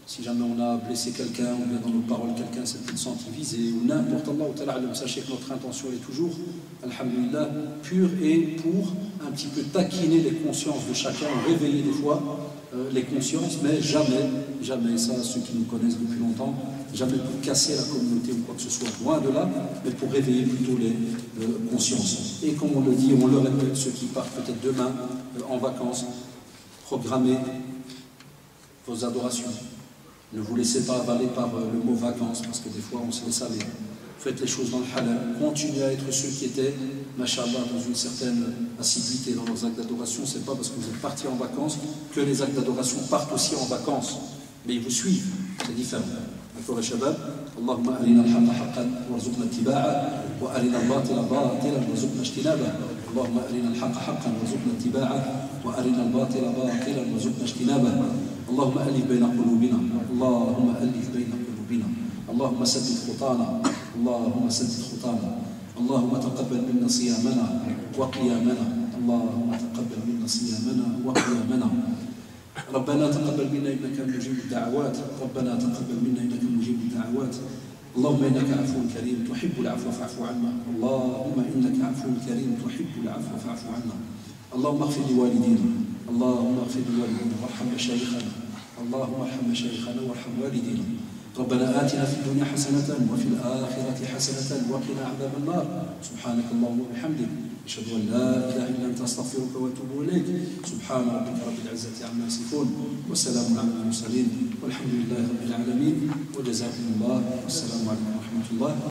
Si jamais on a blessé quelqu'un, ou bien dans nos paroles, quelqu'un s'est senti visé, ou n'importe Allah, sachez que notre intention est toujours, alhamdulillah, pure et pour un petit peu taquiner les consciences de chacun, réveiller des fois les consciences, mais jamais, ça, ceux qui nous connaissent depuis longtemps, jamais pour casser la communauté ou quoi que ce soit, loin de là, mais pour réveiller plutôt les consciences. Et comme on le dit, on le répète, ceux qui partent peut-être demain en vacances, programmez vos adorations. Ne vous laissez pas avaler par le mot vacances, parce que des fois on se laisse aller. Faites les choses dans le halal. Continuez à être ceux qui étaient, mashallah, dans une certaine assiduité dans leurs actes d'adoration. C'est pas parce que vous êtes partis en vacances que les actes d'adoration partent aussi en vacances. Mais ils vous suivent, c'est différent. D'accord, les shabab? Allahumma arina al-haqqa haqqan warzuqna ittiba'a wa arina al-batila batilan warzuqna ijtinaba. Allahumma arina al-haqqa haqqan warzuqna ittiba'a wa arina al-batila batilan warzuqna ijtinaba. اللهم ألف بين قلوبنا اللهم ألف بين قلوبنا اللهم سدد خطانا اللهم سدد خطانا اللهم تقبل منا صيامنا وقيامنا اللهم تقبل منا صيامنا وقيامنا ربنا تقبل منا إنك مجيب الدعوات ربنا تقبل منا إنك مجيب الدعوات اللهم إنك عفو كريم تحب العفو فاعف عنا اللهم إنك عفو كريم تحب العفو فاعف عنا اللهم اغفر لوالدينا اللهم اغفر لوالدينا وارحم مشايخنا اللهم ارحم مشايخنا وارحم والدينا ربنا آتنا في الدنيا حسنة وفي الآخرة حسنة وقنا عذاب النار سبحانك اللهم وبحمدك أشهد أن لا إله إلا أنت أستغفرك وأتوب إليك سبحان ربك رب العزة عما يصفون وسلام على المرسلين والحمد لله رب العالمين وجزاكم الله والسلام عليكم ورحمة الله